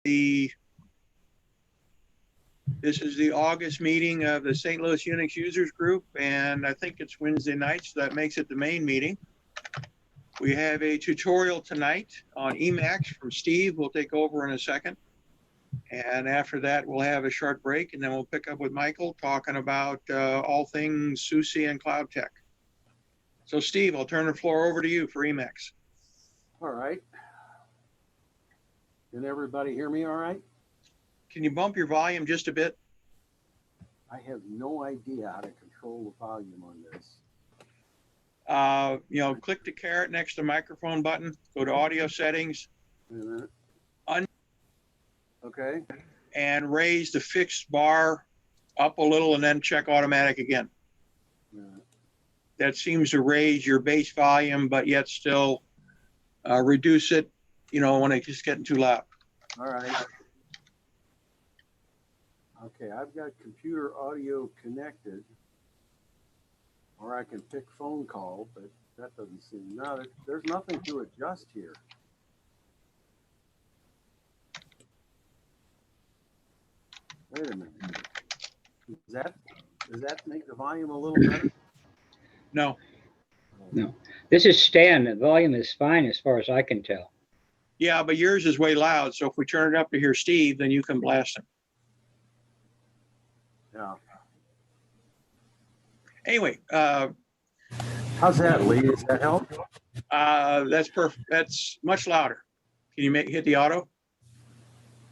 This is the August meeting of the St. Louis Unix Users Group, and I think it's Wednesday night, so that makes it the main meeting. We have a tutorial tonight on Emacs from Steve. We'll take over in a second. And after that, we'll have a short break, and then we'll pick up with Michael talking about all things SUSE and Cloud Tech. So Steve, I'll turn the floor over to you for Emacs. All right. Can everybody hear me all right? Can you bump your volume just a bit? I have no idea how to control the volume on this. Click the caret next to the microphone button, go to audio settings. Wait a minute. Okay. And raise the fixed bar up a little and then check automatic again. That seems to raise your base volume, but yet still reduce it, when it's just getting too loud. All right. Okay, I've got computer audio connected, or I can pick phone call, but that doesn't seem, no, there's nothing to adjust here. Wait a minute. Does that make the volume a little better? No. No. This is Stan. The volume is fine as far as I can tell. Yeah, but yours is way loud. So if we turn it up to hear Steve, then you can blast him. Yeah. Anyway. How's that, Lee? Does that help? That's perfect. That's much louder. Can you hit the auto?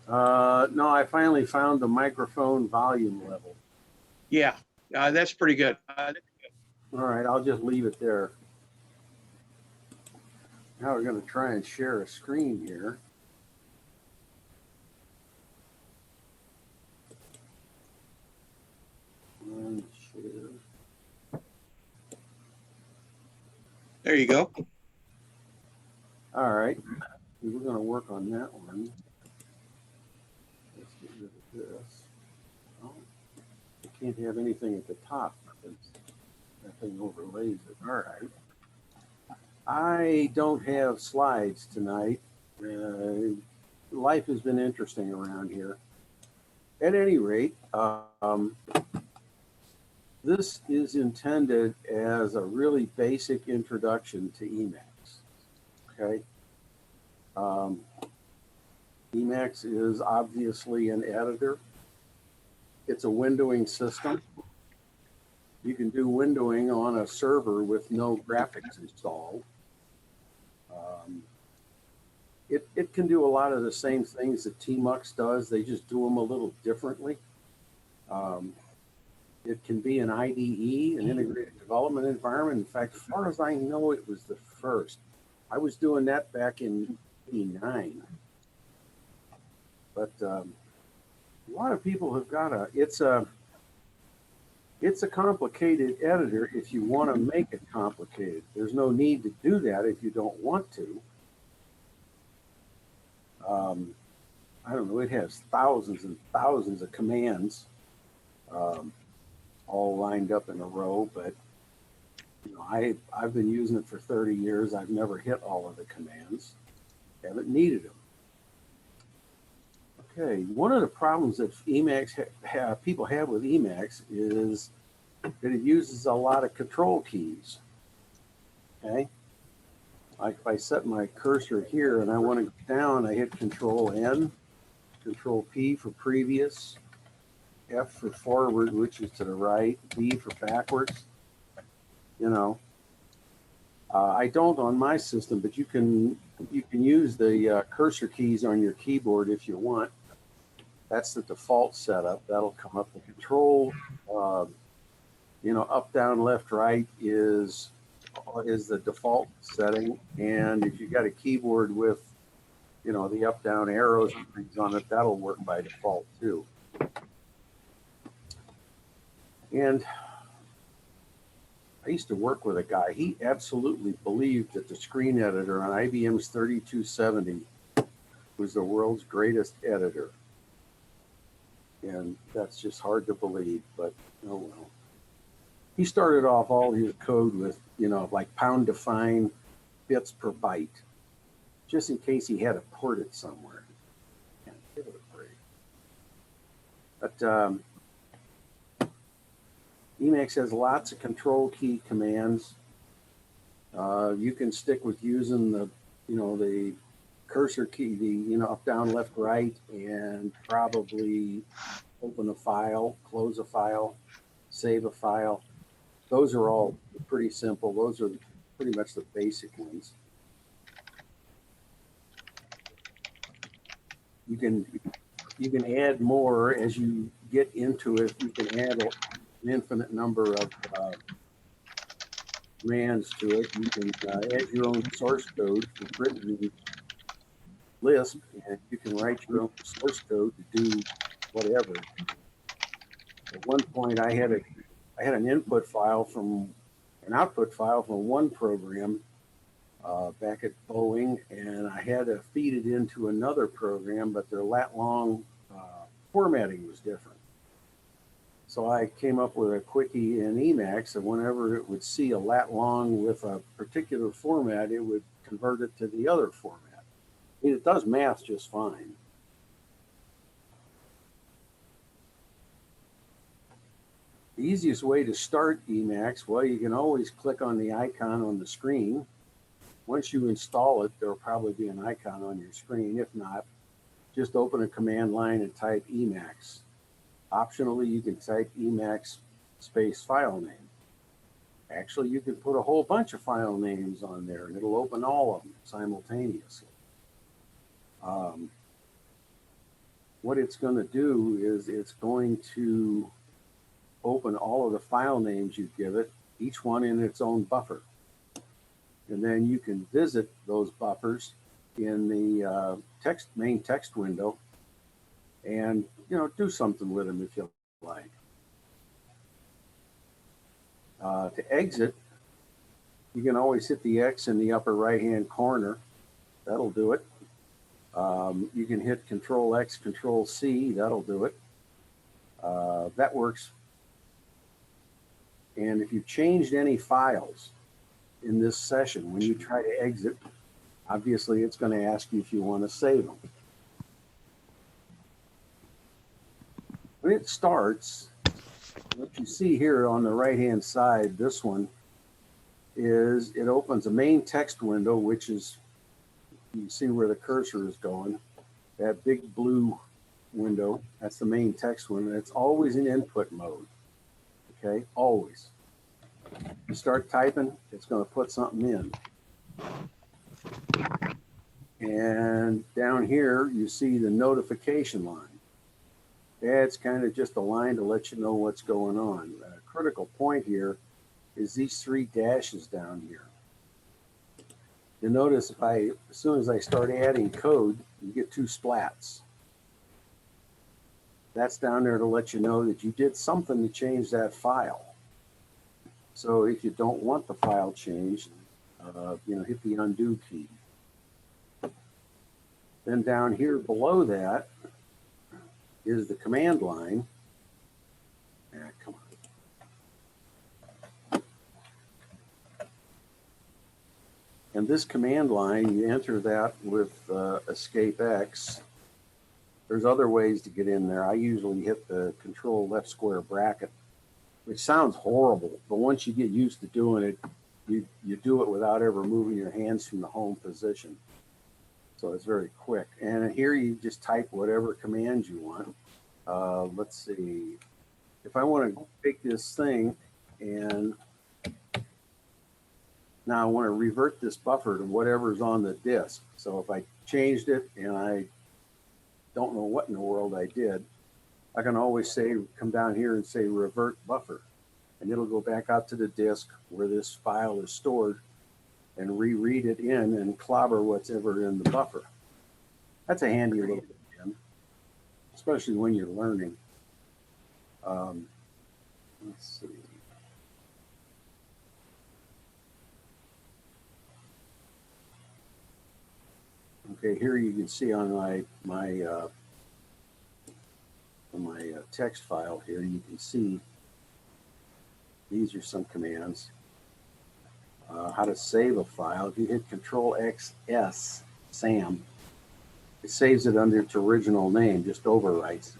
No, I finally found the microphone volume level. Yeah, that's pretty good. All right, I'll just leave it there. Now we're going to try and share a screen here. Share. There you go. All right, we're going to work on that one. Let's get rid of this. Oh, I can't have anything at the top because that thing overlays it. All right. I don't have slides tonight. Life has been interesting around here. At any rate, this is intended as a really basic introduction to Emacs. Okay. Emacs is obviously an editor. It's a windowing system. You can do windowing on a server with no graphics installed. It can do a lot of the same things that Tmux does. They just do them a little differently. It can be an IDE, an integrated development environment. In fact, as far as I know, it was the first. I was doing that back in '89. But a lot of people have got it's a complicated editor if you want to make it complicated. There's no need to do that if you don't want to. I don't know, it has thousands and thousands of commands all lined up in a row, but I've been using it for 30 years. I've never hit all of the commands, haven't needed them. Okay, one of the problems that Emacs people have with Emacs is that it uses a lot of control keys. Okay, like if I set my cursor here and I want to go down, I hit Control N, Control P for previous, F for forward, which is to the right, B for backwards. I don't on my system, but you can use the cursor keys on your keyboard if you want. That's the default setup. That'll come up. The control, up, down, left, right is the default setting. And if you got a keyboard with, the up, down arrows and things on it, that'll work by default too. And I used to work with a guy. He absolutely believed that the screen editor on IBM's 3270 was the world's greatest editor. And that's just hard to believe, but oh well. He started off all his code with, like pound define bits per byte, just in case he had to port it somewhere. Give it a break. But Emacs has lots of control key commands. You can stick with using the, the cursor key, the, up, down, left, right, and probably open a file, close a file, save a file. Those are all pretty simple. Those are pretty much the basic ones. You can add more as you get into it. You can add an infinite number of commands to it. You can add your own source code for written in Lisp, and you can write your own source code to do whatever. At one point, I had an output file from one program back at Boeing, and I had to feed it into another program, but their lat long formatting was different. So I came up with a quickie in Emacs, and whenever it would see a lat long with a particular format, it would convert it to the other format. I mean, it does math just fine. The easiest way to start Emacs, well, you can always click on the icon on the screen. Once you install it, there'll probably be an icon on your screen. If not, just open a command line and type Emacs. Optionally, you can type Emacs space file name. Actually, you can put a whole bunch of file names on there and it'll open all of them simultaneously. What it's going to do is it's going to open all of the file names you give it, each one in its own buffer. And then you can visit those buffers in the main text window and do something with them if you like. To exit, you can always hit the X in the upper right-hand corner. That'll do it. You can hit Control X, Control C. That'll do it. That works. And if you've changed any files in this session, when you try to exit, obviously it's going to ask you if you want to save them. When it starts, what you see here on the right-hand side, this one, is it opens a main text window, which is, you can see where the cursor is going. That big blue window, that's the main text window. It's always in input mode, okay? Always. You start typing, it's going to put something in. And down here, you see the notification line. That's kind of just a line to let you know what's going on. A critical point here is these 3 dashes down here. You'll notice as soon as I start adding code, you get 2 splats. That's down there to let you know that you did something to change that file. So if you don't want the file changed, hit the undo key. Then down here below that is the command line. Come on. And this command line, you enter that with escape X. There's other ways to get in there. I usually hit the Control left square bracket, which sounds horrible, but once you get used to doing it, you do it without ever moving your hands from the home position. So it's very quick. And here you just type whatever command you want. Let's see. If I want to take this thing and now I want to revert this buffer to whatever's on the disk. So if I changed it and I don't know what in the world I did, I can always come down here and say revert buffer, and it'll go back out to the disk where this file is stored and reread it in and clobber what's ever in the buffer. That's a handy little thing, especially when you're learning. Let's see. Okay, here you can see on my text file here, you can see these are some commands. How to save a file. If you hit Control XS, SAM, it saves it under its original name, just overwrites.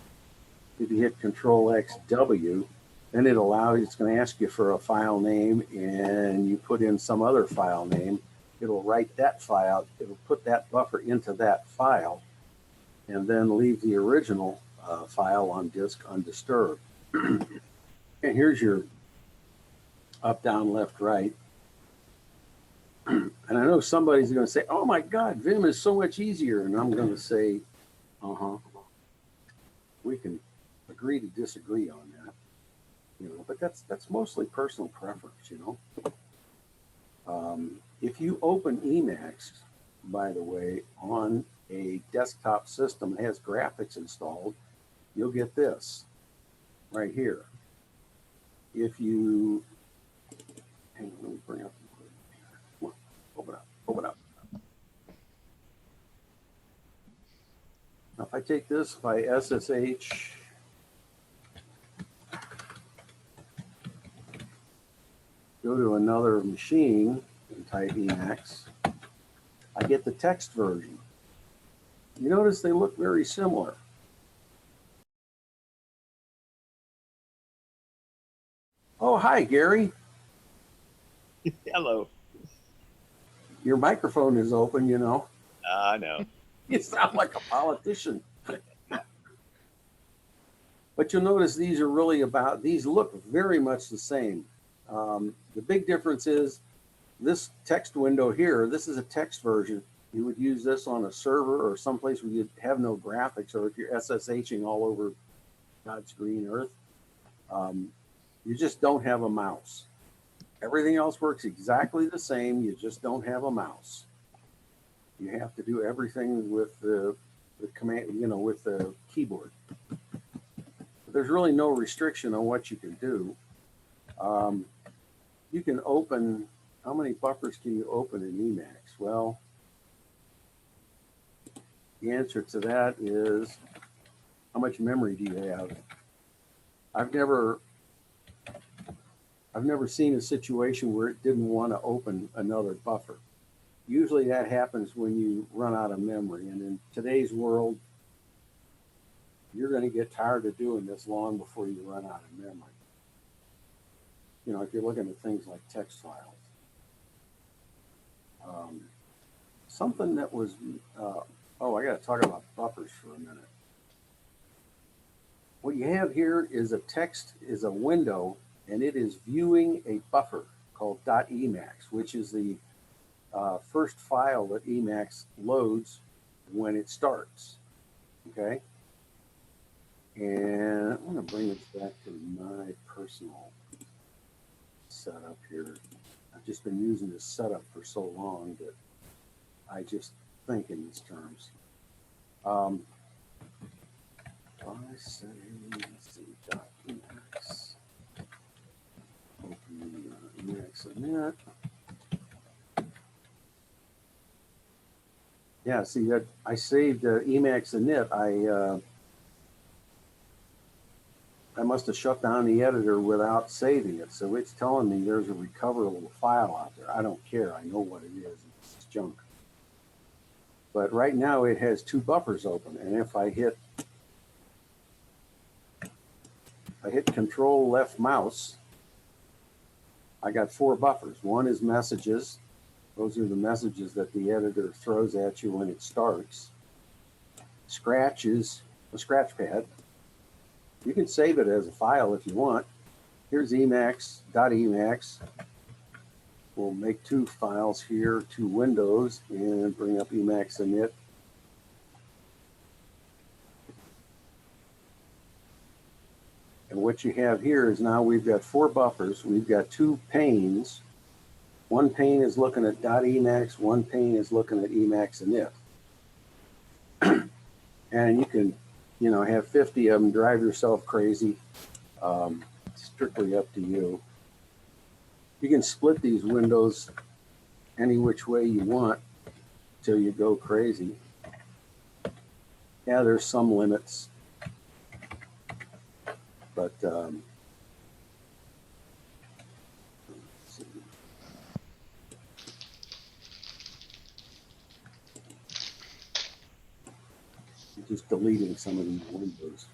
If you hit Control X W, then it's going to ask you for a file name, and you put in some other file name. It'll write that file, it'll put that buffer into that file, and then leave the original file on disk undisturbed. And here's your up, down, left, right. And I know somebody's going to say, oh my God, Vim is so much easier. And I'm going to say, we can agree to disagree on that, you know, but that's mostly personal preference, you know. If you open Emacs, by the way, on a desktop system that has graphics installed, you'll get this right here. If you, hang on, let me bring up, come on, open up. Now, if I take this by SSH, go to another machine and type Emacs, I get the text version. You notice they look very similar. Oh, hi, Gary. Hello. Your microphone is open, you know. I know. You sound like a politician. But you'll notice these are really about, these look very much the same. The big difference is this text window here, this is a text version. You would use this on a server or someplace where you have no graphics, or if you're SSHing all over God's green earth, you just don't have a mouse. Everything else works exactly the same. You just don't have a mouse. You have to do everything with the command, you know, with the keyboard. There's really no restriction on what you can do. You can open, how many buffers can you open in Emacs? Well, the answer to that is, how much memory do you have? I've never seen a situation where it didn't want to open another buffer. Usually that happens when you run out of memory. And in today's world, you're going to get tired of doing this long before you run out of memory. You know, if you're looking at things like text files. Something that was, oh, I got to talk about buffers for a minute. What you have here is a text, is a window, and it is viewing a buffer called .emacs, which is the first file that Emacs loads when it starts, okay? And I'm going to bring it back to my personal setup here. I've just been using this setup for so long that I just think in these terms. I say, let's see, .emacs. Open Emacs init. Yeah, see that I saved Emacs init. I must have shut down the editor without saving it. So it's telling me there's a recoverable file out there. I don't care. I know what it is. It's junk. But right now it has two buffers open. And if I hit Control left mouse, I got four buffers. One is messages. Those are the messages that the editor throws at you when it starts. Scratch is a scratch pad. You can save it as a file if you want. Here's Emacs.emacs. We'll make two files here, two windows, and bring up Emacs init. And what you have here is now we've got four buffers. We've got two panes. One pane is looking at .emacs. One pane is looking at Emacs init. And you can, you know, have 50 of them, drive yourself crazy. Strictly up to you. You can split these windows any which way you want till you go crazy. Yeah, there's some limits, but let's see. just deleting some of these windows.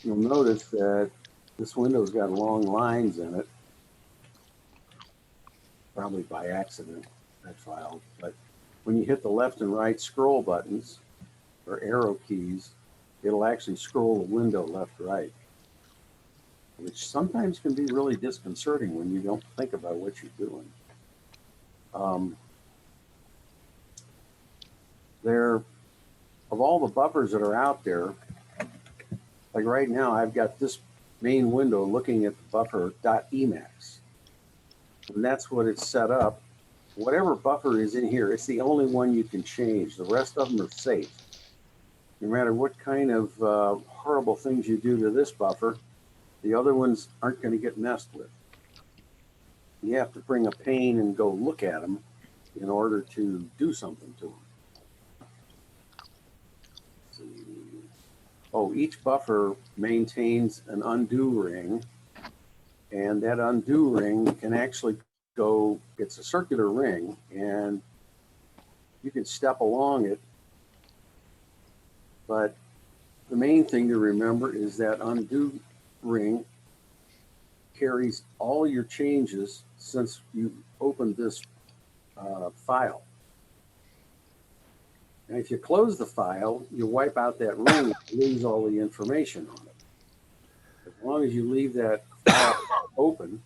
You'll notice that this window's got long lines in it, probably by accident, that file. But when you hit the left and right scroll buttons or arrow keys, it'll actually scroll the window left, right, which sometimes can be really disconcerting when you don't think about what you're doing. Of all the buffers that are out there, like right now, I've got this main window looking at the buffer .emacs, and that's what it's set up. Whatever buffer is in here, it's the only one you can change. The rest of them are safe. No matter what kind of horrible things you do to this buffer, the other ones aren't going to get messed with. You have to bring a pane and go look at them in order to do something to them. Oh, each buffer maintains an undo ring, and that undo ring can actually go, it's a circular ring, and you can step along it. But the main thing to remember is that undo ring carries all your changes since you opened this file. And if you close the file, you wipe out that ring and lose all the information on it. As long as you leave that file open,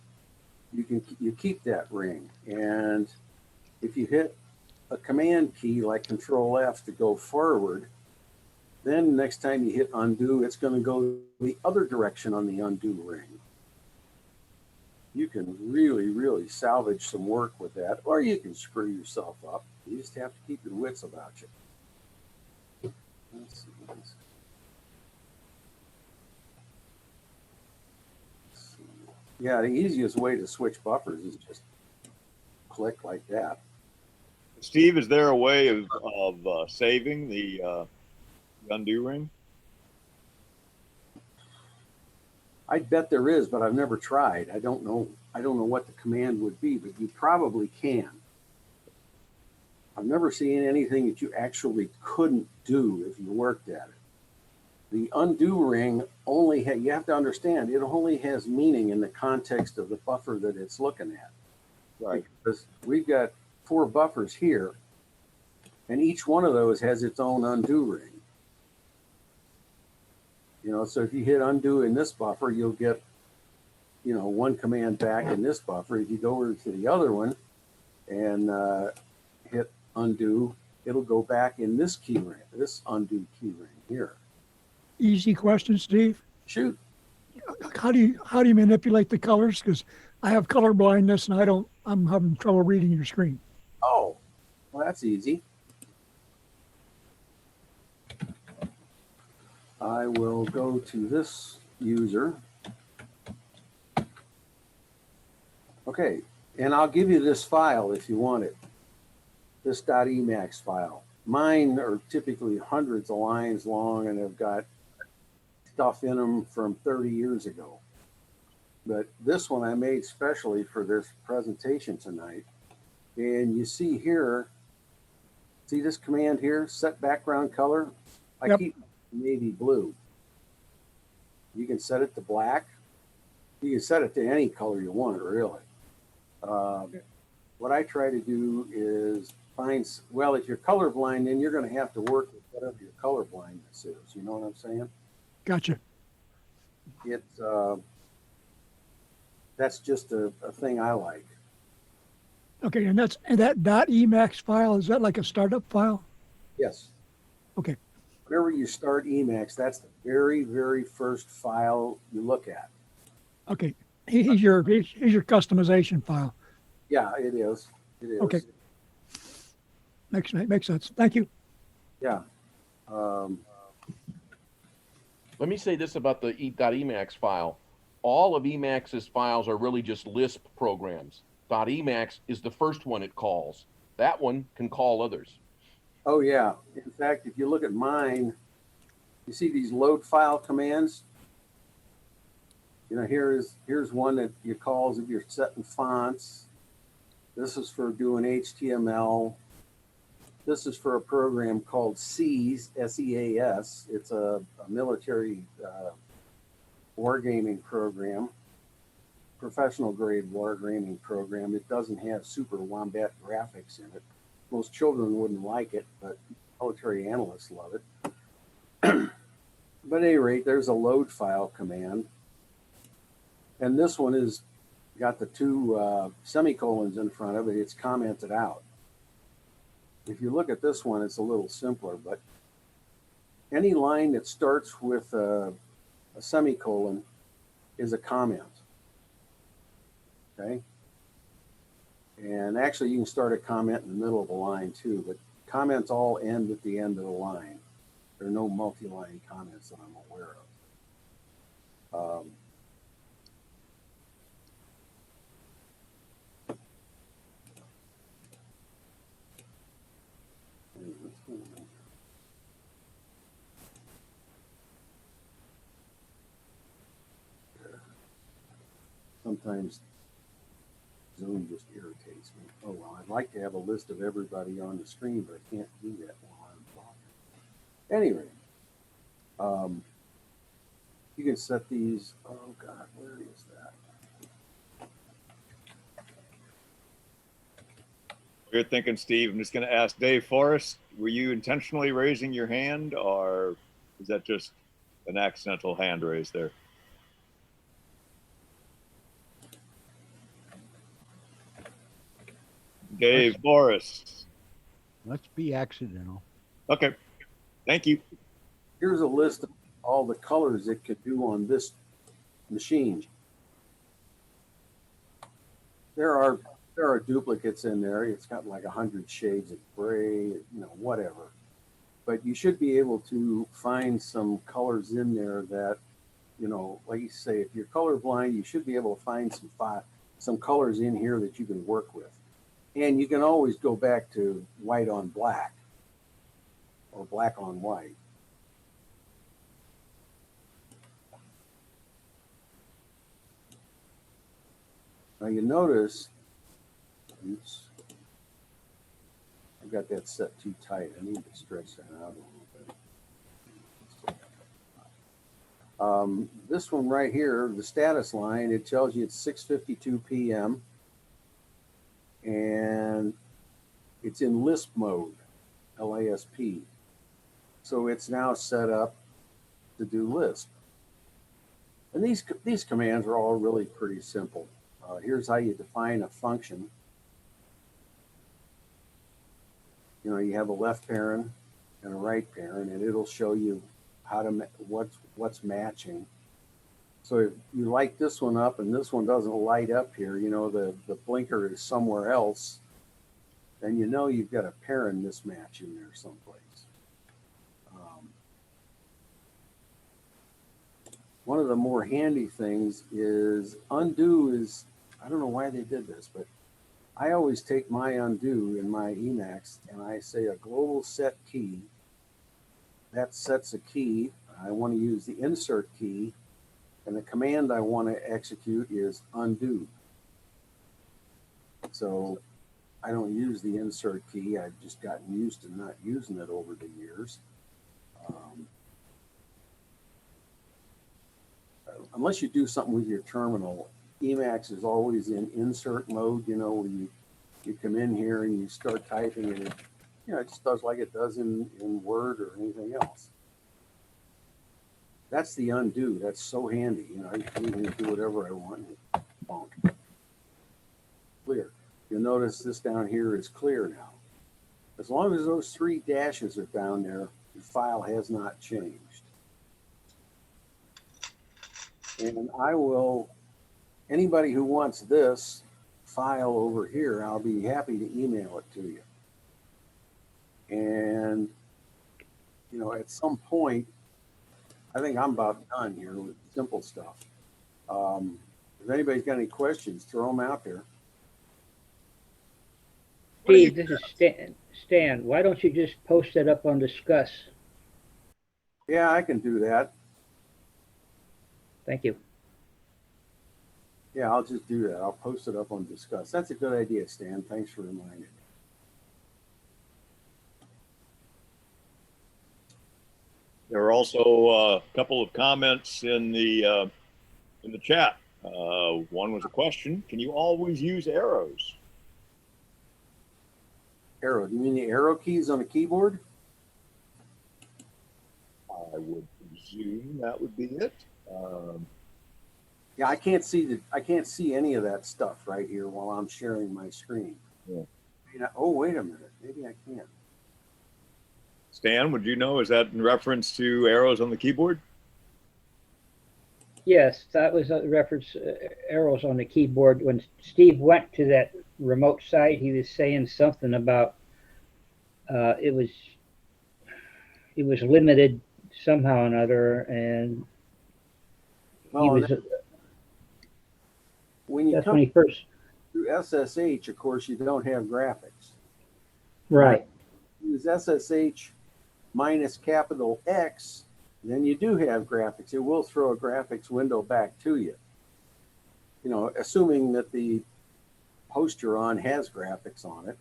you keep that ring. And if you hit a command key like Control F to go forward, then next time you hit undo, it's going to go the other direction on the undo ring. You can really, really salvage some work with that, or you can screw yourself up. You just have to keep your wits about you. Let's see. Yeah, the easiest way to switch buffers is just click like that. Steve, is there a way of saving the undo ring? I bet there is, but I've never tried. I don't know what the command would be, but you probably can. I've never seen anything that you actually couldn't do if you worked at it. The undo ring only, you have to understand, it only has meaning in the context of the buffer that it's looking at. Right. Because we've got 4 buffers here, and each one of those has its own undo ring. You know, so if you hit undo in this buffer, you'll get, you know, one command back in this buffer. If you go over to the other one and hit undo, it'll go back in this key ring, this undo key ring here. Easy question, Steve. Shoot. How do you manipulate the colors? Because I have color blindness and I'm having trouble reading your screen. Oh, well, that's easy. I will go to this user. Okay, and I'll give you this file if you want it. This .emacs file. Mine are typically hundreds of lines long and have got stuff in them from 30 years ago. But this one I made specially for this presentation tonight. And you see here, see this command here, set background color? I keep navy blue. You can set it to black. You can set it to any color you want, really. What I try to do is find, well, if you're colorblind, then you're going to have to work with whatever your color blindness is. You know what I'm saying? Gotcha. It's that's just a thing I like. Okay, and that .emacs file, is that like a startup file? Yes. Okay. Whenever you start Emacs, that's the very, very first file you look at. Okay. Here's your customization file. Yeah, it is. It is. Okay. Makes sense. Thank you. Yeah. Let me say this about the .emacs file. All of Emacs's files are really just Lisp programs. .emacs is the first one it calls. That one can call others. Oh, yeah. In fact, if you look at mine, you see these load file commands. You know, here's one that you calls if you're setting fonts. This is for doing HTML. This is for a program called SEAS, S-E-A-S. It's a military wargaming program, professional grade wargaming program. It doesn't have super wombat graphics in it. Most children wouldn't like it, but military analysts love it. But at any rate, there's a load file command. And this one is got the two semicolons in front of it. It's commented out. If you look at this one, it's a little simpler, but any line that starts with a semicolon is a comment. Okay. And actually, you can start a comment in the middle of a line too, but comments all end at the end of the line. There are no multi-line comments that I'm aware of. Sometimes Zoom just irritates me. Oh, well, I'd like to have a list of everybody on the screen, but I can't do that while I'm talking. Anyway, you can set these. Oh, God, where is that? You're thinking, Steve, I'm just going to ask Dave Forrest, were you intentionally raising your hand, or is that just an accidental hand raise there? Dave Forrest. Must be accidental. Okay, thank you. Here's a list of all the colors it could do on this machine. There are duplicates in there. It's got like 100 shades of gray, whatever. But you should be able to find some colors in there that, like you say, if you're colorblind, you should be able to find some colors in here that you can work with. And you can always go back to white on black or black on white. Now you notice, oops, I've got that set too tight. I need to stretch that out a little bit. This one right here, the status line, it tells you it's 6:52 p.m. and it's in Lisp mode, LASP. So it's now set up to do Lisp. And these commands are all really pretty simple. Here's how you define a function. You have a left parent and a right parent, and it'll show you how to what's matching. So if you light this one up and this one doesn't light up here, the blinker is somewhere else, then you've got a parent mismatch in there someplace. One of the more handy things is undo is, I don't know why they did this, but I always take my undo in my Emacs and I say a global set key. That sets a key. I want to use the insert key, and the command I want to execute is undo. So I don't use the insert key. I've just gotten used to not using it over the years. Unless you do something with your terminal, Emacs is always in insert mode, where you come in here and you start typing and it just does like it does in Word or anything else. That's the undo. That's so handy. I can do whatever I want. Bonk. Clear. You'll notice this down here is clear now. As long as those 3 dashes are down there, the file has not changed. And anybody who wants this file over here, I'll be happy to email it to you. And, at some point, I think I'm about done here with simple stuff. If anybody's got any questions, throw them out there. Steve, this is Stan. Why don't you just post it up on Discuss? Yeah, I can do that. Thank you. Yeah, I'll just do that. I'll post it up on Discuss. That's a good idea, Stan. Thanks for reminding me. There are also a couple of comments in the chat. One was a question: can you always use arrows? Arrow. Do you mean the arrow keys on the keyboard? I would presume that would be it. Yeah, I can't see any of that stuff right here while I'm sharing my screen. Yeah. Oh, wait a minute. Maybe I can. Stan, would you know? Is that in reference to arrows on the keyboard? Yes, that was a reference, arrows on the keyboard. When Steve went to that remote site, he was saying something about it was limited somehow or another, and he was. When you That's come when he first. through SSH, of course, you don't have graphics. Right. Use SSH minus capital X, then you do have graphics. It will throw a graphics window back to you. You know, assuming that the host you're on has graphics on it.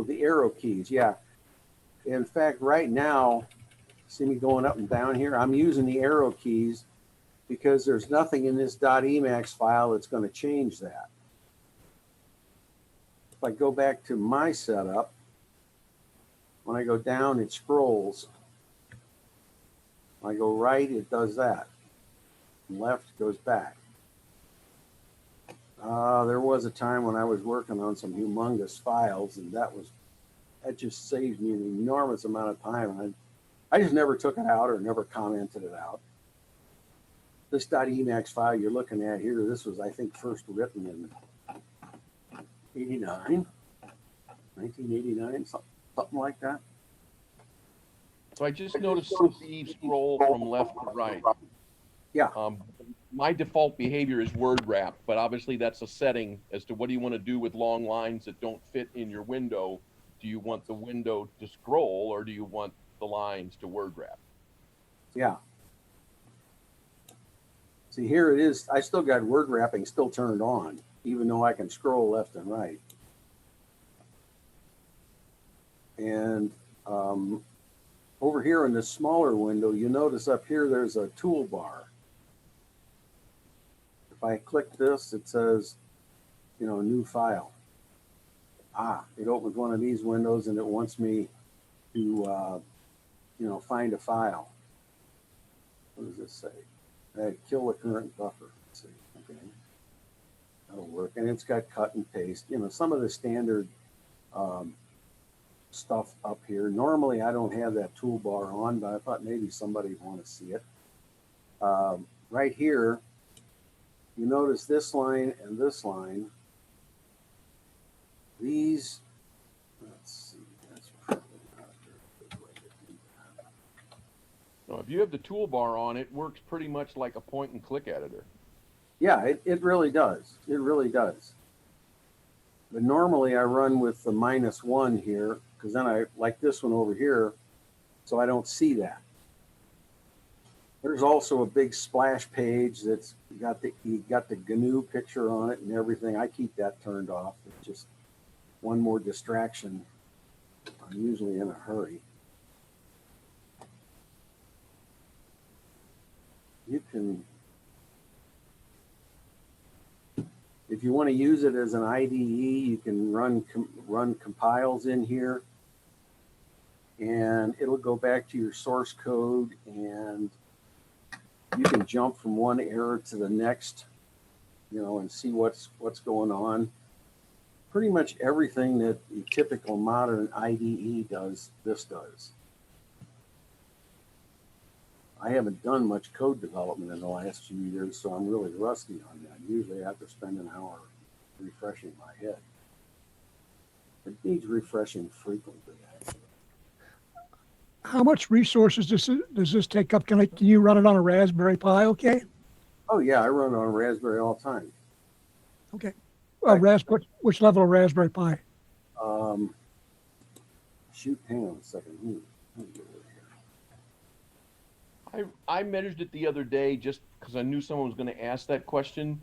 The arrow keys. Yeah. In fact, right now, see me going up and down here? I'm using the arrow keys because there's nothing in this .emacs file that's going to change that. If I go back to my setup, when I go down, it scrolls. When I go right, it does that. And left goes back. There was a time when I was working on some humongous files, and that just saved me an enormous amount of time. I just never took it out or never commented it out. This .emacs file you're looking at here, this was, I think, first written in 1989, something like that. So I just noticed Steve scroll from left to right. Yeah. My default behavior is word wrap, but obviously that's a setting as to what do you want to do with long lines that don't fit in your window. Do you want the window to scroll, or do you want the lines to word wrap? Yeah. See, here it is. I still got word wrapping still turned on, even though I can scroll left and right. And over here in this smaller window, you notice up here there's a toolbar. If I click this, it says, new file. It opens one of these windows and it wants me to, find a file. What does this say? Kill the current buffer. Let's see. Okay. That'll work. And it's got cut and paste. Some of the standard stuff up here. Normally, I don't have that toolbar on, but I thought maybe somebody would want to see it. Right here, you notice this line and this line. These, let's see, that's probably not a good way to do that. No, if you have the toolbar on, it works pretty much like a point and click editor. Yeah, it really does. It really does. But normally I run with the -1 here, because then I like this one over here, so I don't see that. There's also a big splash page that's got the GNU picture on it and everything. I keep that turned off. It's just one more distraction. I'm usually in a hurry. You can, if you want to use it as an IDE, you can run compiles in here, and it'll go back to your source code, and you can jump from one error to the next, and see what's going on. Pretty much everything that a typical modern IDE does, this does. I haven't done much code development in the last few years, so I'm really rusty on that. Usually I have to spend an hour refreshing my head. It needs refreshing frequently, actually. How much resources does this take up? Can you run it on a Raspberry Pi? Okay. Oh yeah, I run on a Raspberry all the time. Okay. Which level of Raspberry Pi? Shoot, hang on a second. Let me get over I measured it the other day just because I knew someone was going to ask that question.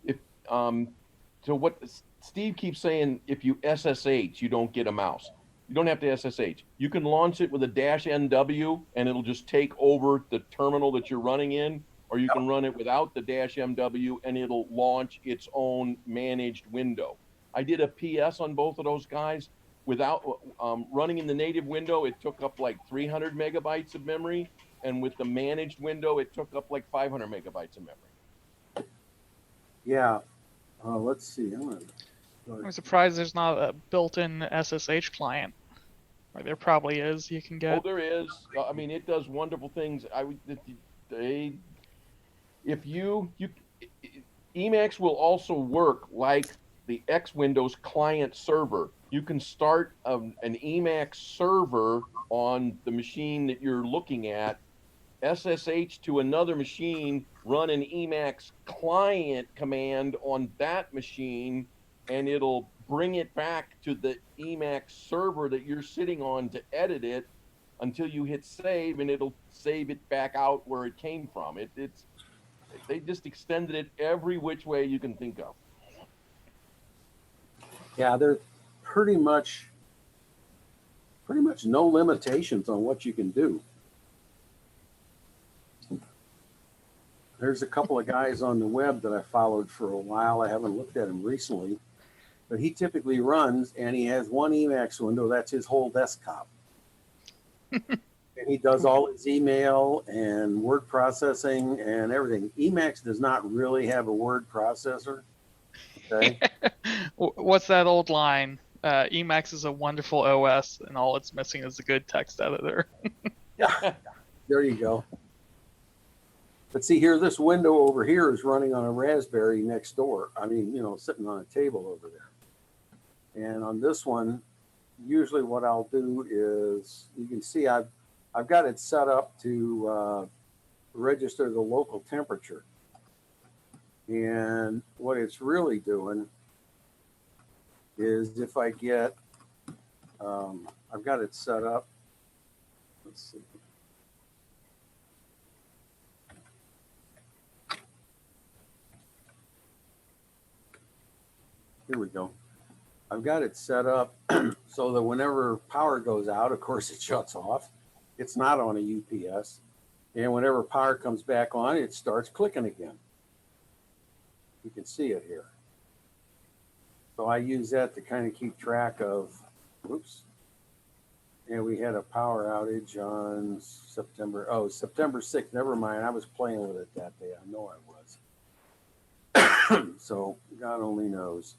If so, what Steve keeps saying, if you SSH, you don't get a mouse. You don't have to SSH. You can launch it with a -MW, and it'll just take over the terminal that you're running in, or you can run it without the -MW, and it'll launch its own managed window. I did a PS on both of those guys. Without running in the native window, it took up like 300 megabytes of memory. And with the managed window, it took up like 500 megabytes of memory. Yeah. Let's see. I'm surprised there's not a built-in SSH client. Like there probably is. You can Oh, get. there is. I mean, it does wonderful things. Emacs will also work like the X Windows client server. You can start an Emacs server on the machine that you're looking at, SSH to another machine, run an Emacs client command on that machine, and it'll bring it back to the Emacs server that you're sitting on to edit it until you hit save, and it'll save it back out where it came from. They just extended it every which way you can think of. Yeah, there's pretty much no limitations on what you can do. There's a couple of guys on the web that I followed for a while. I haven't looked at him recently, but he typically runs and he has one Emacs window. That's his whole desktop. And he does all his email and word processing and everything. Emacs does not really have a word processor. Okay. What's that old line? Emacs is a wonderful OS, and all it's missing is a good text editor. Yeah, there you go. But see here, this window over here is running on a Raspberry next door. I mean, sitting on a table over there. And on this one, usually what I'll do is, you can see I've got it set up to register the local temperature. And what it's really doing is if I get, I've got it set up. Let's see. Here we go. I've got it set up so that whenever power goes out, of course it shuts off. It's not on a UPS. And whenever power comes back on, it starts clicking again. You can see it here. So I use that to kind of keep track of, whoops. And we had a power outage on September 6th. Never mind. I was playing with it that day. I know I was. So God only knows.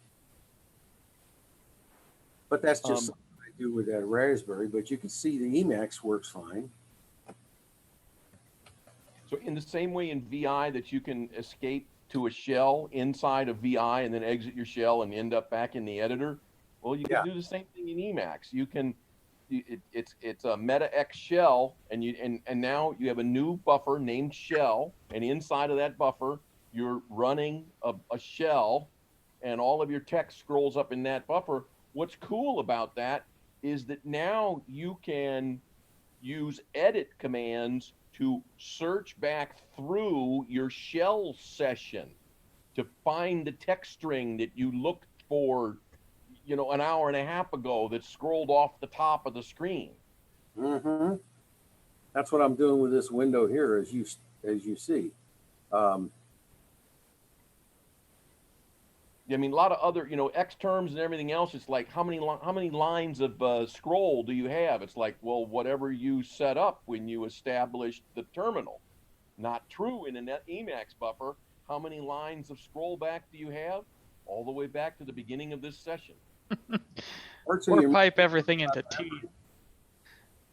But that's just something I do with that Raspberry. But you can see the Emacs works fine. So in the same way in VI that you can escape to a shell inside of VI and then exit your shell and end up back in the editor, well, you can do the same thing in Emacs. You can, it's a meta X shell, and now you have a new buffer named shell, and inside of that buffer you're running a shell, and all of your text scrolls up in that buffer. What's cool about that is that now you can use edit commands to search back through your shell session to find the text string that you looked for, an hour and a half ago that scrolled off the top of the screen. Mm-hmm. That's what I'm doing with this window here, as you see. I mean, a lot of other, X terms and everything else. It's like, how many lines of scroll do you have? It's like, well, whatever you set up when you established the terminal. Not true in a Emacs buffer. How many lines of scroll back do you have? All the way back to the beginning of this session. Or pipe everything into T,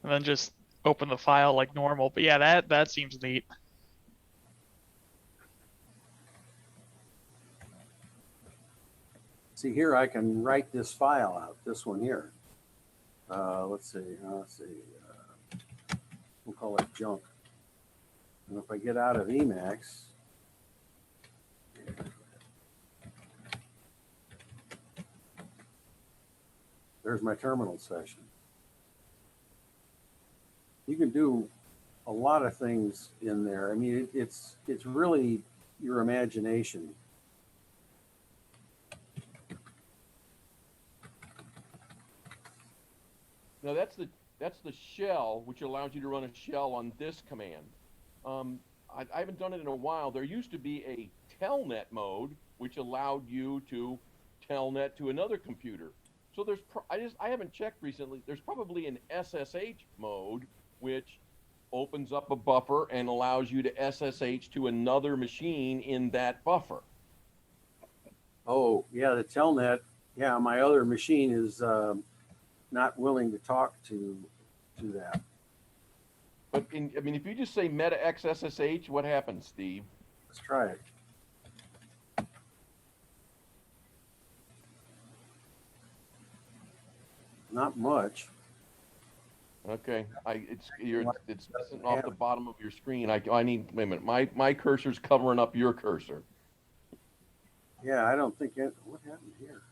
and then just open the file like normal. But yeah, that seems neat. See here, I can write this file out, this one here. Let's see. We'll call it junk. And if I get out of Emacs, there's my terminal session. You can do a lot of things in there. I mean, it's really your imagination. Now that's the shell, which allows you to run a shell on this command. I haven't done it in a while. There used to be a telnet mode, which allowed you to telnet to another computer. So there's, I haven't checked recently. There's probably an SSH mode, which opens up a buffer and allows you to SSH to another machine in that buffer. Oh, yeah, the telnet. Yeah, my other machine is not willing to talk to that. But I mean, if you just say meta x SSH, what happens, Steve? Let's try it. Not much. Okay, it's missing off the bottom of your screen. I need, wait a minute. My cursor's covering up your cursor. Yeah, I don't think it. What happened here?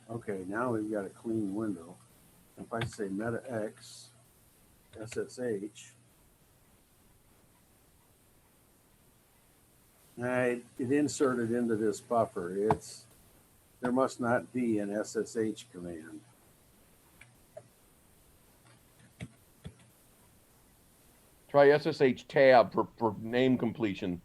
Okay, now we've got a clean window. If I say meta x SSH, it inserted into this buffer. There must not be an SSH command. Try SSH tab for name completion.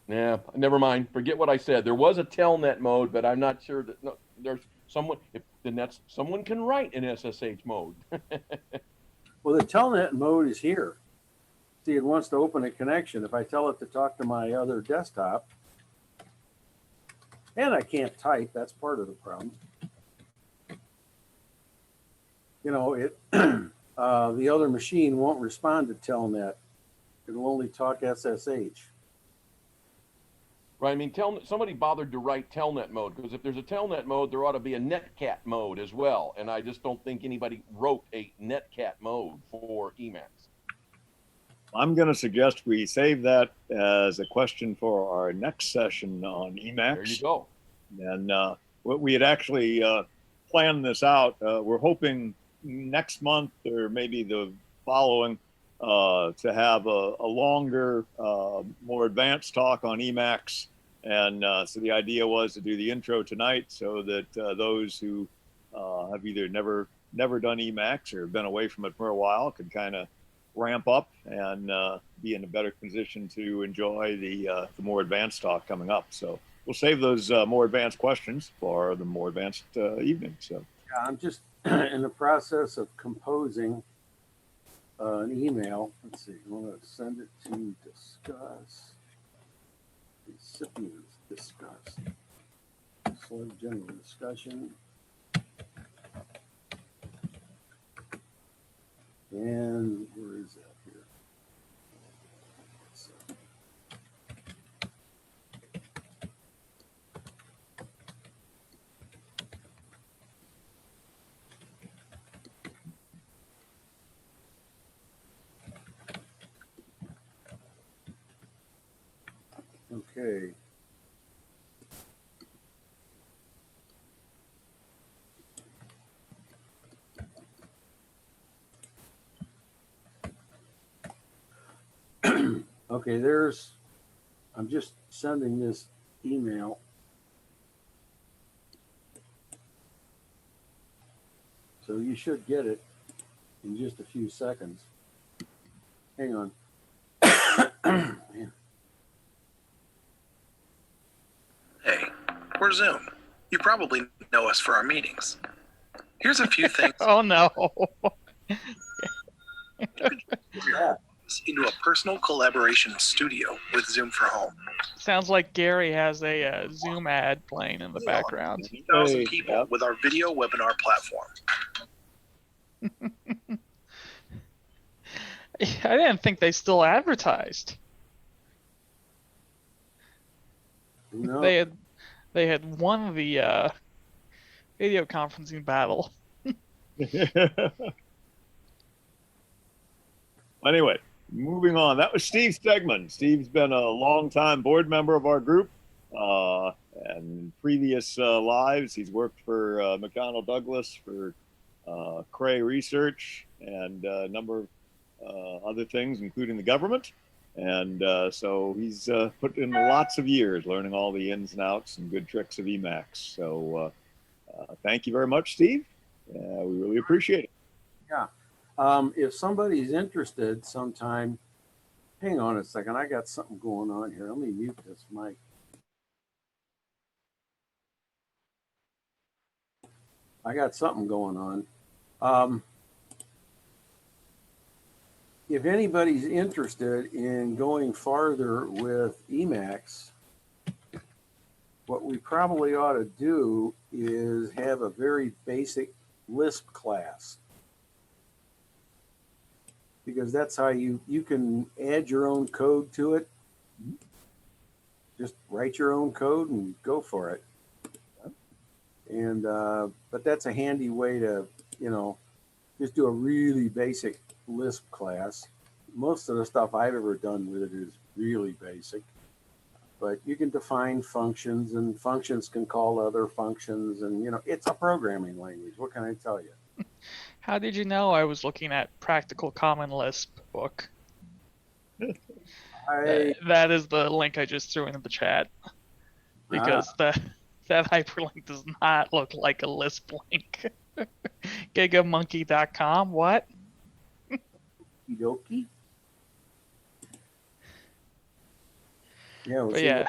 Yeah, never mind. Forget what I said. There was a telnet mode, but I'm not sure that there's someone. Someone can write an SSH mode. Well, the telnet mode is here. See, it wants to open a connection. If I tell it to talk to my other desktop, and I can't type, that's part of the problem. You know, the other machine won't respond to telnet. It will only talk SSH. Right. I mean, somebody bothered to write telnet mode, because if there's a telnet mode, there ought to be a netcat mode as well. And I just don't think anybody wrote a netcat mode for Emacs. I'm going to suggest we save that as a question for our next session on Emacs. There you go. And what we had actually planned this out. We're hoping next month or maybe the following to have a longer, more advanced talk on Emacs. And so the idea was to do the intro tonight so that those who have either never done Emacs or been away from it for a while could kind of ramp up and be in a better position to enjoy the more advanced talk coming up. So we'll save those more advanced questions for the more advanced evening. So yeah, I'm just in the process of composing an email. Let's see, I want to send it to discuss. Recipients discuss. Select general discussion. And where is that here? Okay. Okay, I'm just sending this email. So you should get it in just a few seconds. Hang on. Man. Hey, we're Zoom. You probably know us for our meetings. Here's a few things. Oh no. Yeah. Into a personal collaboration studio with Zoom for Home. Sounds like Gary has a Zoom ad playing in the background. 2,000 people with our video webinar platform. I didn't think they still advertised. No. They had won the video conferencing battle. Anyway, moving on. That was Steve Stegmann. Steve's been a longtime board member of our group and previous lives, he's worked for McDonnell Douglas, for Cray Research, and a number of other things, including the government. And so he's put in lots of years learning all the ins and outs and good tricks of Emacs. So thank you very much, Steve. We really appreciate it. Yeah. If somebody's interested sometime, hang on a second. I got something going on here. Let me mute this mic. I got something going on. If anybody's interested in going farther with Emacs, what we probably ought to do is have a very basic Lisp class, because that's how you can add your own code to it. Just write your own code and go for it. And but that's a handy way to, just do a really basic Lisp class. Most of the stuff I've ever done with it is really basic, but you can define functions, and functions can call other functions, and it's a programming language. What can I tell you? How did you know I was looking at Practical Common Lisp book? That is the link I just threw into the chat, because that hyperlink does not look like a Lisp link. Gigamonkey.com, what? Okie Yeah, But yeah,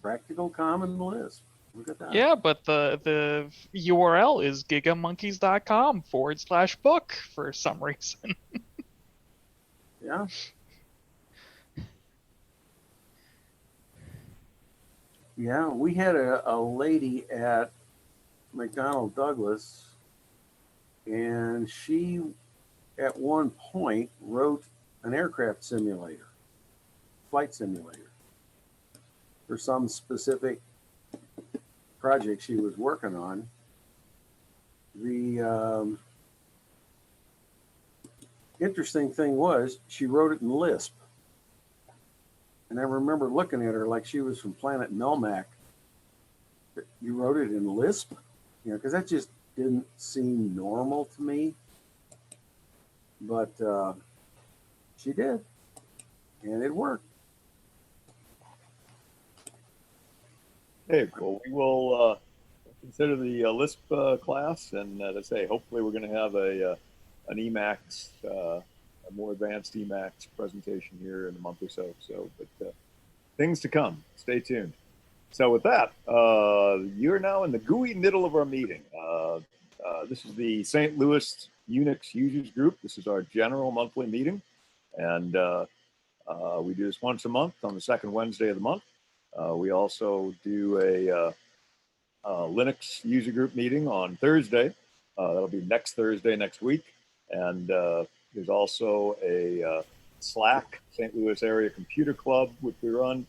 Practical Common Lisp. Look at that. yeah, but the URL is gigamonkeys.com/book for some reason. Yeah. Yeah, we had a lady at McDonnell Douglas, and she at one point wrote an aircraft simulator, flight simulator, for some specific project she was working on. The interesting thing was she wrote it in Lisp. And I remember looking at her like she was from Planet Melmac. You wrote it in Lisp? Because that just didn't seem normal to me. But she did. And it worked. Hey, well, we will consider the Lisp class, and as I say, hopefully we're going to have an Emacs, a more advanced Emacs presentation here in a month or so. But things to come. Stay tuned. So with that, you're now in the gooey middle of our meeting. This is the St. Louis Unix Users Group. This is our general monthly meeting, and we do this once a month on the second Wednesday of the month. We also do a Linux user group meeting on Thursday. That'll be next Thursday, next week. And there's also a Slack, St. Louis Area Computer Club, which we run.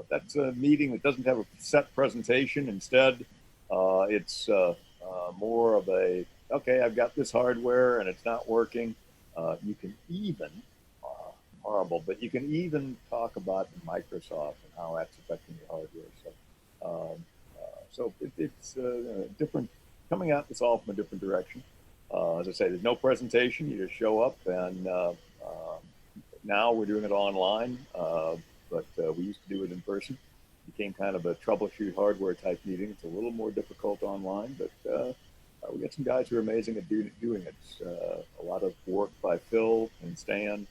That's a meeting that doesn't have a set presentation. Instead, it's more of a, okay, I've got this hardware and it's not working. You can even, horrible, but you can even talk about Microsoft and how that's affecting your hardware. So it's different, coming at this all from a different direction. As I say, there's no presentation. You just show up, and now we're doing it online, but we used to do it in person. It became kind of a troubleshoot hardware type meeting. It's a little more difficult online, but we got some guys who are amazing at doing it. A lot of work by Phil and Stan.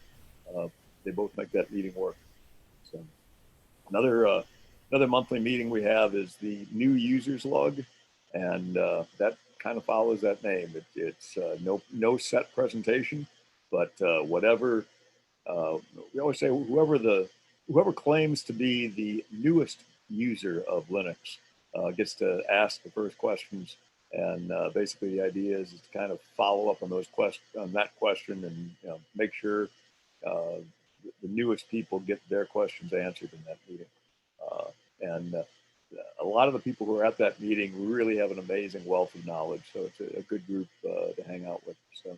They both make that meeting work. So another monthly meeting we have is the new users log, and that kind of follows that name. It's no set presentation, but whatever, we always say whoever claims to be the newest user of Linux gets to ask the first questions, and basically the idea is to kind of follow up on that question, and make sure the newest people get their questions answered in that meeting. And a lot of the people who are at that meeting really have an amazing wealth of knowledge, so it's a good group to hang out with. So,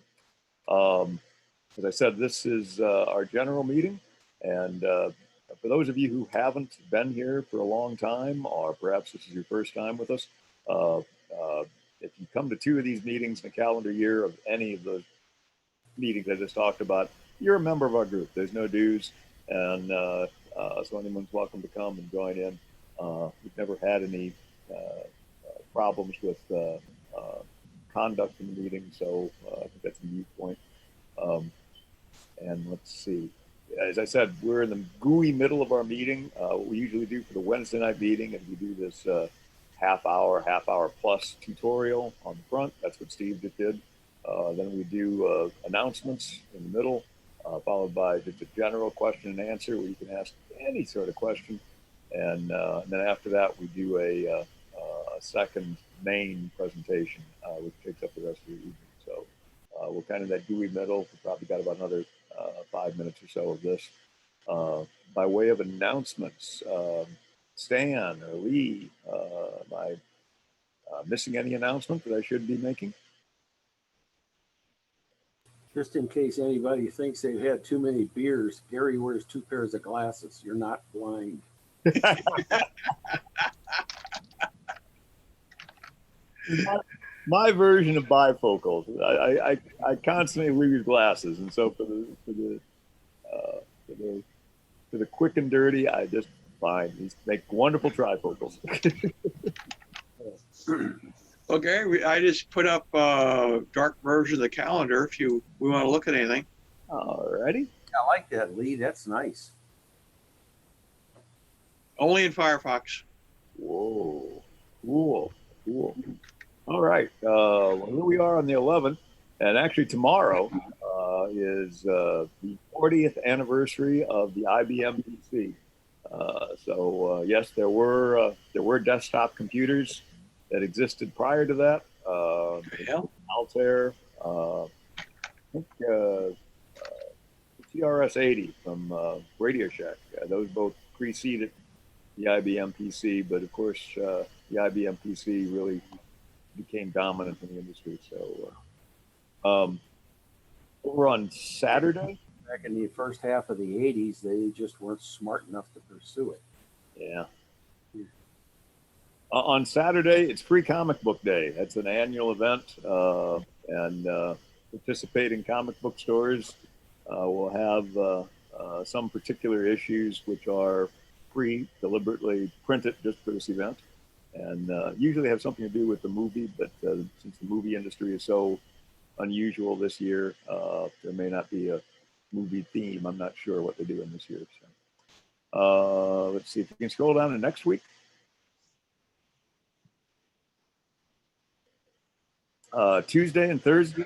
as I said, this is our general meeting, and For those of you who haven't been here for a long time, or perhaps this is your first time with us, if you come to 2 of these meetings in a calendar year of any of those meetings I just talked about, you're a member of our group. There's no dues, and so anyone's welcome to come and join in. We've never had any problems with conduct in the meeting, so I think that's a moot point. And let's see. As I said, we're in the gooey middle of our meeting. What we usually do for the Wednesday night meeting, and we do this half hour plus tutorial on the front. That's what Steve just did. Then we do announcements in the middle, followed by just a general question and answer where you can ask any sort of question. And then after that, we do a second main presentation, which takes up the rest of the evening. So we're kind of that gooey middle. We've probably got about another 5 minutes or so of this. By way of announcements, Stan or Lee, am I missing any announcement that I should be making? Just in case anybody thinks they've had too many beers, Gary wears 2 pairs of glasses. You're not blind. My version of bifocal. I constantly lose glasses, and so for the quick and dirty, I just find these make wonderful trifocals. Okay, I just put up a dark version of the calendar if we want to look at anything. Alrighty. I like that, Lee. That's nice. Only in Firefox. Whoa, cool. All right, well, here we are on the 11th, and actually tomorrow is the 40th anniversary of the IBM PC. So yes, there were desktop computers that existed prior to that. Altair, I think TRS-80 from Radio Shack. Those both preceded the IBM PC, but of course the IBM PC really became dominant in the industry. So over on Saturday, Back in the first half of the 80s, they just weren't smart enough to pursue it. yeah. On Saturday, it's Free Comic Book Day. That's an annual event, and participating comic book stores will have some particular issues which are free, deliberately printed just for this event, and usually have something to do with the movie, but since the movie industry is so unusual this year, there may not be a movie theme. I'm not sure what they're doing this year. So let's see if you can scroll down to next week. Tuesday and Thursday,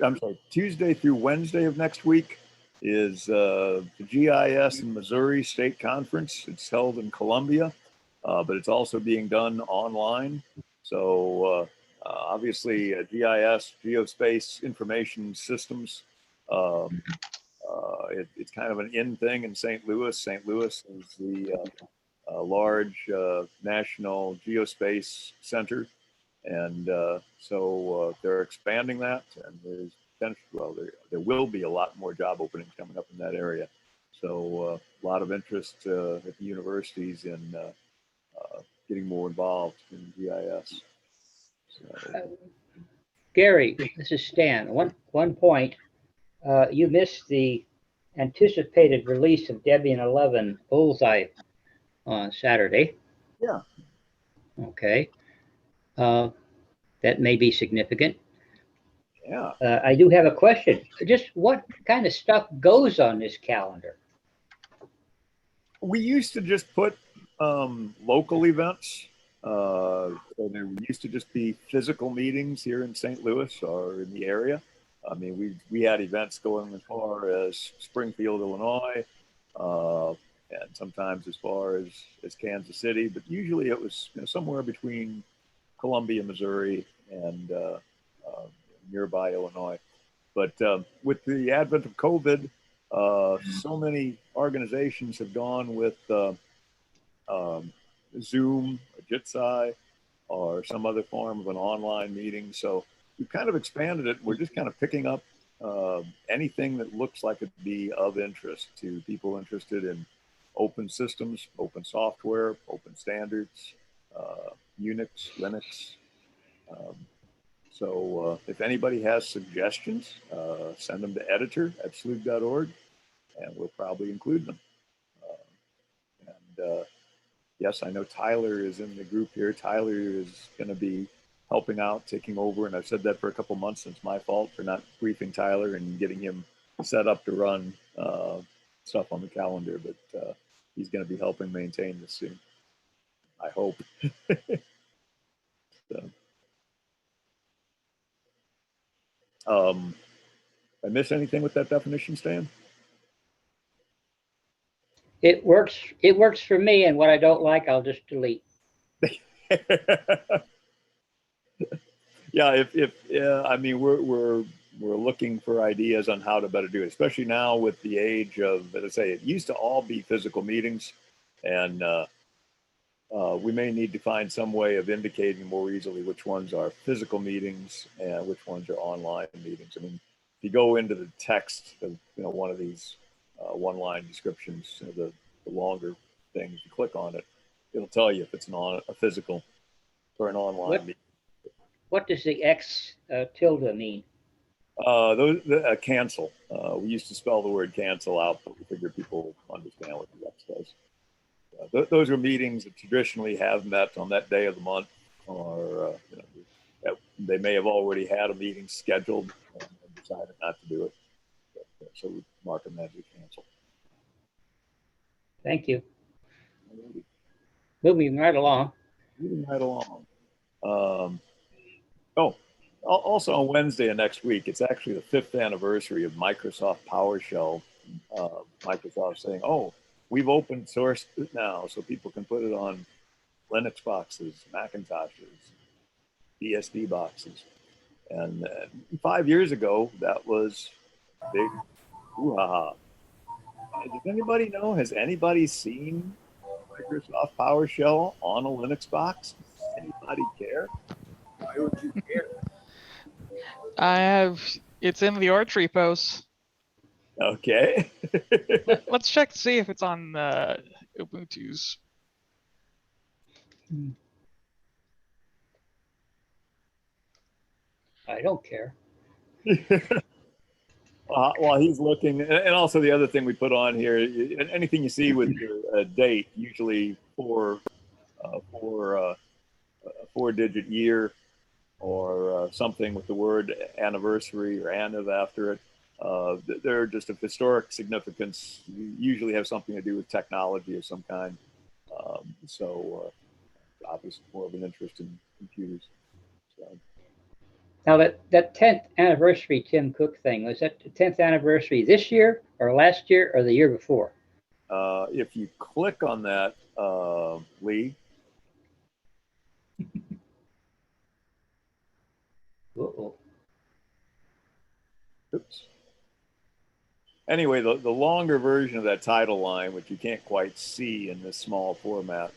Tuesday through Wednesday of next week is the GIS in Missouri State Conference. It's held in Columbia, but it's also being done online. So obviously GIS, Geospace Information Systems, it's kind of an in thing in St. Louis. St. Louis is the large national geospace center. And so they're expanding that, and there's potential. Well, there will be a lot more job openings coming up in that area. So a lot of interest at the universities in getting more involved in GIS. So, Gary, this is Stan. One point, you missed the anticipated release of Debian 11 Bullseye on Saturday. Yeah. Okay. That may be significant. Yeah. I do have a question. Just what kind of stuff goes on this calendar? We used to just put local events. So there used to just be physical meetings here in St. Louis or in the area. I mean, we had events going as far as Springfield, Illinois, and sometimes as far as Kansas City, but usually it was somewhere between Columbia, Missouri, and nearby Illinois. But with the advent of COVID, so many organizations have gone with Zoom, or Jitsi, or some other form of an online meeting. So we've kind of expanded it. We're just kind of picking up anything that looks like it'd be of interest to people interested in open systems, open software, open standards, Unix, Linux. So if anybody has suggestions, send them to editor@sluug.org, and we'll probably include them. And yes, I know Tyler is in the group here. Tyler is going to be helping out, taking over, and I've said that for a couple months. It's my fault for not briefing Tyler and getting him set up to run stuff on the calendar, but he's going to be helping maintain this soon. I hope. So, I miss anything with that definition, Stan? It works. It works for me, and what I don't like, I'll just delete. Yeah, I mean, we're looking for ideas on how to better do it, especially now with the age of, as I say, it used to all be physical meetings, and we may need to find some way of indicating more easily which ones are physical meetings and which ones are online meetings. I mean, if you go into the text of one of these one-line descriptions, the longer thing, if you click on it, it'll tell you if it's a physical or an online meeting. What does the X tilde mean? Cancel. We used to spell the word cancel out, but we figure people understand what the X does. Those are meetings that traditionally have met on that day of the month, or they may have already had a meeting scheduled and decided not to do it. So we mark them as a cancel. Thank you. Moving right along. Also on Wednesday of next week, it's actually the 5th anniversary of Microsoft PowerShell. Microsoft saying, "Oh, we've open sourced it now, so people can put it on Linux boxes, Macintoshes, BSD boxes." And 5 years ago, that was big hoo-ha-ha. Does anybody know? Has anybody seen Microsoft PowerShell on a Linux box? Does anybody care? Why would you care? I have. It's in the Arch repos. Okay. Let's check to see if it's on Ubuntu's. I don't care. While he's looking, and also the other thing we put on here, anything you see with your date, usually for a 4-digit year, or something with the word anniversary or anniv after it, they're just of historic significance. Usually have something to do with technology of some kind. So obviously more of an interest in computers. So. Now that 10th anniversary Tim Cook thing, was that the 10th anniversary this year or last year or the year before? If you click on that, Lee. Uh-oh. Oops. Anyway, the longer version of that title line, which you can't quite see in this small format.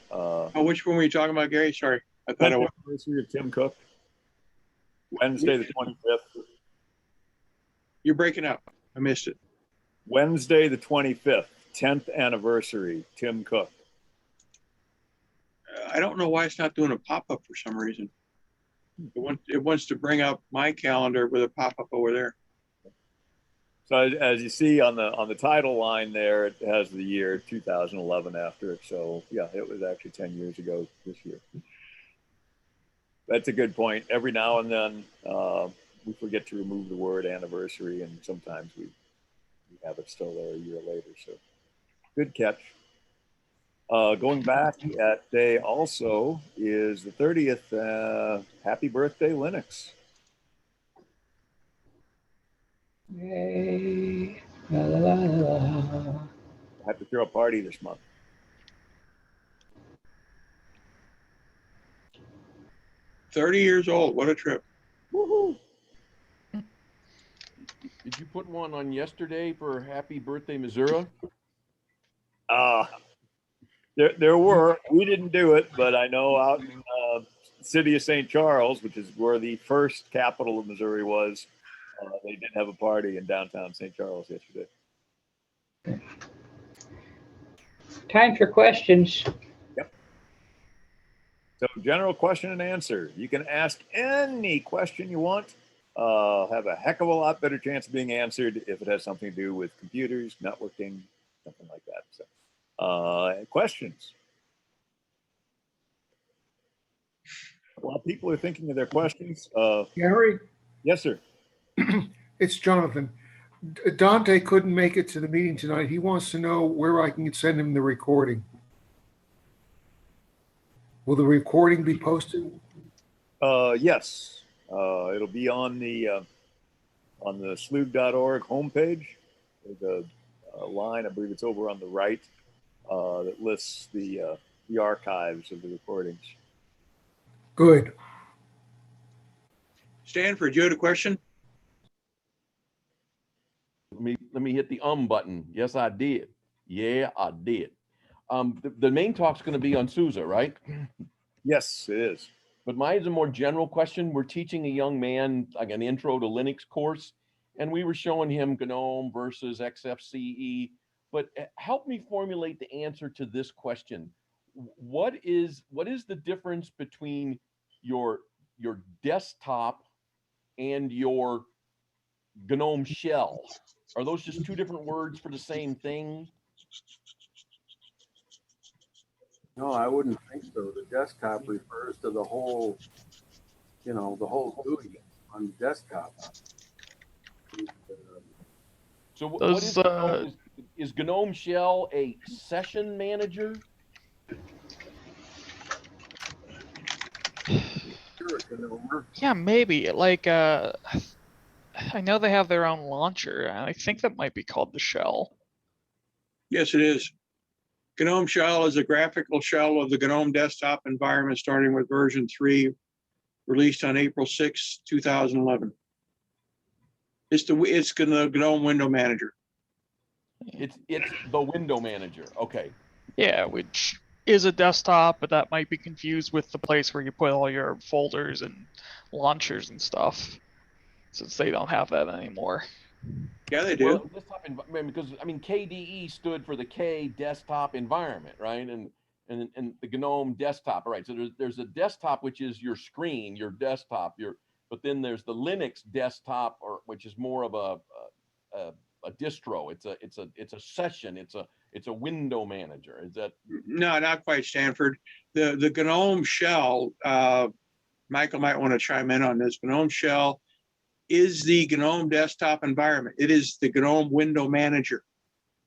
Which one were you talking about, Gary? Sorry, I thought I was. Anniversary of Tim Cook. Wednesday the 25th. You're breaking up. I missed it. Wednesday the 25th, 10th anniversary, Tim Cook. I don't know why it's not doing a pop-up for some reason. It wants to bring up my calendar with a pop-up over there. So as you see on the title line there, it has the year 2011 after it. So yeah, it was actually 10 years ago this year. That's a good point. Every now and then we forget to remove the word anniversary, and sometimes we have it still there a year later. So good catch. Going back, that day also is the 30th. Happy birthday, Linux. Yay. La, la, la, la. I have to throw a party this month. $30 old. What a trip. Woohoo. Did you put one on yesterday for Happy Birthday, Missouri? There were. We didn't do it, but I know out in the city of St. Charles, which is where the first capital of Missouri was, they did have a party in downtown St. Charles yesterday. time for questions. So general question and answer. You can ask any question you want. Have a heck of a lot better chance of being answered if it has something to do with computers, networking, something like that. So, questions? While people are thinking of their questions, Gary, yes, sir. it's Jonathan. Dante couldn't make it to the meeting tonight. He wants to know where I can send him the recording. Will the recording be posted? Yes. It'll be on the SLUUG.org homepage. There's a line, I believe it's over on the right, that lists the archives of the recordings. Good. Stanford, you had a question? Let me hit the button. Yes, I did. Yeah, I did. The main talk's going to be on SUSE, right? Yes, it is. But mine is a more general question. We're teaching a young man like an intro to Linux course, and we were showing him GNOME versus XFCE. But help me formulate the answer to this question. What is the difference between your desktop and your GNOME shell? Are those just two different words for the same thing? No, I wouldn't think so. The desktop refers to the whole, the whole GUI on the desktop. So what is GNOME? Is GNOME shell a session manager? Yeah, maybe. Like, I know they have their own launcher, and I think that might be called the shell. Yes, it is. GNOME shell is a graphical shell of the GNOME desktop environment, starting with version 3, released on April 6, 2011. It's the GNOME window manager. It's the window manager. Okay. Yeah, which is a desktop, but that might be confused with the place where you put all your folders and launchers and stuff, since they don't have that anymore. Yeah, they do. Well, desktop environment, because I mean KDE stood for the K desktop environment, right? And the GNOME desktop. All right. So there's a desktop, which is your screen, your desktop, but then there's the Linux desktop, which is more of a distro. It's a session. It's a window manager. Is that? No, not quite, Stanford. The GNOME shell, Michael might want to chime in on this. GNOME shell is the GNOME desktop environment. It is the GNOME window manager.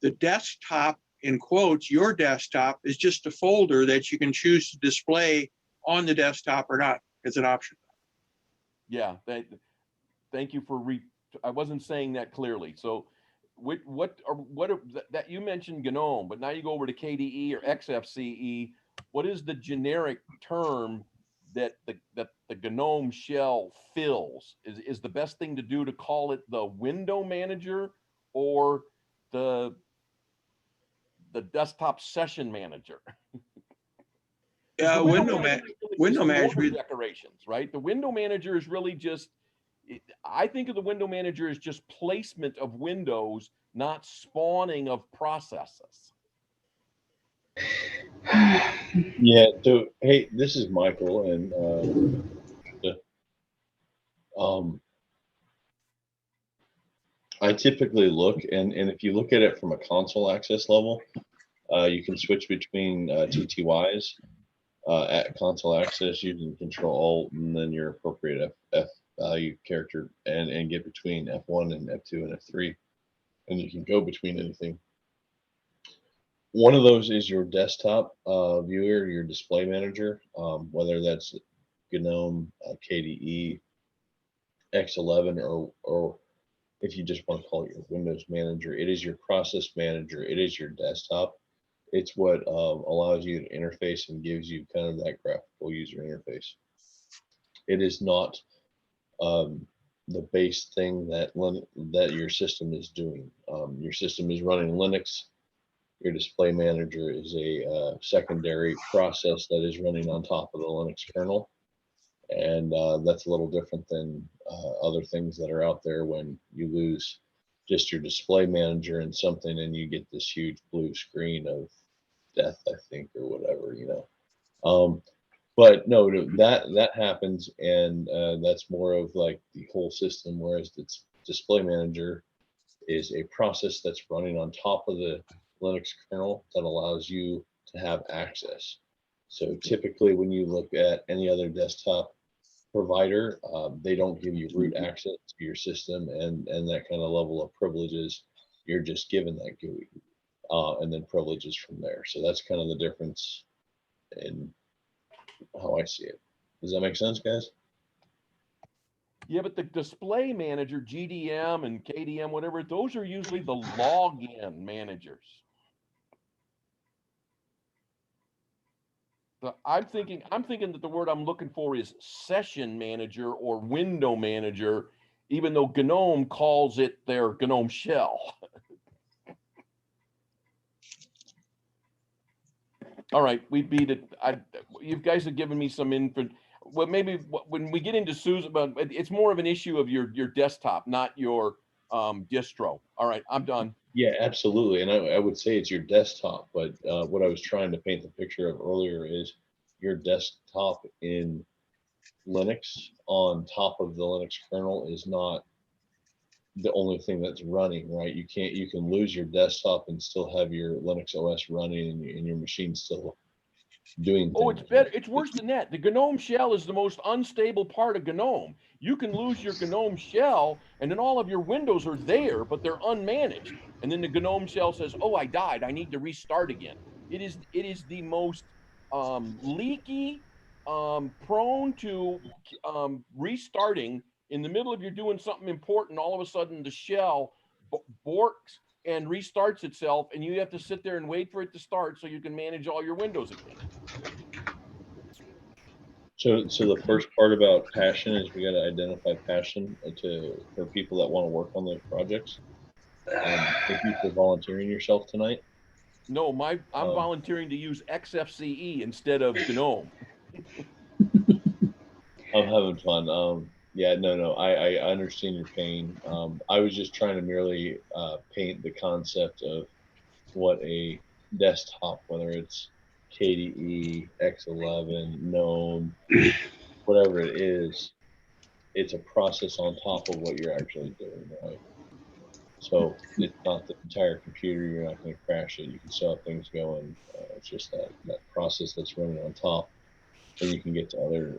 The desktop, in quotes, your desktop, is just a folder that you can choose to display on the desktop or not. It's an option. Yeah. Thank you for I wasn't saying that clearly. So what that you mentioned GNOME, but now you go over to KDE or XFCE. What is the generic term that the GNOME shell fills? Is the best thing to do to call it the window manager or the desktop session manager? Window manager decorations, right? The window manager is really just, I think of the window manager as just placement of windows, not spawning of processes. Yeah. So, hey, this is Michael, and I typically look, and if you look at it from a console access level, you can switch between TTYs at console access using Control Alt and then your appropriate F value character, and get between F1 and F2 and F3, and you can go between anything. One of those is your desktop viewer, your display manager, whether that's GNOME, KDE, X11, or if you just want to call it your Windows manager. It is your process manager. It is your desktop. It's what allows you to interface and gives you kind of that graphical user interface. It is not the base thing that your system is doing. Your system is running Linux. Your display manager is a secondary process that is running on top of the Linux kernel. And that's a little different than other things that are out there when you lose just your display manager and something and you get this huge blue screen of death, I think, or whatever, you know. But no, that happens, and that's more of like the whole system, whereas the display manager is a process that's running on top of the Linux kernel that allows you to have access. So typically when you look at any other desktop provider, they don't give you root access to your system and that kind of level of privileges. You're just given that GUI and then privileges from there. So that's kind of the difference in how I see it. Does that make sense, guys? Yeah, but the display manager, GDM and KDM, whatever, those are usually the login managers. I'm thinking that the word I'm looking for is session manager or window manager, even though GNOME calls it their GNOME shell. All right, we beat it. You guys have given me some info. Well, maybe when we get into SUSE, but it's more of an issue of your desktop, not your distro. All right, I'm done. Yeah, absolutely. And I would say it's your desktop, but what I was trying to paint the picture of earlier is your desktop in Linux on top of the Linux kernel is not the only thing that's running, right? You can lose your desktop and still have your Linux OS running and your machine still doing things. Oh, it's better. It's worse than that. The GNOME shell is the most unstable part of GNOME. You can lose your GNOME shell, and then all of your windows are there, but they're unmanaged. And then the GNOME shell says, "Oh, I died. I need to restart again." It is the most leaky, prone to restarting in the middle of you're doing something important. All of a sudden, the shell borks and restarts itself, and you have to sit there and wait for it to start so you can manage all your windows again. So the first part about passion is we got to identify passion for people that want to work on the projects. Thank you for volunteering yourself tonight. No, I'm volunteering to use XFCE instead of GNOME. I'm having fun. Yeah, no, I understand your pain. I was just trying to merely paint the concept of what a desktop, whether it's KDE, X11, GNOME, whatever it is, it's a process on top of what you're actually doing, right? So it's not the entire computer. You're not going to crash it. You can still have things going. It's just that process that's running on top, and you can get to other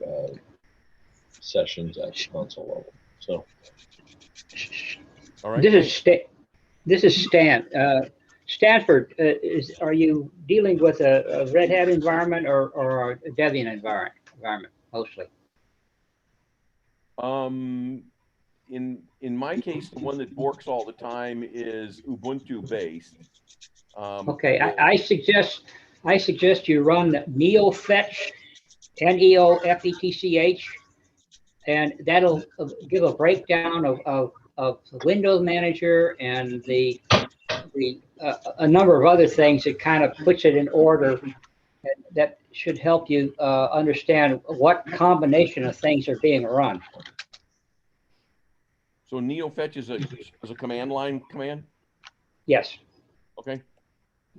sessions at the console level. So, all right. This is Stan. Stanford, are you dealing with a Red Hat environment or a Debian environment mostly? In my case, the one that works all the time is Ubuntu based. Okay, I suggest you run NeoFetch, NeoFetch, and that'll give a breakdown of the Windows Manager and a number of other things that kind of puts it in order. That should help you understand what combination of things are being run. So NeoFetch is a command line command? Yes. Okay.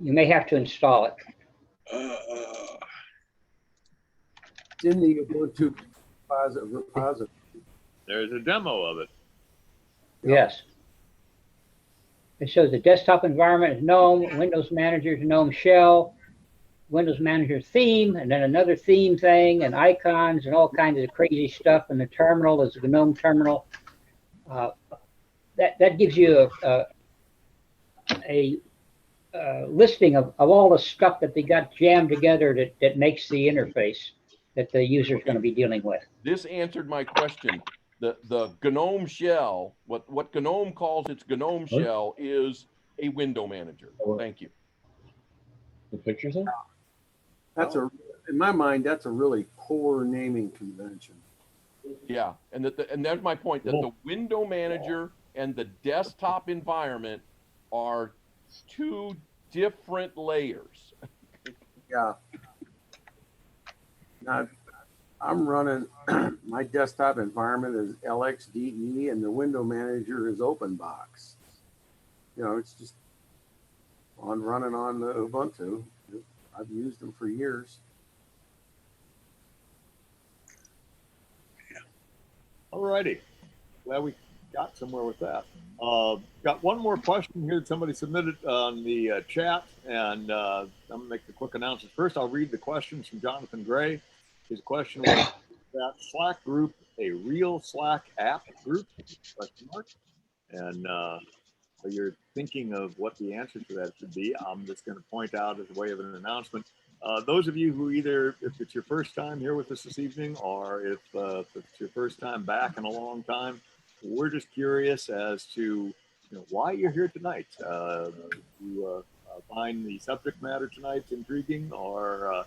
You may have to install it. It's in the Ubuntu repository. There's a demo of it. Yes. It shows the desktop environment is GNOME, Windows Manager is GNOME Shell, Windows Manager theme, and then another theme thing, and icons, and all kinds of crazy stuff. And the terminal is the GNOME terminal. That gives you a listing of all the stuff that they got jammed together that makes the interface that the user is going to be dealing with. This answered my question. The GNOME shell, what GNOME calls its GNOME shell, is a window manager. Thank you. The picture thing? In my mind, that's a really poor naming convention. Yeah, and that's my point, that the window manager and the desktop environment are two different layers. Yeah. Now, I'm running, my desktop environment is LXDE and the window manager is OpenBox. You know, it's just running on the Ubuntu. I've used them for years. All righty. Glad we got somewhere with that. Got one more question here that somebody submitted on the chat, and I'm going to make the quick announcement. First, I'll read the questions from Jonathan Gray. His question was, that Slack group a real Slack app group? Question mark. And so you're thinking of what the answer to that should be. I'm just going to point out as a way of an announcement. Those of you who either, if it's your first time here with us this evening, or if it's your first time back in a long time, we're just curious as to why you're here tonight. You find the subject matter tonight intriguing, or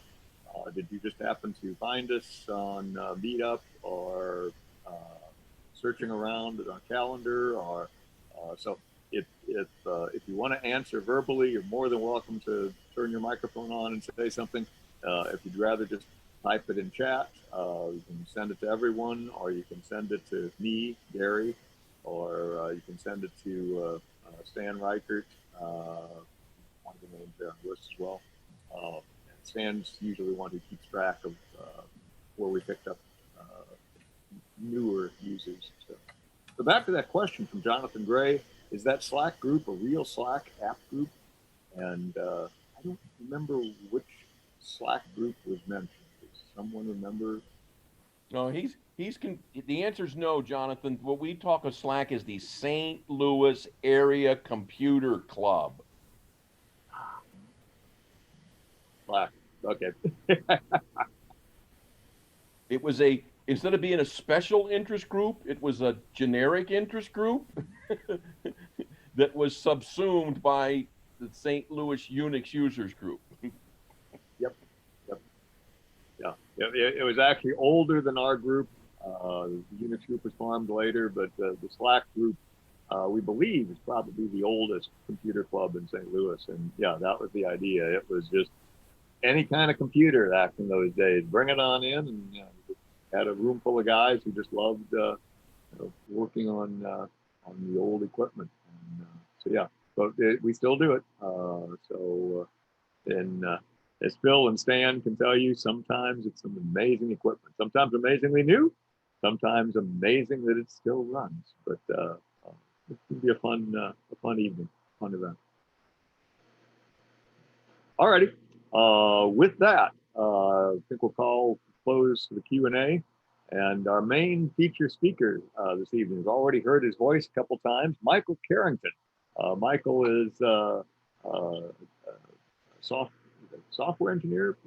did you just happen to find us on Meetup, or searching around on calendar, or so? If you want to answer verbally, you're more than welcome to turn your microphone on and say something. If you'd rather just type it in chat, you can send it to everyone, or you can send it to me, Gary, or you can send it to Stan Reichert, one of the names there on the list as well. And Stan's usually the one who keeps track of where we picked up newer users. So back to that question from Jonathan Gray. Is that Slack group a real Slack app group? And I don't remember which Slack group was mentioned. Does someone remember? No, the answer is no, Jonathan. What we talk of Slack is the St. Louis Area Computer Club. Slack. Okay. It was instead of being a special interest group, it was a generic interest group that was subsumed by the St. Louis Unix Users Group. Yep. Yeah. It was actually older than our group. The Unix group was formed later, but the Slack group, we believe, is probably the oldest computer club in St. Louis. And yeah, that was the idea. It was just any kind of computer back in those days. Bring it on in, and had a room full of guys who just loved working on the old equipment. And, so yeah, but we still do it. And as Phil and Stan can tell you, sometimes it's some amazing equipment. Sometimes amazingly new. Sometimes amazing that it still runs. But it can be a fun evening, fun event. Alrighty. With that, I think we'll close the Q&A. And our main feature speaker this evening has already heard his voice a couple times, Michael Carrington. Michael is a software engineer,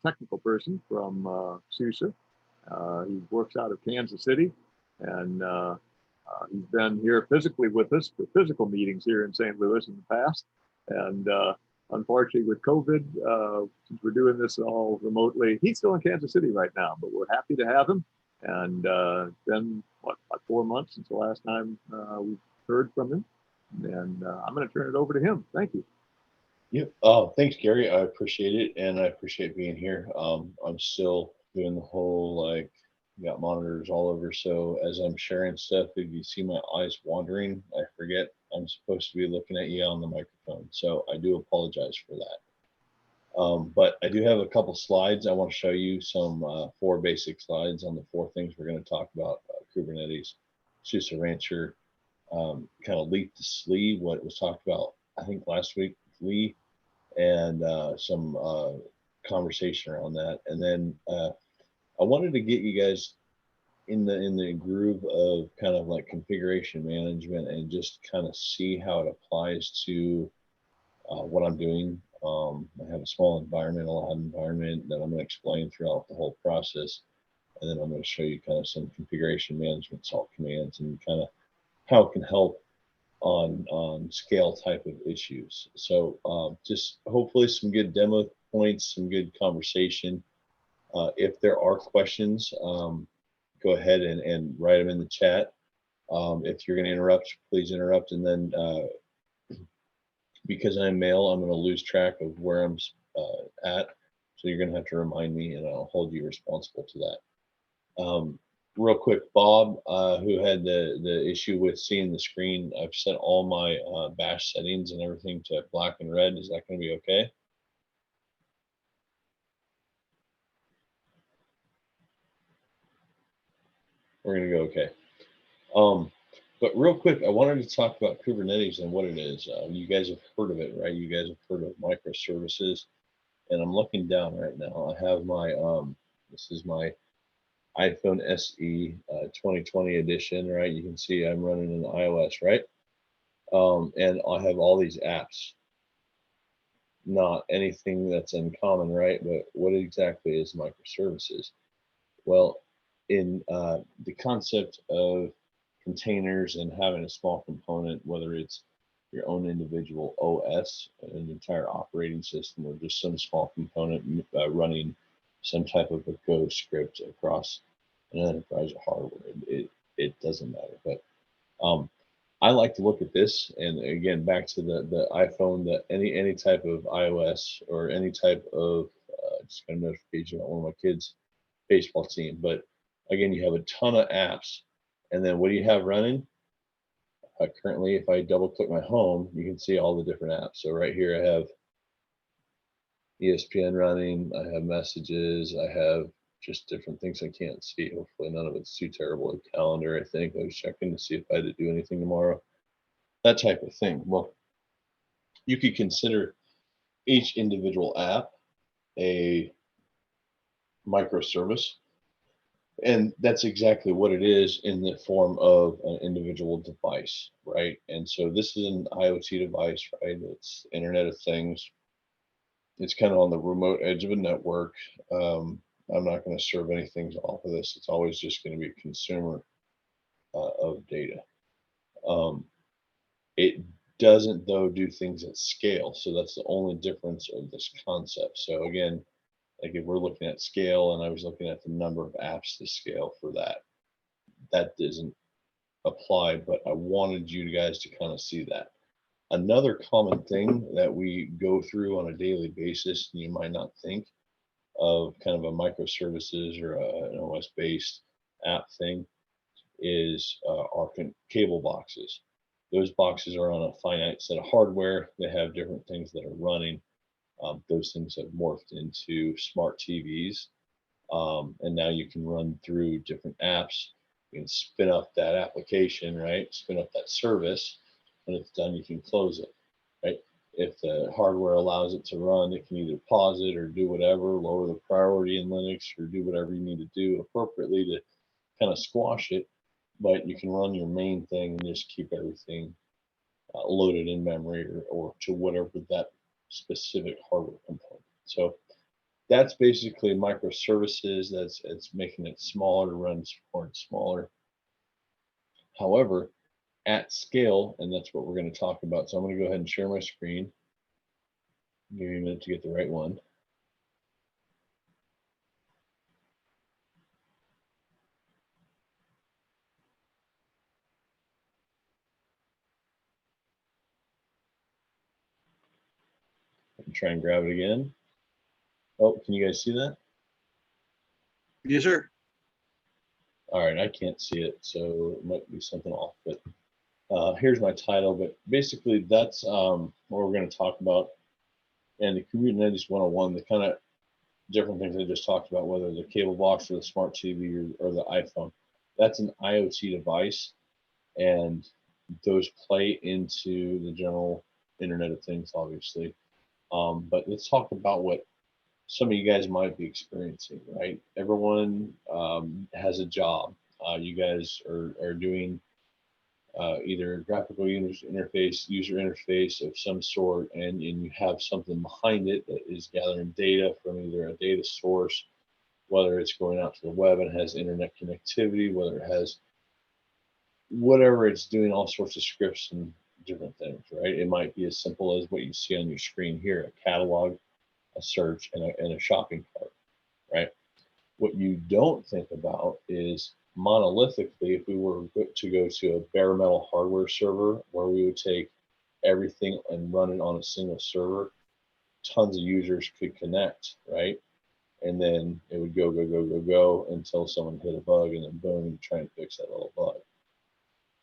technical person from SUSE. He works out of Kansas City, and he's been here physically with us for physical meetings here in St. Louis in the past. And unfortunately, with COVID, since we're doing this all remotely, he's still in Kansas City right now, but we're happy to have him. And it's been, about 4 months since the last time we've heard from him. And I'm going to turn it over to him. Thank you. Yep. Thanks, Gary. I appreciate it, and I appreciate being here. I'm still doing the whole got monitors all over. So as I'm sharing stuff, if you see my eyes wandering, I forget I'm supposed to be looking at you on the microphone. So I do apologize for that. But I do have a couple slides. I want to show you some 4 basic slides on the 4 things we're going to talk about: Kubernetes, SUSE Rancher, kind of leap to SLEE, what was talked about, I think last week, Lee, and some conversation around that. And then I wanted to get you guys in the groove of kind of like configuration management and just kind of see how it applies to what I'm doing. I have a small environment, a lab environment that I'm going to explain throughout the whole process. And then I'm going to show you kind of some configuration management salt commands and kind of how it can help on scale type of issues. So just hopefully some good demo points, some good conversation. If there are questions, go ahead and write them in the chat. If you're going to interrupt, please interrupt. And then because I'm male, I'm going to lose track of where I'm at. So you're going to have to remind me, and I'll hold you responsible to that. Real quick, Bob, who had the issue with seeing the screen, I've set all my bash settings and everything to black and red. Is that going to be okay? We're gonna go okay. But real quick, I wanted to talk about Kubernetes and what it is. You guys have heard of it, right? You guys have heard of microservices. And I'm looking down right now. I have my, this is my iPhone SE 2020 edition, right? You can see I'm running an iOS, right? And I have all these apps. Not anything that's uncommon, right? But what exactly is microservices? Well, in the concept of containers and having a small component, whether it's your own individual OS, an entire operating system, or just some small component running some type of a Go script across an enterprise hardware, it doesn't matter. But I like to look at this, and again, back to the iPhone, that any type of iOS or any type of just got a notification about one of my kids' baseball team. But again, you have a ton of apps, and then what do you have running? Currently, if I double click my home, you can see all the different apps. So right here, I have ESPN running, I have messages, I have just different things I can't see. Hopefully none of it's too terrible. A calendar, I think. I was checking to see if I had to do anything tomorrow. That type of thing. Well, you could consider each individual app a microservice. And that's exactly what it is in the form of an individual device, right? And so this is an IoT device, right? It's Internet of Things. It's kind of on the remote edge of a network. I'm not going to serve anything off of this. It's always just going to be a consumer of data. It doesn't, though, do things at scale. So that's the only difference of this concept. So again, like if we're looking at scale and I was looking at the number of apps to scale for that, that doesn't apply, but I wanted you guys to kind of see that. Another common thing that we go through on a daily basis, and you might not think of kind of a microservices or an OS-based app thing, is our cable boxes. Those boxes are on a finite set of hardware. They have different things that are running. Those things have morphed into smart TVs. And now you can run through different apps. You can spin up that application, right? Spin up that service. When it's done, you can close it, right? If the hardware allows it to run, it can either pause it or do whatever, lower the priority in Linux, or do whatever you need to do appropriately to kind of squash it. But you can run your main thing and just keep everything loaded in memory or to whatever that specific hardware component. So that's basically microservices. It's making it smaller to run smaller. However, at scale, and that's what we're going to talk about. So I'm going to go ahead and share my screen. Give me a minute to get the right one. Try and grab it again. Oh, can you guys see that? Yes, sir. All right, I can't see it, so it might be something off. But here's my title. But basically, that's what we're going to talk about. And the Kubernetes 101, the kind of different things I just talked about, whether the cable box or the smart TV or the iPhone, that's an IoT device, and those play into the general Internet of Things, obviously. But let's talk about what some of you guys might be experiencing, right? Everyone has a job. You guys are doing either graphical user interface of some sort, and you have something behind it that is gathering data from either a data source, whether it's going out to the web and has internet connectivity, whether it has whatever it's doing, all sorts of scripts and different things, right? It might be as simple as what you see on your screen here, a catalog, a search, and a shopping cart, right? What you don't think about is monolithically, if we were to go to a bare metal hardware server where we would take everything and run it on a single server, tons of users could connect, right? And then it would go until someone hit a bug, and then boom, you try and fix that little bug.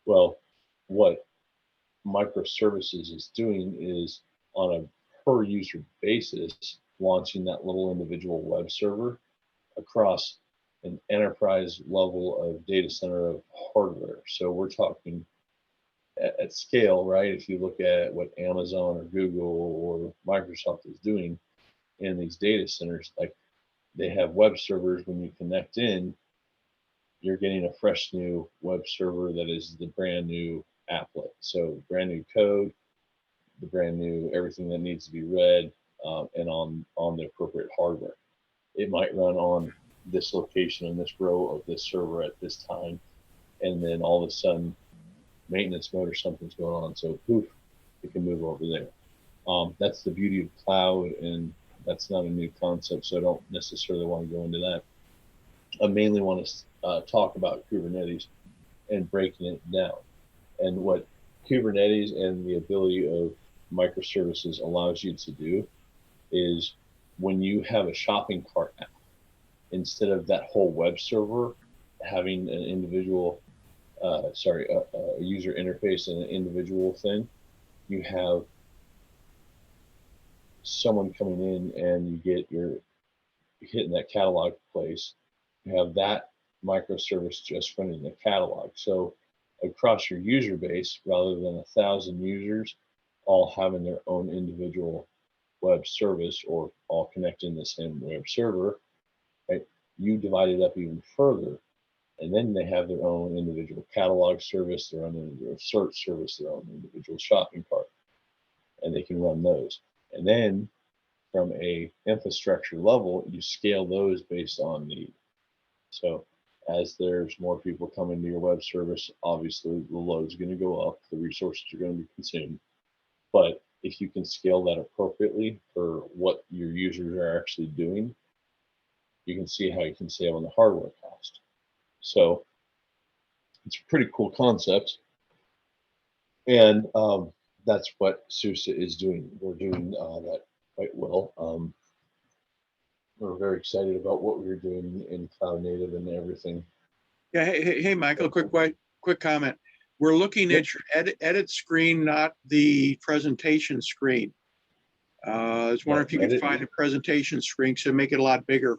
Well, what microservices is doing is on a per user basis, launching that little individual web server across an enterprise level of data center of hardware. So we're talking at scale, right? If you look at what Amazon or Google or Microsoft is doing in these data centers, like they have web servers. When you connect in, you're getting a fresh new web server that is the brand new applet. So brand new code, the brand new everything that needs to be read, and on the appropriate hardware. It might run on this location in this row of this server at this time, and then all of a sudden maintenance mode or something's going on, so poof, it can move over there. That's the beauty of cloud, and that's not a new concept, so I don't necessarily want to go into that. I mainly want to talk about Kubernetes and breaking it down, and what Kubernetes and the ability of microservices allows you to do is when you have a shopping cart app, instead of that whole web server having an individual, a user interface and an individual thing, you have someone coming in and you get your hitting that catalog place. You have that microservice just running the catalog. So across your user base, rather than 1,000 users all having their own individual web service or all connecting the same web server, right? You divide it up even further, and then they have their own individual catalog service, their own individual search service, their own individual shopping cart, and they can run those. And then from a infrastructure level, you scale those based on need. So as there's more people coming to your web service, obviously the load's going to go up, the resources are going to be consumed. But if you can scale that appropriately for what your users are actually doing, you can see how you can save on the hardware cost. So it's a pretty cool concept. And that's what SUSE is doing. We're doing that quite well. We're very excited about what we're doing in cloud native and everything. Yeah, hey, Michael, quick comment. We're looking at your edit screen, not the presentation screen. I was wondering if you could find a presentation screen to make it a lot bigger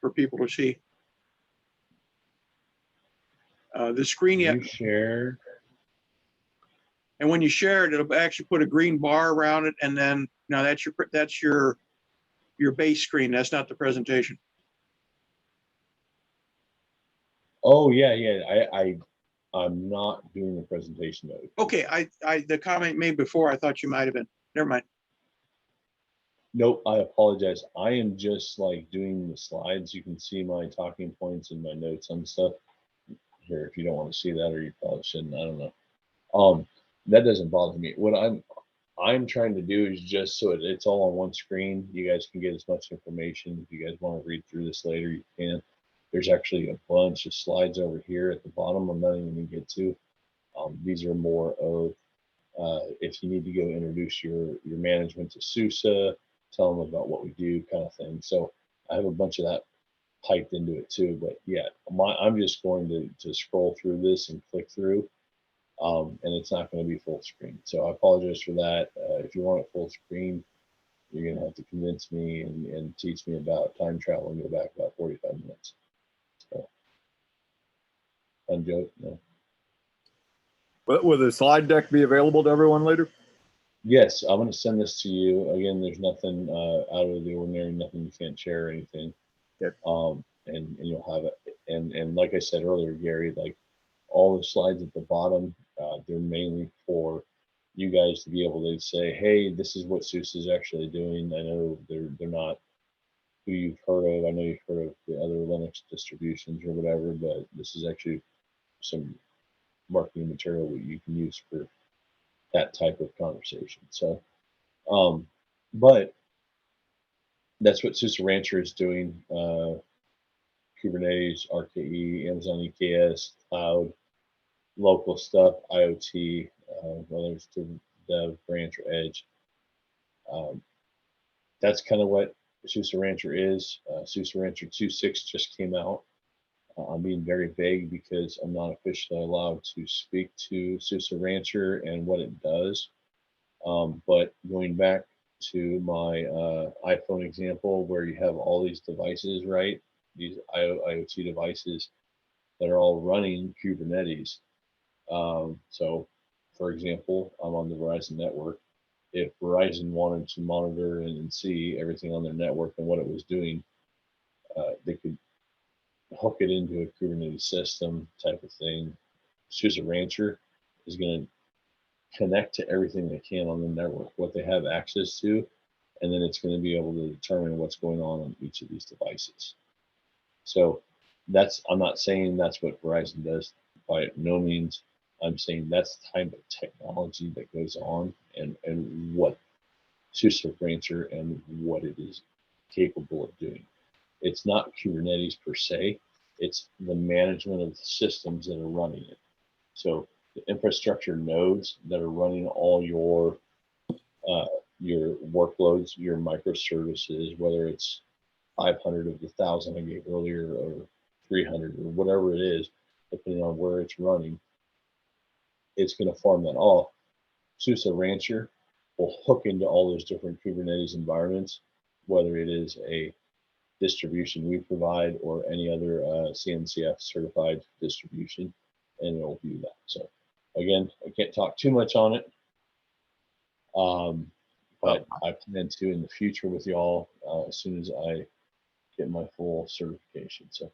for people to see. The screen you share. And when you share it, it'll actually put a green bar around it, and then now that's your base screen. That's not the presentation. Oh yeah. I'm not doing the presentation mode. Okay, the comment made before, I thought you might have been. Never mind. Nope, I apologize. I am just like doing the slides. You can see my talking points and my notes and stuff here. If you don't want to see that, or you probably shouldn't. I don't know. That doesn't bother me. What I'm trying to do is just so it's all on one screen. You guys can get as much information. If you guys want to read through this later, you can. There's actually a bunch of slides over here at the bottom. I'm not even going to get to. These are more of if you need to go introduce your management to SUSE, tell them about what we do, kind of thing. So I have a bunch of that piped into it too. But yeah, I'm just going to scroll through this and click through, and it's not going to be full screen. So I apologize for that. If you want it full screen, you're going to have to convince me and teach me about time travel and go back about 45 minutes. So, fun joke, no. Will the slide deck be available to everyone later? Yes, I'm going to send this to you. Again, there's nothing out of the ordinary, nothing you can't share or anything. Yep. And you'll have it. And like I said earlier, Gary, like all the slides at the bottom, they're mainly for you guys to be able to say, hey, this is what SUSE is actually doing. I know they're not who you've heard of. I know you've heard of the other Linux distributions or whatever, but this is actually some marketing material that you can use for that type of conversation. So, but that's what SUSE Rancher is doing. Kubernetes, RKE, Amazon EKS, cloud, local stuff, IoT, whether it's to dev, branch, or edge. That's kind of what SUSE Rancher is. SUSE Rancher 2.6 just came out. I'm being very vague because I'm not officially allowed to speak to SUSE Rancher and what it does. But going back to my iPhone example where you have all these devices, right? these IoT devices that are all running Kubernetes. So, for example, I'm on the Verizon network. If Verizon wanted to monitor and see everything on their network and what it was doing, they could hook it into a Kubernetes system type of thing. SUSE Rancher is going to connect to everything they can on the network, what they have access to, and then it's going to be able to determine what's going on each of these devices. So I'm not saying that's what Verizon does by no means. I'm saying that's the type of technology that goes on and what SUSE Rancher and what it is capable of doing. It's not Kubernetes per se, it's the management of the systems that are running it. So the infrastructure nodes that are running all your workloads, your microservices, whether it's 500 of the 1,000 I gave earlier or 300 or whatever it is, depending on where it's running, it's going to farm that all. SUSE Rancher will hook into all those different Kubernetes environments, whether it is a distribution we provide or any other CNCF certified distribution, and it'll do that. So again, I can't talk too much on it, but I plan to in the future with y'all as soon as I get my full certification. So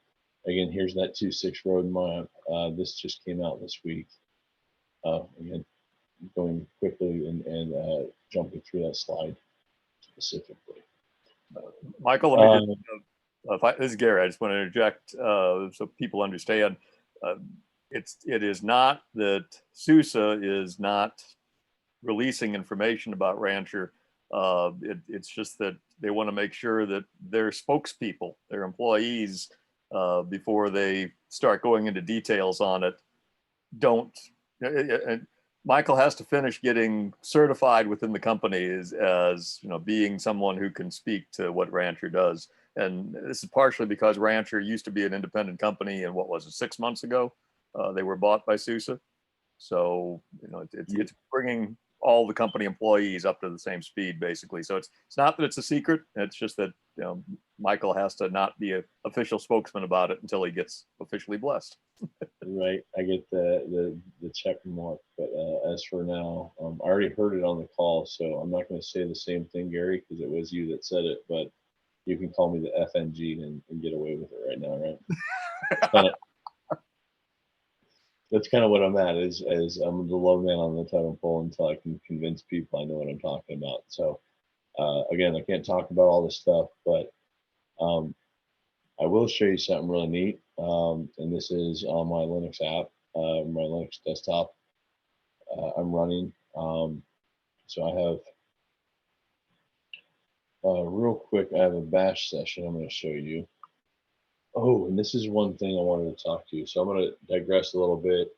again, here's that 2.6 roadmap. This just came out this week. Again, going quickly and jumping through that slide specifically. Michael, let me this is Gary. I just want to interject so people understand. It is not that SUSE is not releasing information about Rancher. It's just that they want to make sure that their spokespeople, their employees, before they start going into details on it, don't. Michael has to finish getting certified within the company as you know, being someone who can speak to what Rancher does. And this is partially because Rancher used to be an independent company, and what was it, 6 months ago, they were bought by SUSE. So you know, it's bringing all the company employees up to the same speed, basically. So it's not that it's a secret. It's just that you know, Michael has to not be an official spokesman about it until he gets officially blessed. Right, I get the check mark, but as for now, I already heard it on the call, so I'm not going to say the same thing, Gary, because it was you that said it. But you can call me the FNG and get away with it right now, right? That's kind of what I'm at. Is I'm the low man on the totem pole until I can convince people I know what I'm talking about. So again, I can't talk about all this stuff, but I will show you something really neat. And this is on my Linux app, my Linux desktop. I'm running. So I have real quick. I have a bash session. I'm going to show you. Oh, and this is one thing I wanted to talk to you. So I'm going to digress a little bit,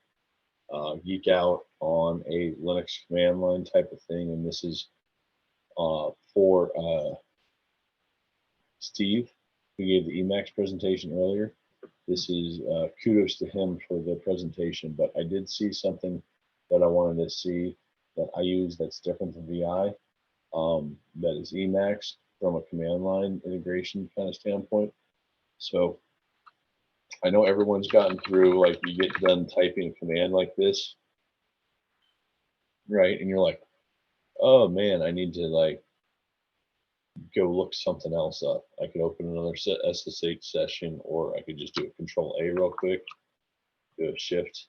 geek out on a Linux command line type of thing. And this is for Steve, who gave the Emacs presentation earlier. This is kudos to him for the presentation, but I did see something that I wanted to see that I use that's different than VI, that is Emacs from a command line integration kind of standpoint. So I know everyone's gotten through, like you get done typing a command like this, right? And you're like, oh man, I need to like go look something else up. I could open another SSH session, or I could just do a Control A real quick, do a Shift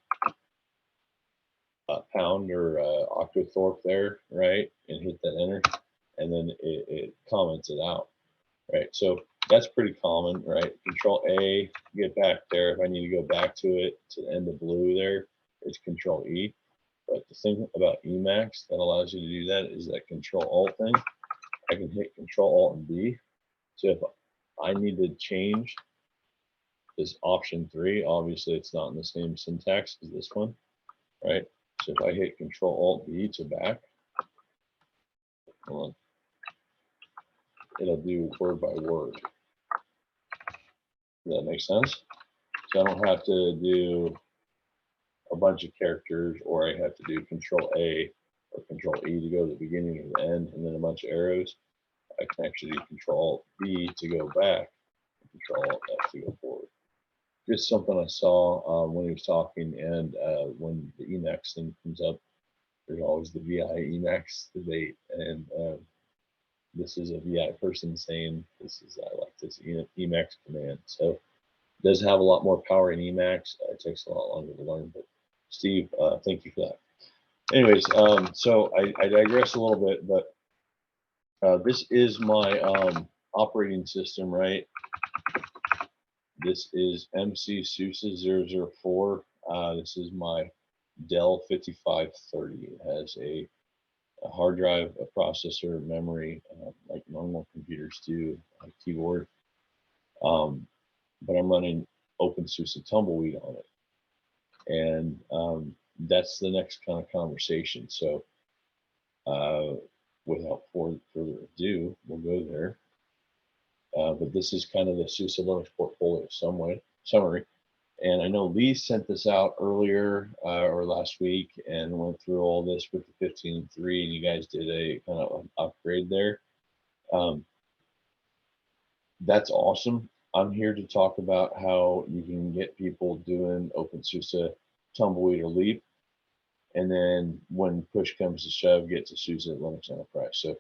pound or octothorpe there, right? And hit that enter, and then it comments it out, right? So that's pretty common, right? Control A, get back there. If I need to go back to it to the end of blue there, it's Control E. But the thing about Emacs that allows you to do that is that Control Alt thing. I can hit Control Alt and B. So if I need to change this option 3, obviously it's not in the same syntax as this one, right? So if I hit Control Alt B to back, hold on, it'll do word by word. Does that make sense? So I don't have to do a bunch of characters, or I have to do Control A or Control E to go to the beginning or the end, and then a bunch of arrows. I can actually do Control Alt B to go back, Control Alt F to go forward. Just something I saw when he was talking, and when the Emacs thing comes up, there's always the VI Emacs debate, and this is a VI person saying this is I like this Emacs command. So it does have a lot more power in Emacs. It takes a lot longer to learn, but Steve, thank you for that. Anyways, so I digress a little bit, but this is my operating system, right? This is MC SUSE 004. This is my Dell 5530. It has a hard drive, a processor, memory, like normal computers do, a keyboard. But I'm running OpenSuSE Tumbleweed on it. And that's the next kind of conversation. So without further ado, we'll go there. But this is kind of the SUSE Linux portfolio summary. And I know Lee sent this out earlier or last week and went through all this with the 15.3, and you guys did a kind of an upgrade there. That's awesome. I'm here to talk about how you can get people doing OpenSuSE Tumbleweed or Leap, and then when push comes to shove, get to SUSE Linux Enterprise. So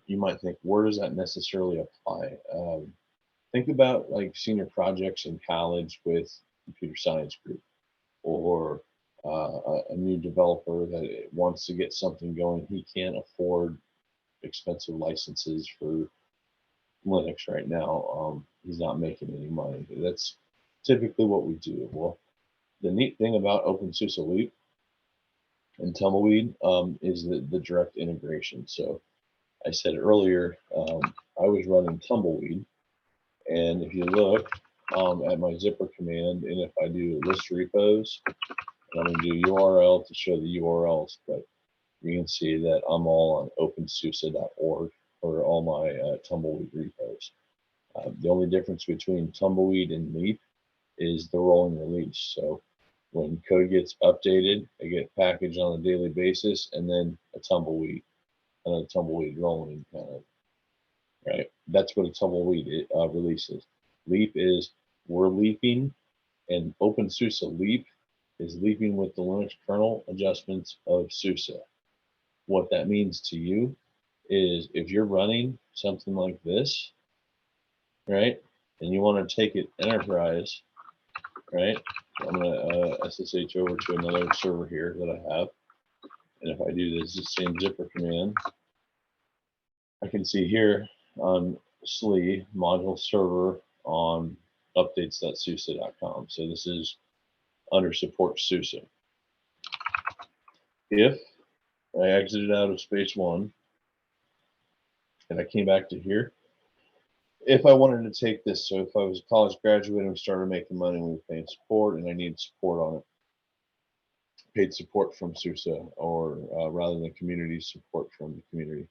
you might think, where does that necessarily apply? Think about like senior projects in college with computer science group, or a new developer that wants to get something going. He can't afford expensive licenses for Linux right now. He's not making any money. That's typically what we do. Well, the neat thing about OpenSuSE Leap and Tumbleweed is the direct integration. So I said earlier, I was running Tumbleweed, and if you look at my zipper command, and if I do list repos, and I'm going to do URL to show the URLs, but you can see that I'm all on OpenSUSE.org for all my Tumbleweed repos. The only difference between Tumbleweed and Leap is the rolling release. So when code gets updated, I get packaged on a daily basis, and then a Tumbleweed rolling kind of, right? That's what a Tumbleweed release is. Leap is we're leaping, and OpenSuSE Leap is leaping with the Linux kernel adjustments of SUSE. What that means to you is if you're running something like this, right, and you want to take it enterprise, right? So I'm going to SSH over to another server here that I have. And if I do this same zipper command, I can see here on SLE module server on updates.suse.com. So this is under support SUSE. If I exited out of space one and I came back to here, if I wanted to take this, so if I was a college graduate and we started making money and we were paying support and I needed support on it, paid support from SUSE, or rather than community support from the community,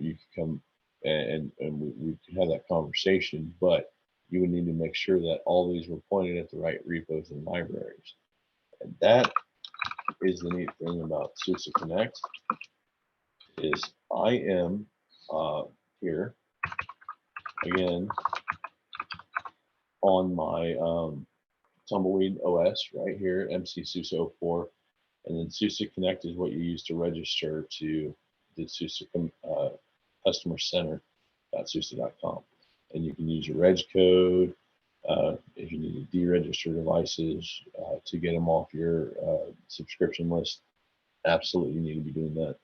you could come and we could have that conversation, but you would need to make sure that all these were pointed at the right repos and libraries. And that is the neat thing about SUSE Connect, is I am here again on my Tumbleweed OS right here, MC SUSE 04, and then SUSE Connect is what you use to register to the SUSE Customer Center at SUSE.com, and you can use your reg code if you need to deregister devices to get them off your subscription list. Absolutely, you need to be doing that,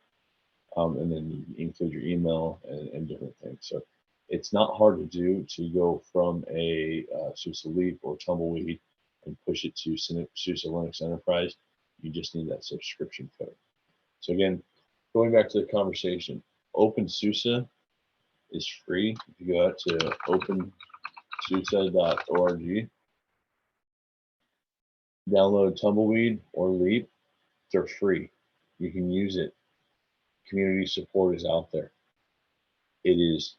and then you include your email and different things. So it's not hard to do to go from a SUSE Leap or Tumbleweed and push it to SUSE Linux Enterprise. You just need that subscription code. So again, going back to the conversation, OpenSuSE is free. If you go out to OpenSUSE.org, download Tumbleweed or Leap, they're free. You can use it. Community support is out there. It is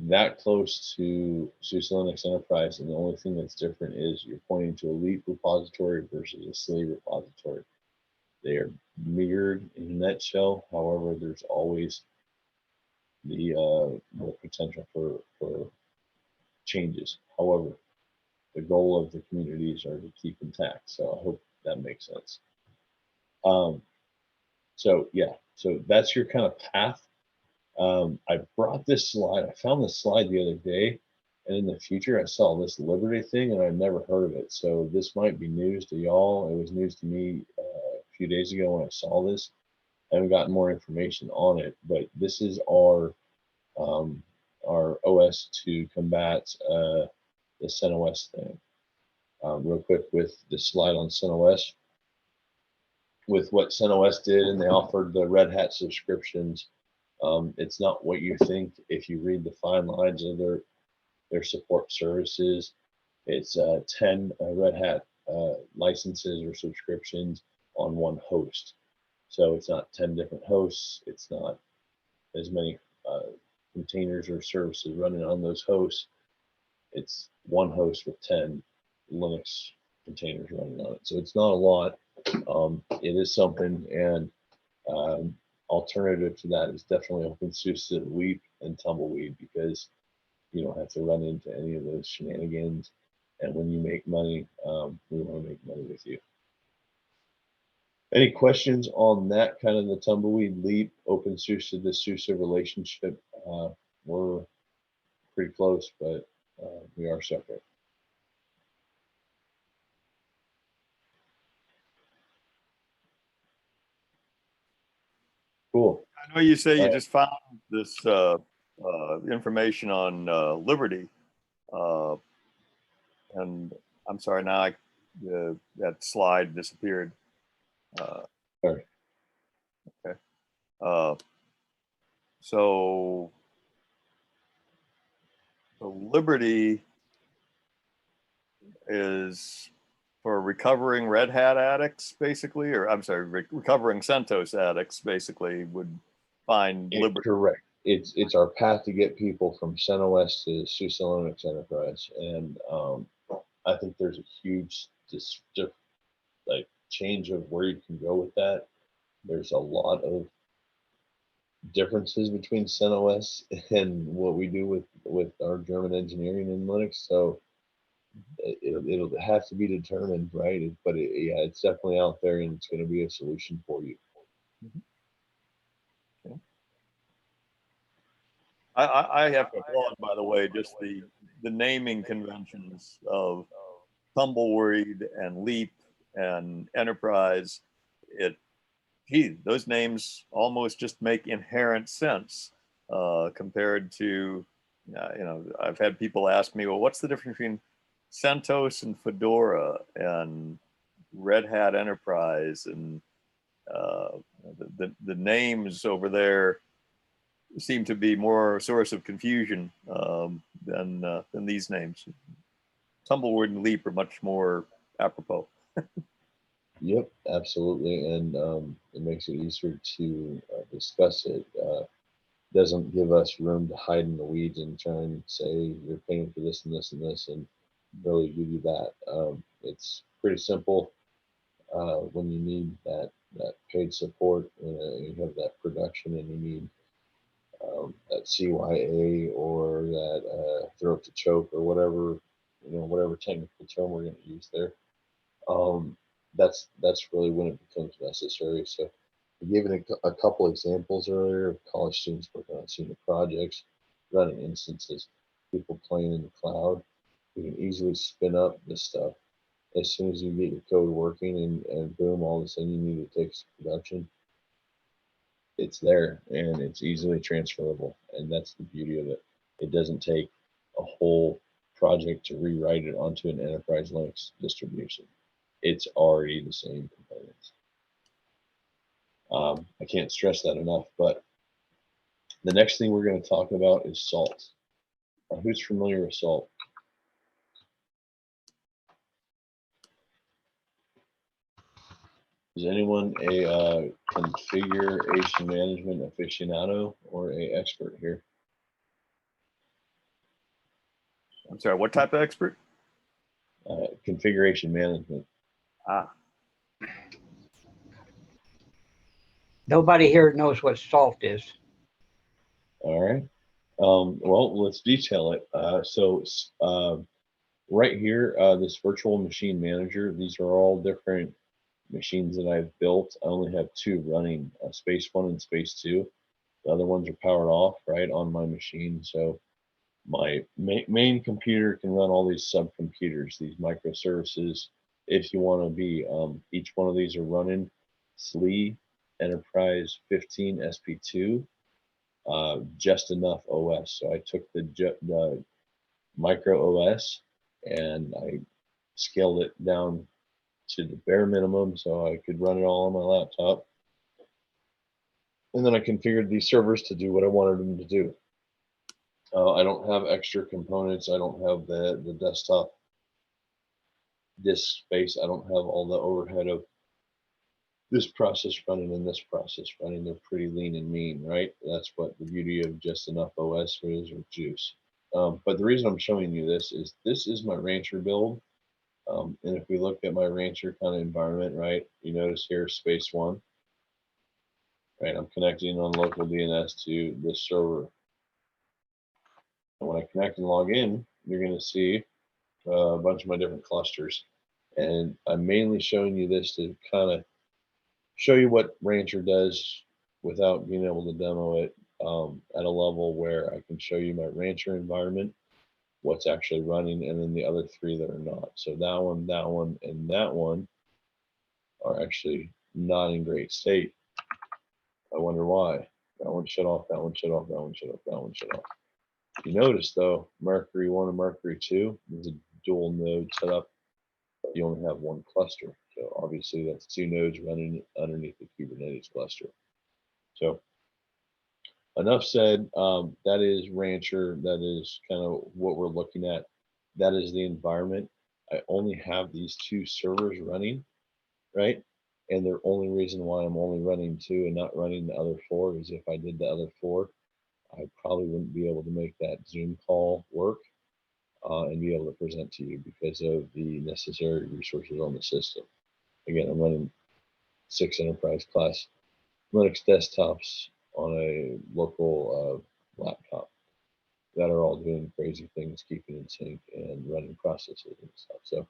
that close to SUSE Linux Enterprise, and the only thing that's different is you're pointing to a Leap repository versus a SLE repository. They are mirrored in a nutshell. However, there's always the potential for changes. However, the goal of the communities are to keep intact. So I hope that makes sense. So yeah, so that's your kind of path. I brought this slide. I found this slide the other day, and in the future I saw this Liberty thing, and I'd never heard of it. So this might be news to y'all. It was news to me a few days ago when I saw this. I haven't gotten more information on it, but this is our OS to combat the CentOS thing. Real quick with the slide on CentOS, with what CentOS did, and they offered the Red Hat subscriptions. It's not what you think. If you read the fine lines of their support services, it's 10 Red Hat licenses or subscriptions on one host. So it's not 10 different hosts. It's not as many containers or services running on those hosts. It's one host with 10 Linux containers running on it. So it's not a lot. It is something, and alternative to that is definitely OpenSuSE LEAP and Tumbleweed, because you don't have to run into any of those shenanigans. And when you make money, we want to make money with you. Any questions on that kind of the Tumbleweed, LEAP, OpenSuSE, the SUSE relationship? We're pretty close, but we are separate. Cool. I know you say you just found this information on Liberty, and I'm sorry, now that slide disappeared. Sorry. Okay. So Liberty is for recovering Red Hat addicts, basically, or I'm sorry, recovering CentOS addicts, basically, would find Liberty. Correct. It's our path to get people from CentOS to SUSE Linux Enterprise, and I think there's a huge like change of where you can go with that. There's a lot of differences between CentOS and what we do with our German engineering in Linux. So it'll have to be determined, right? But yeah, it's definitely out there, and it's going to be a solution for you. Okay. I have to applaud, by the way, just the naming conventions of Tumbleweed and LEAP and Enterprise. Those names almost just make inherent sense compared to, I've had people ask me, well, what's the difference between CentOS and Fedora and Red Hat Enterprise? And the names over there seem to be more a source of confusion than these names. Tumbleweed and LEAP are much more apropos. Yep, absolutely, and it makes it easier to discuss it. Doesn't give us room to hide in the weeds and try and say you're paying for this and this and this, and really give you that. It's pretty simple when you need that paid support, you have that production, and you need that CYA or that throat to choke or whatever, whatever technical term we're going to use there. That's really when it becomes necessary. So I gave it a couple examples earlier of college students working on senior projects, running instances, people playing in the cloud. You can easily spin up this stuff. As soon as you get your code working and boom, all of a sudden you need to take some production. It's there and it's easily transferable. And that's the beauty of it. It doesn't take a whole project to rewrite it onto an enterprise Linux distribution. It's already the same components. I can't stress that enough, but the next thing we're going to talk about is salt. Who's familiar with salt? Is anyone a configuration management aficionado or a expert here? I'm sorry, what type of expert? Configuration management. Nobody here knows what salt is. All right. Well, let's detail it. Right here, this virtual machine manager, these are all different machines that I've built. I only have 2 running, Space 1 and Space 2. The other ones are powered off, right, on my machine. So my main computer can run all these subcomputers, these microservices. If you want to be, each one of these are running SLUUG Enterprise 15 SP2, just enough OS. So I took the micro OS and I scaled it down to the bare minimum so I could run it all on my laptop. And then I configured these servers to do what I wanted them to do. I don't have extra components. I don't have the desktop disk space. I don't have all the overhead of this process running and this process running. They're pretty lean and mean, right? That's what the beauty of just enough OS is, or juice. But the reason I'm showing you this is my Rancher build. And if we look at my Rancher kind of environment, right, you notice here Space 1, right? I'm connecting on local DNS to this server. And when I connect and log in, you're going to see a bunch of my different clusters. And I'm mainly showing you this to kind of show you what Rancher does without being able to demo it at a level where I can show you my Rancher environment, what's actually running, and then the other 3 that are not. So that one, and that one are actually not in great state. I wonder why. That one shut off, that one shut off, that one shut off, that one shut off. You notice though, Mercury 1 and Mercury 2 is a dual node setup, but you only have 1 cluster. So obviously that's 2 nodes running underneath the Kubernetes cluster. So enough said. That is Rancher. That is kind of what we're looking at. That is the environment. I only have these 2 servers running, right? And the only reason why I'm only running 2 and not running the other 4 is if I did the other 4, I probably wouldn't be able to make that Zoom call work and be able to present to you because of the necessary resources on the system. Again, I'm running 6 enterprise class Linux desktops on a local laptop that are all doing crazy things, keeping in sync and running processes and stuff. So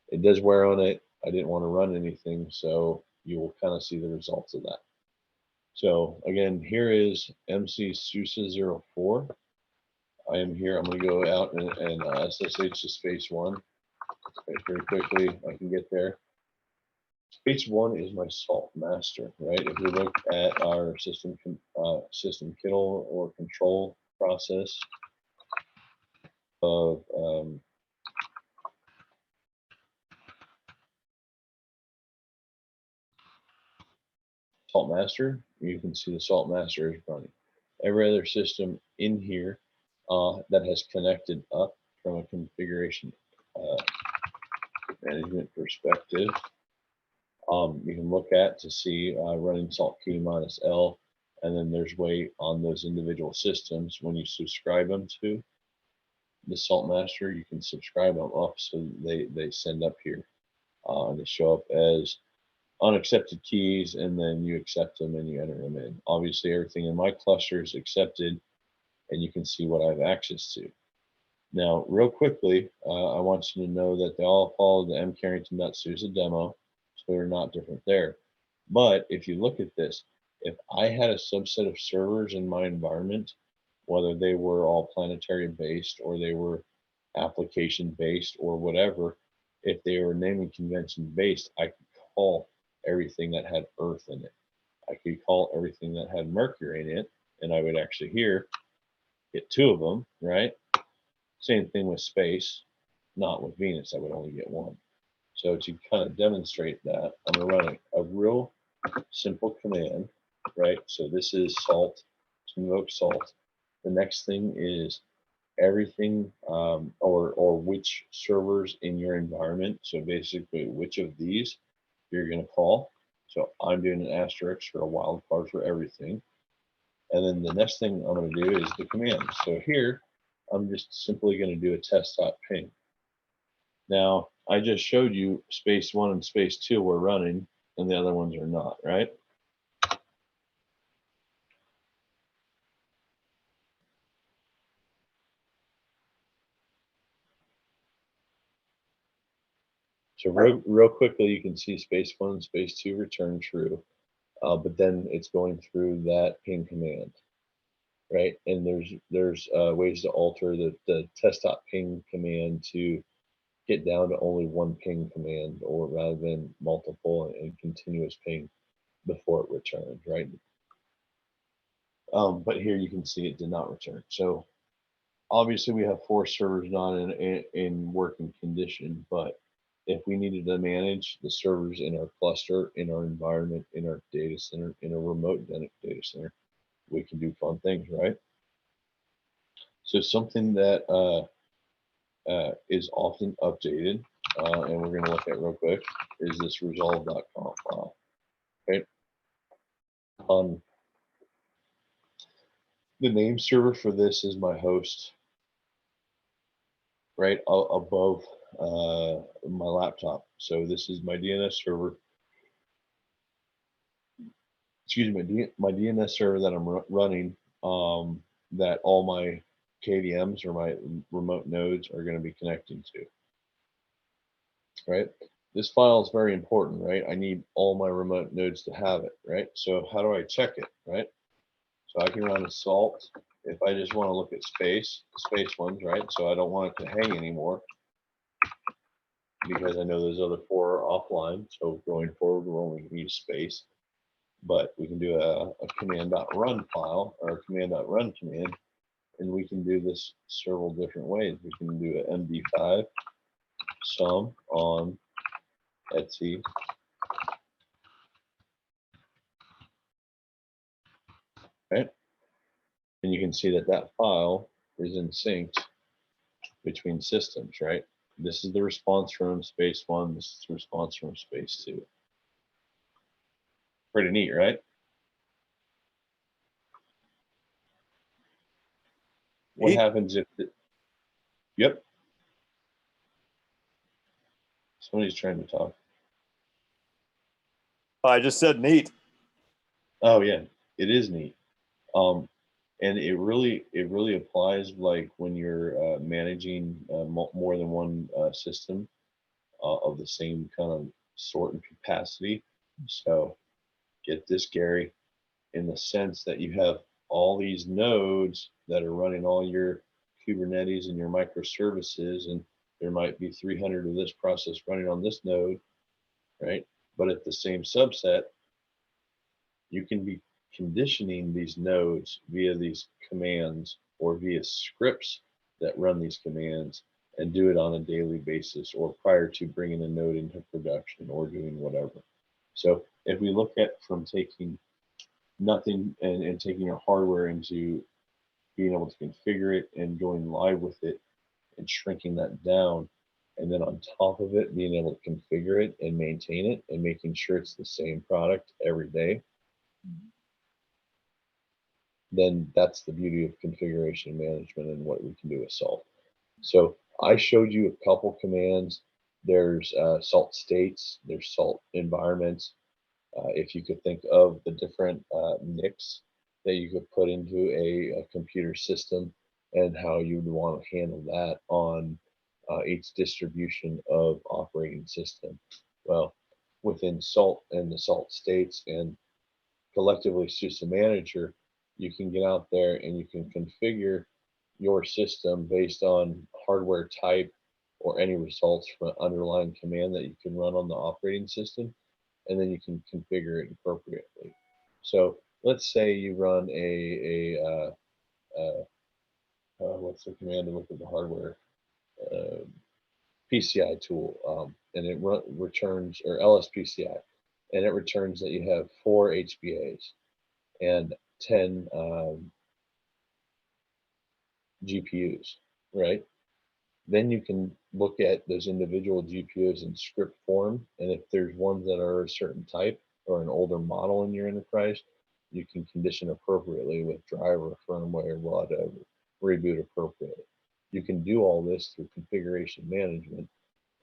it does wear on it. I didn't want to run anything, so you will kind of see the results of that. So again, here is MC SUSE 04. I am here. I'm going to go out and SSH to Space 1 very quickly. I can get there. Space 1 is my salt master, right? If we look at our system kernel or control process of salt master, you can see the salt master is running. Every other system in here that has connected up from a configuration management perspective, you can look at to see running salt key -L, and then there's way on those individual systems. When you subscribe them to the salt master, you can subscribe them up so they send up here and they show up as unaccepted keys, and then you accept them and you enter them in. Obviously everything in my cluster is accepted, and you can see what I have access to. Now real quickly, I want you to know that they all follow the mcarrington.suse demo, so they're not different there. But if you look at this, if I had a subset of servers in my environment, whether they were all planetary based or they were application based or whatever, if they were naming convention based, I could call everything that had Earth in it. I could call everything that had Mercury in it, and I would actually here get 2 of them, right? Same thing with space, not with Venus, I would only get 1. So to kind of demonstrate that, I'm going to run a real simple command, right? So this is salt, to invoke salt. The next thing is everything or which servers in your environment. So basically which of these you're going to call. So I'm doing an asterisk for a wildcard for everything. And then the next thing I'm going to do is the command. So here, I'm just simply going to do a test.ping. Now, I just showed you Space 1 and Space 2 were running, and the other ones are not, right? So real quickly, you can see space 1, space 2 return true, but then it's going through that ping command, right? And there's ways to alter the test.ping command to get down to only one ping command, or rather than multiple and continuous ping before it returns, right? But here you can see it did not return. So obviously we have 4 servers not in working condition, but if we needed to manage the servers in our cluster, in our environment, in our data center, in a remote data center, we can do fun things, right? So something that is often updated, and we're going to look at real quick, is this resolve.conf file, right? The name server for this is my host, right above my laptop. So this is my DNS server. Excuse me, my DNS server that I'm running, that all my KVMs or my remote nodes are going to be connecting to, right? This file is very important, right? I need all my remote nodes to have it, right? So how do I check it, right? So I can run a salt if I just want to look at space ones, right? So I don't want it to hang anymore because I know those other 4 are offline. So going forward, we'll only use space. But we can do a command.run file or a command.run command, and we can do this several different ways. We can do an MD5 sum on etc. Right? And you can see that that file is in sync between systems, right? This is the response from space 1. This is the response from space 2. Pretty neat, right? What happens if yep. Somebody's trying to talk. I just said neat. Oh yeah, it is neat. And it really applies like when you're managing more than one system of the same kind of sort and capacity. So get this, Gary, in the sense that you have all these nodes that are running all your Kubernetes and your microservices, and there might be 300 of this process running on this node, right? But at the same subset, you can be conditioning these nodes via these commands or via scripts that run these commands and do it on a daily basis or prior to bringing a node into production or doing whatever. So if we look at from taking nothing and taking your hardware into being able to configure it and going live with it and shrinking that down, and then on top of it, being able to configure it and maintain it and making sure it's the same product every day, then that's the beauty of configuration management and what we can do with Salt. So I showed you a couple commands. There's Salt states, there's Salt environments. If you could think of the different NICs that you could put into a computer system and how you would want to handle that on each distribution of operating system. Well, within Salt and the Salt states and collectively SUSE Manager, you can get out there and you can configure your system based on hardware type or any results from an underlying command that you can run on the operating system, and then you can configure it appropriately. So let's say you run what's the command to look at the hardware? PCI tool, and it returns, or LSPCI, and it returns that you have 4 HBAs and 10 GPUs, right? Then you can look at those individual GPUs in script form, and if there's ones that are a certain type or an older model in your enterprise, you can condition appropriately with driver, firmware, whatever, reboot appropriately. You can do all this through configuration management,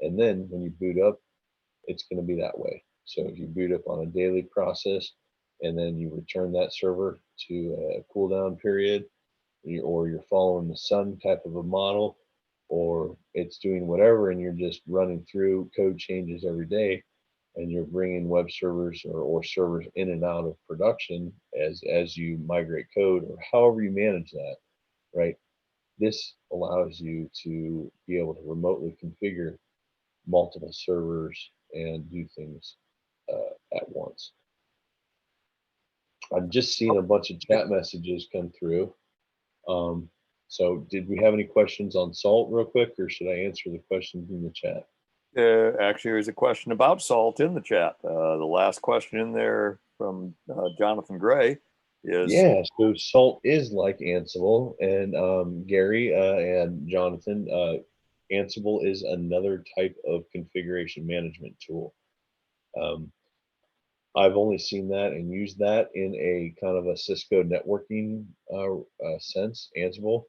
and then when you boot up, it's going to be that way. So if you boot up on a daily process, and then you return that server to a cooldown period, or you're following the sun type of a model, or it's doing whatever, and you're just running through code changes every day, and you're bringing web servers or servers in and out of production as you migrate code, or however you manage that, right? This allows you to be able to remotely configure multiple servers and do things at once. I've just seen a bunch of chat messages come through. So did we have any questions on SALT real quick, or should I answer the questions in the chat? Actually, there's a question about SALT in the chat. The last question in there from Jonathan Gray is... Yeah, so SALT is like Ansible, and Gary and Jonathan, Ansible is another type of configuration management tool. I've only seen that and used that in a kind of a Cisco networking sense, Ansible.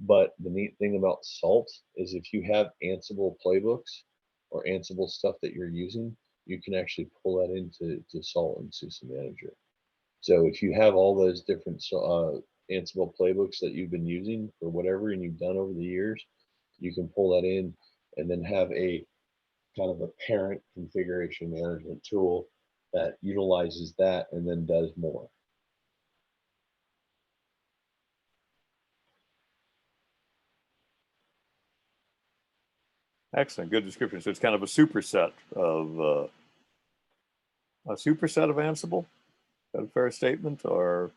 But the neat thing about SALT is if you have Ansible playbooks or Ansible stuff that you're using, you can actually pull that into SALT and SUSE Manager. So if you have all those different Ansible playbooks that you've been using for whatever and you've done over the years, you can pull that in and then have a kind of a parent configuration management tool that utilizes that and then does more. Excellent, good description. So it's kind of a superset of Ansible. Is that a fair statement, or?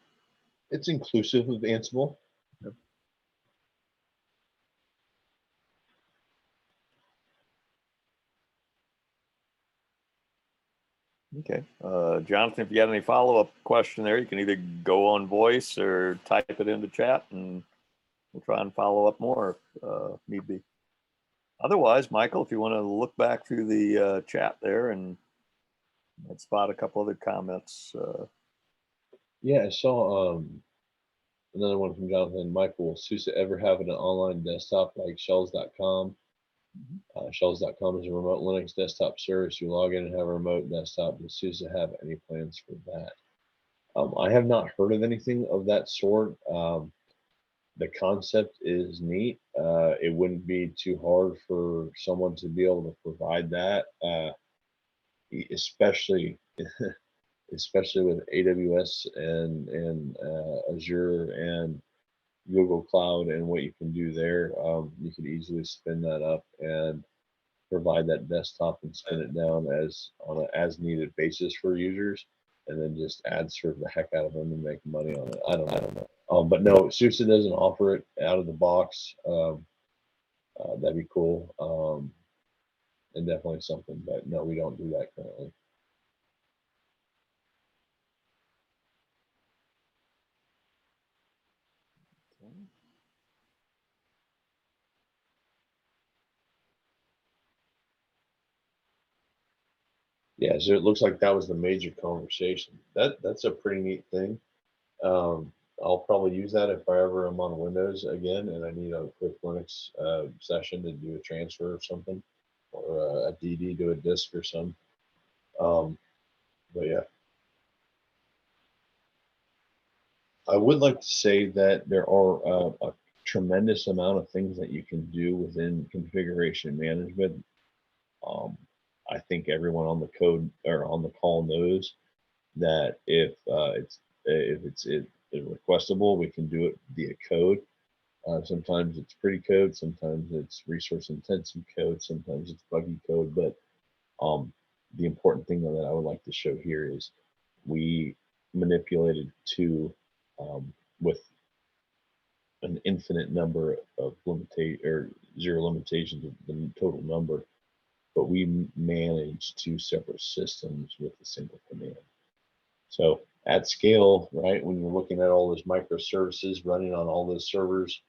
It's inclusive of Ansible. Yep. Okay, Jonathan, if you got any follow-up question there, you can either go on voice or type it into chat, and we'll try and follow up more if need be. Otherwise, Michael, if you want to look back through the chat there and spot a couple other comments. Yeah, I saw another one from Jonathan. Michael, will SUSE ever have an online desktop like shells.com? Shells.com is a remote Linux desktop service. You log in and have a remote desktop. Does SUSE have any plans for that? I have not heard of anything of that sort. The concept is neat. It wouldn't be too hard for someone to be able to provide that, especially with AWS and Azure and Google Cloud and what you can do there. You could easily spin that up and provide that desktop and spin it down on an as needed basis for users, and then just ad serve the heck out of them and make money on it. I don't know. But no, SUSE doesn't offer it out of the box. That'd be cool. And definitely something, but no, we don't do that currently. Yeah, so it looks like that was the major conversation. That's a pretty neat thing. I'll probably use that if I ever am on Windows again and I need a quick Linux session to do a transfer or something, or a DD to a disk or something. But yeah, I would like to say that there are a tremendous amount of things that you can do within configuration management. I think everyone on the code or on the call knows that if it's requestable, we can do it via code. Sometimes it's pretty code, sometimes it's resource intensive code, sometimes it's buggy code. But the important thing that I would like to show here is we manipulated two with an infinite number of zero limitations of the total number, but we managed two separate systems with a single command. So at scale, right, when you're looking at all those microservices running on all those servers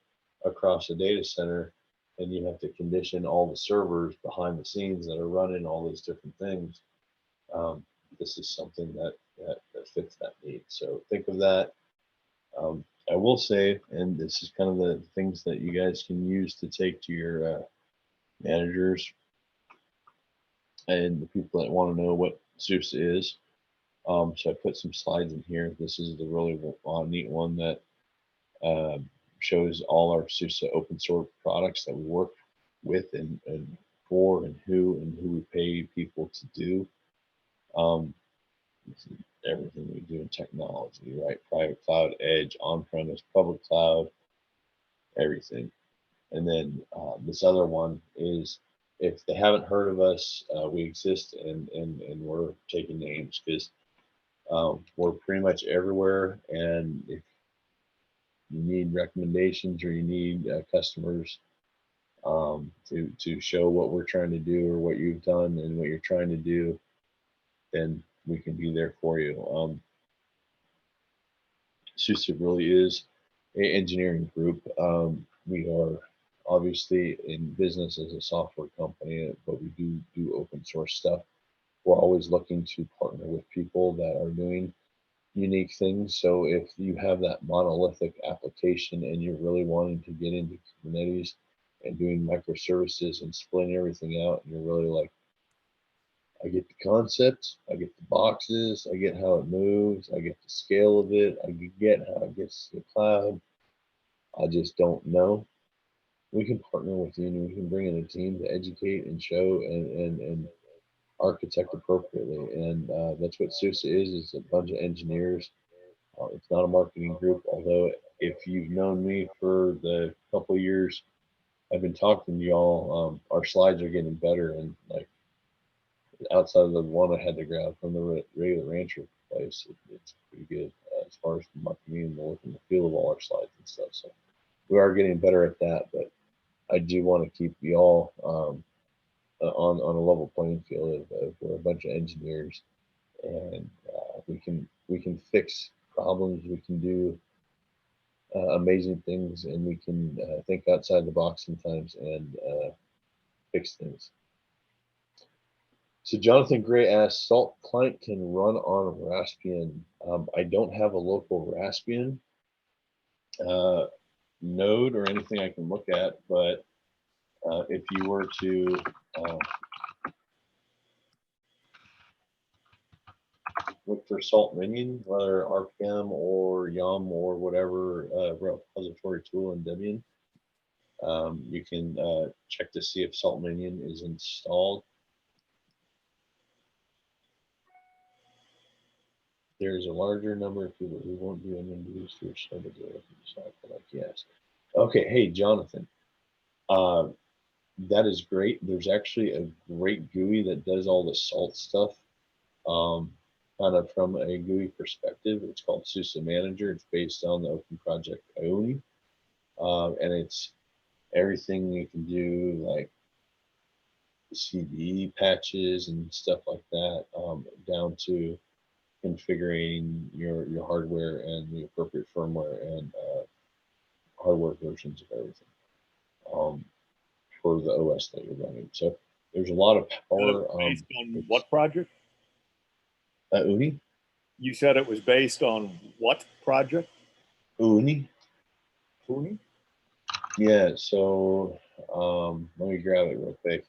across the data center, and you have to condition all the servers behind the scenes that are running all those different things, this is something that fits that need. So think of that. I will say, and this is kind of the things that you guys can use to take to your managers and the people that want to know what SUSE is. So I put some slides in here. This is the really neat one that shows all our SUSE open source products that we work with and for and who we pay people to do. This is everything we do in technology, right? Private cloud, edge, on-premise, public cloud, everything. And then this other one is, if they haven't heard of us, we exist and we're taking names because we're pretty much everywhere. And if you need recommendations or you need customers to show what we're trying to do or what you've done and what you're trying to do, then we can be there for you. SUSE really is an engineering group. We are obviously in business as a software company, but we do open source stuff. We're always looking to partner with people that are doing unique things. So if you have that monolithic application and you're really wanting to get into Kubernetes and doing microservices and splitting everything out, and you're really like, I get the concept, I get the boxes, I get how it moves, I get the scale of it, I get how it gets to the cloud, I just don't know. We can partner with you and we can bring in a team to educate and show and architect appropriately. And that's what SUSE is a bunch of engineers. It's not a marketing group, although if you've known me for the couple of years I've been talking to y'all, our slides are getting better, and like outside of the one I had to grab from the regular Rancher place, it's pretty good as far as marketing and the look and the feel of all our slides and stuff. So we are getting better at that, but I do want to keep y'all on a level playing field of we're a bunch of engineers, and we can fix problems, we can do amazing things, and we can think outside the box sometimes and fix things. So Jonathan Gray asks, Salt client can run on Raspbian. I don't have a local Raspbian node or anything I can look at, but if you were to look for Salt Minion, whether RPM or Yum or whatever repository tool in Debian, you can check to see if Salt Minion is installed. There's a larger number of people who won't do MMBs to your server like yes. Okay, hey Jonathan, that is great. There's actually a great GUI that does all the Salt stuff, kind of from a GUI perspective. It's called SUSE Manager. It's based on the open project Ione, and it's everything you can do, like CD patches and stuff like that, down to configuring your hardware and the appropriate firmware and hardware versions of everything for the OS that you're running. So there's a lot of power. Based on what project? Ione. You said it was based on what project? Ione. Ione? Yeah. So let me grab it real quick.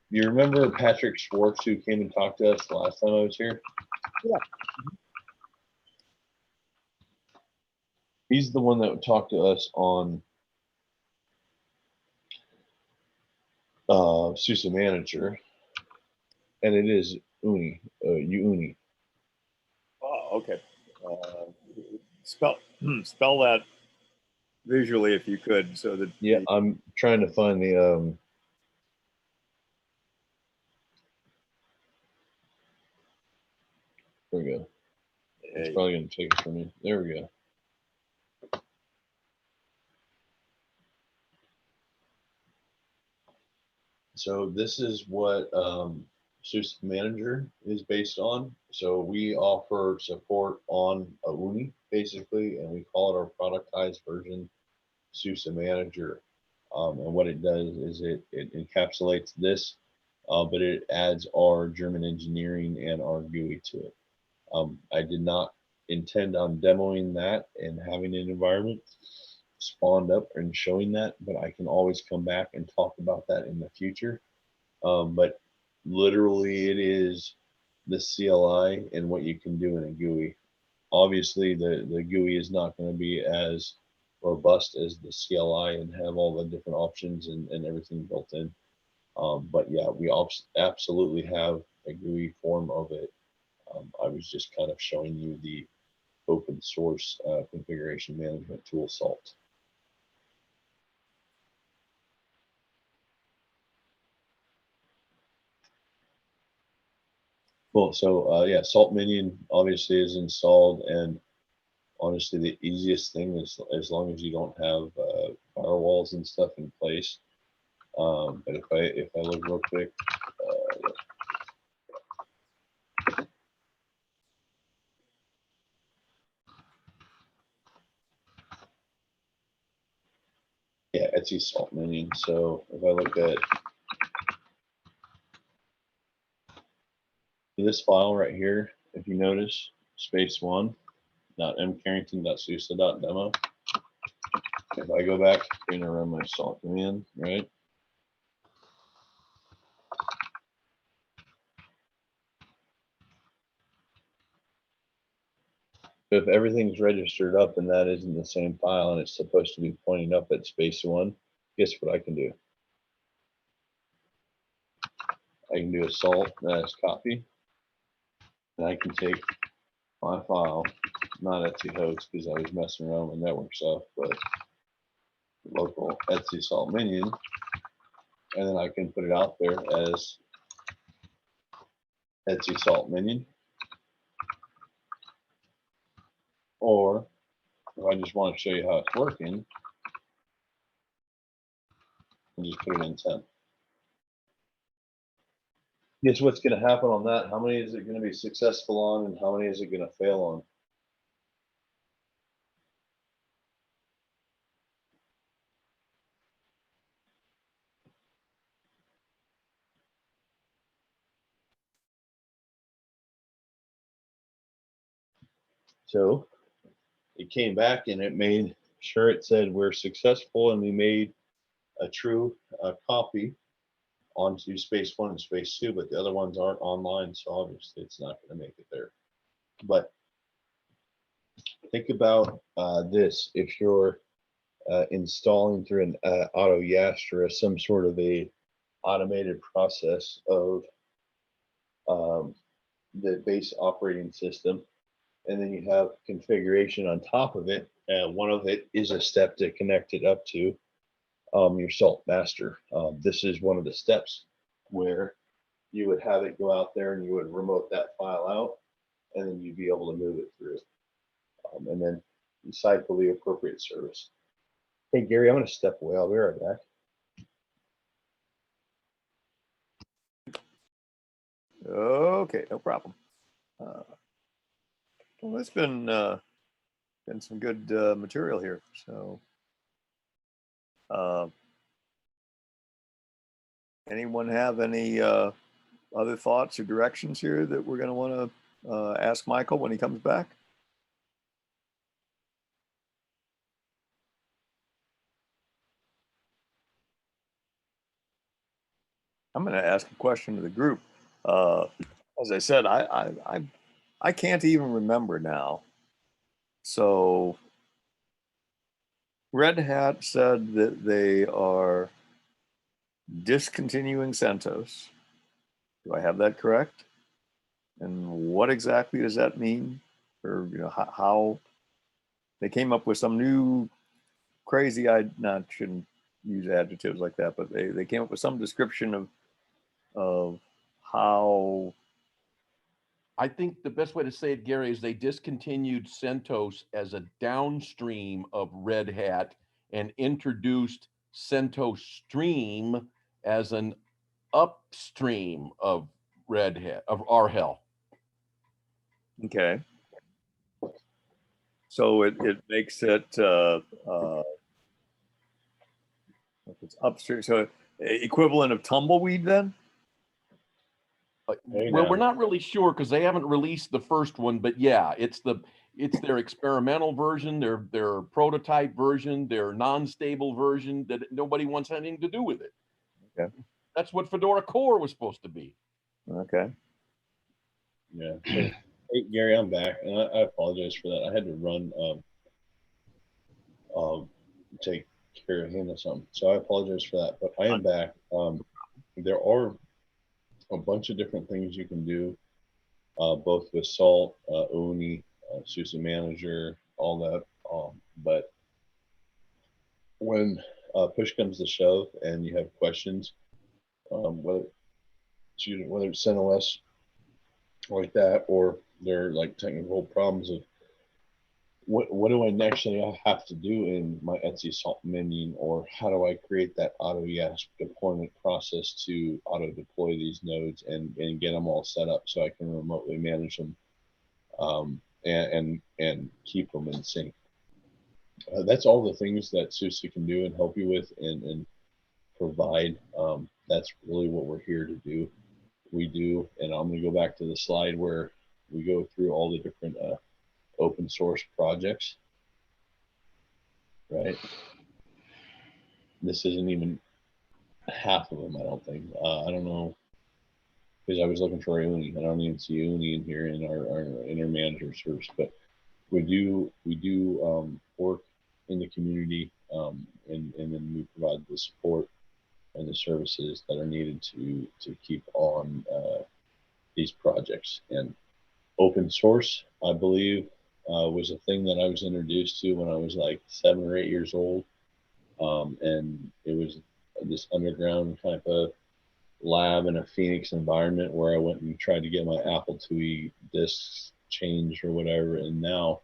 You remember Patrick Schwartz, who came and talked to us the last time I was here? Yeah. He's the one that talked to us on SUSE Manager, and it is Ione, Ione. Oh, okay. Spell that visually if you could, so that. Yeah, I'm trying to find the. There we go. It's probably going to take it from me. There we go. So this is what SUSE Manager is based on. So we offer support on Ione, basically, and we call it our productized version, SUSE Manager. And what it does is it encapsulates this, but it adds our German engineering and our GUI to it. I did not intend on demoing that and having an environment spawned up and showing that, but I can always come back and talk about that in the future. But literally it is the CLI and what you can do in a GUI. Obviously the GUI is not going to be as robust as the CLI and have all the different options and everything built in. But yeah, we absolutely have a GUI form of it. I was just kind of showing you the open source configuration management tool SALT. Cool. So yeah, SALT minion obviously is installed, and honestly, the easiest thing is as long as you don't have firewalls and stuff in place. But if I look real quick, yeah, Etsy SALT minion. So if I look at this file right here, if you notice, space1.mcarrington.suse.demo. If I go back and run my SALT command, right? If everything's registered up and that isn't the same file and it's supposed to be pointing up at space1, guess what I can do? I can do a SALT as copy, and I can take my file, not Etsy host because I was messing around with network stuff, but local Etsy SALT minion, and then I can put it out there as Etsy SALT minion. Or if I just want to show you how it's working, I just put it in 10. Guess what's going to happen on that? How many is it going to be successful on, and how many is it going to fail on? So it came back and it made sure it said we're successful, and we made a true copy onto space1 and space2, but the other ones aren't online, so obviously it's not going to make it there. But think about this: if you're installing through an auto YAST or some sort of a automated process of the base operating system, and then you have configuration on top of it, one of it is a step to connect it up to your SALT master. This is one of the steps where you would have it go out there and you would remote that file out, and then you'd be able to move it through, and then cycle the appropriate service. Hey Gary, I'm going to step away. I'll be right back. Okay, no problem. Well, it's been some good material here. So, anyone have any other thoughts or directions here that we're going to want to ask Michael when he comes back? I'm going to ask a question to the group. As I said, I can't even remember now. So Red Hat said that they are discontinuing CentOS. Do I have that correct? And what exactly does that mean? Or how they came up with some new crazy, shouldn't use adjectives like that, but they came up with some description of how. I think the best way to say it, Gary, is they discontinued CentOS as a downstream of Red Hat and introduced CentOS Stream as an upstream of Red Hat, of RHEL. Okay. So it makes it if it's upstream, so equivalent of Tumbleweed then? Well, we're not really sure because they haven't released the first one, but yeah, it's their experimental version, their prototype version, their non-stable version that nobody wants anything to do with it. Okay. That's what Fedora Core was supposed to be. Okay. Yeah. So, hey, Gary, I'm back, and I apologize for that. I had to run take care of him or something, so I apologize for that. But I am back. there are a bunch of different things you can do, both with Salt, ONI, SUSE Manager, all that. But when push comes to shove and you have questions, whether it's CentOS like that, or there are like technical problems of what do I actually have to do in my Etsy Salt minion, or how do I create that AutoYASP deployment process to auto deploy these nodes and get them all set up so I can remotely manage them, and keep them in sync. That's all the things that SUSE can do and help you with and provide. That's really what we're here to do. We do, and I'm going to go back to the slide where we go through all the different open source projects, right? This isn't even half of them, I don't think. I don't know, because I was looking for UNI. I don't even see UNI in here in our inner manager service, but we do work in the community, and then we provide the support and the services that are needed to keep on these projects. And open source, I believe, was a thing that I was introduced to when I was like 7 or 8 years old, and it was this underground kind of lab in a Phoenix environment where I went and tried to get my Apple IIe discs changed or whatever, and now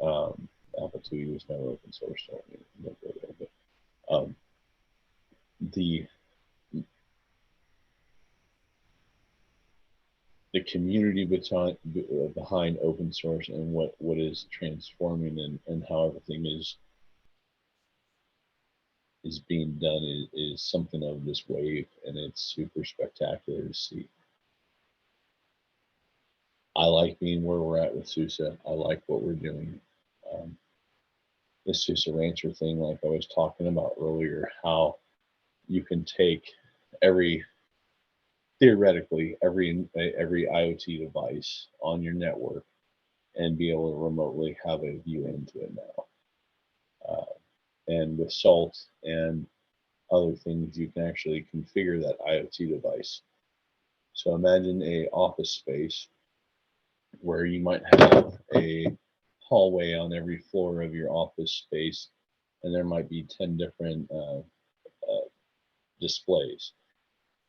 Apple IIe was never open source, so I don't go there, but the community behind open source and what is transforming and how everything is being done is something of this wave, and it's super spectacular to see. I like being where we're at with SUSE. I like what we're doing. The SUSE Rancher thing, like I was talking about earlier, how you can take theoretically every IoT device on your network and be able to remotely have a view into it now. And with Salt and other things, you can actually configure that IoT device. So imagine a office space where you might have a hallway on every floor of your office space, and there might be 10 different displays.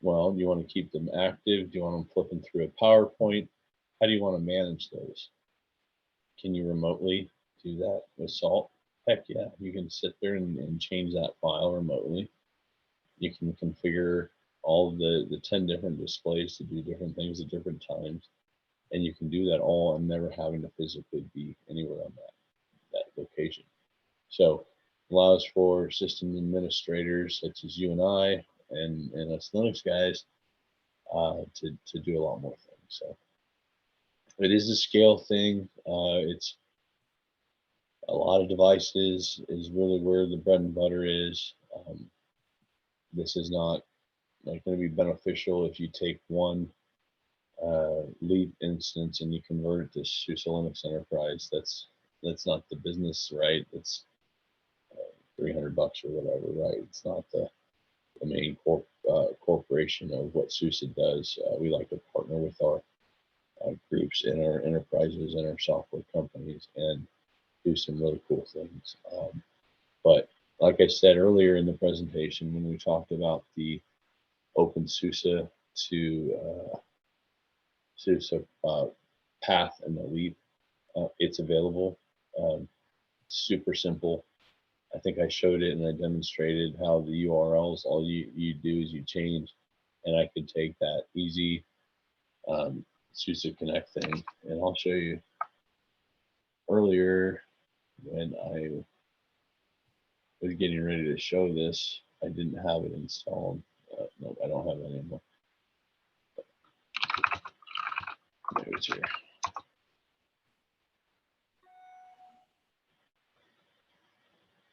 Well, do you want to keep them active? Do you want them flipping through a PowerPoint? How do you want to manage those? Can you remotely do that with Salt? Heck yeah, you can sit there and change that file remotely. You can configure all of the 10 different displays to do different things at different times. And you can do that all and never having to physically be anywhere on that location. So allows for system administrators such as you and I and us Linux guys to do a lot more things. So it is a scale thing. It's a lot of devices is really where the bread and butter is. This is not going to be beneficial if you take one LEAP instance and you convert it to SUSE Linux Enterprise. That's not the business, right? It's $300 or whatever, right? It's not the main corporation of what SUSE does. We like to partner with our groups and our enterprises and our software companies and do some really cool things. But like I said earlier in the presentation, when we talked about the OpenSuSE to SUSE path and the LEAP, it's available. Super simple. I think I showed it and I demonstrated how the URLs, all you do is you change, and I could take that easy SUSE Connect thing, and I'll show you. Earlier when I was getting ready to show this, I didn't have it installed. No, I don't have it anymore. Maybe it's here.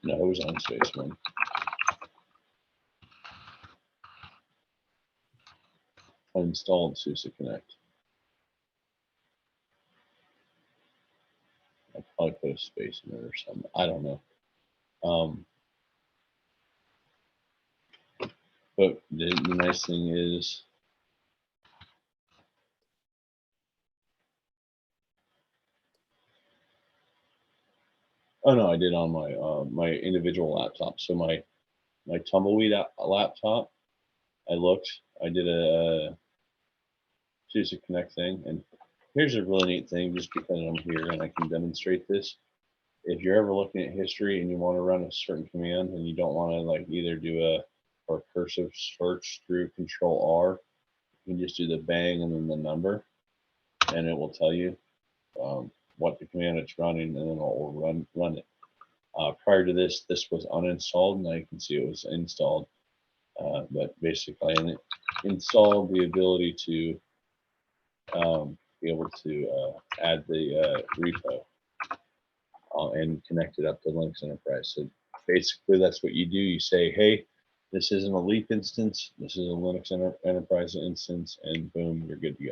No, it was on Stegmann. I installed SUSE Connect. I probably put a space in it or something. I don't know. But the nice thing is, oh no, I did on my my individual laptop. So my tumbleweed laptop, I did a SUSE Connect thing, and here's a really neat thing. Just because I'm here and I can demonstrate this, if you're ever looking at history and you want to run a certain command and you don't want to like either do a or cursive search through Control R, you can just do the bang and then the number, and it will tell you what the command it's running, and then it will run it. Prior to this, this was uninstalled, and I can see it was installed. But basically, I installed the ability to be able to add the repo and connect it up to Linux Enterprise. So basically, that's what you do. You say, hey, this isn't a Leap instance. This is a Linux Enterprise instance, and boom, you're good to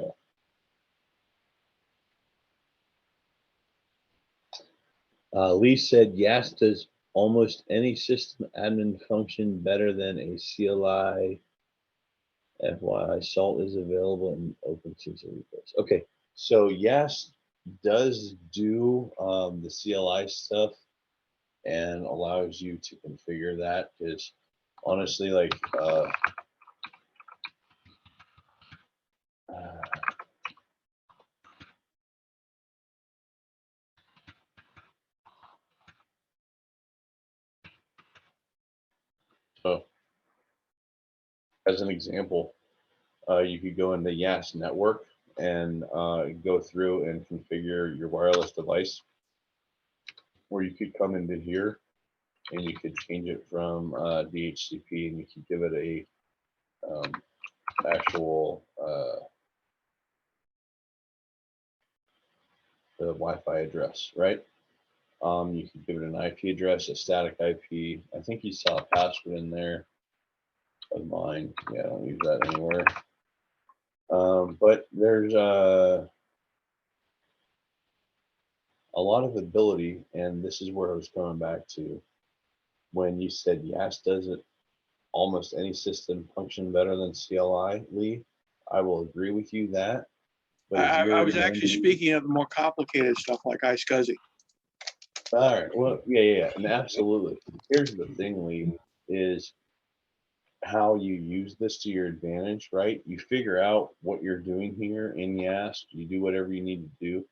go. Lee said, yes, does almost any system admin function better than a CLI. FYI, Salt is available in OpenSuSE repos. Okay, so yes does do the CLI stuff and allows you to configure that, because honestly, like so as an example, you could go into YAS network and go through and configure your wireless device, or you could come into here and you could change it from DHCP, and you could give it a actual the Wi-Fi address, right? You could give it an IP address, a static IP. I think you saw a password in there of mine. Yeah, I don't use that anywhere. But there's a lot of ability, and this is where I was coming back to when you said yes, does it almost any system function better than CLI, Lee? I will agree with you that. But I was actually speaking of the more complicated stuff like iSCSI. All right. Well, yeah, and absolutely. Here's the thing, Lee, is how you use this to your advantage, right? You figure out what you're doing here in YAST. You do whatever you need to do.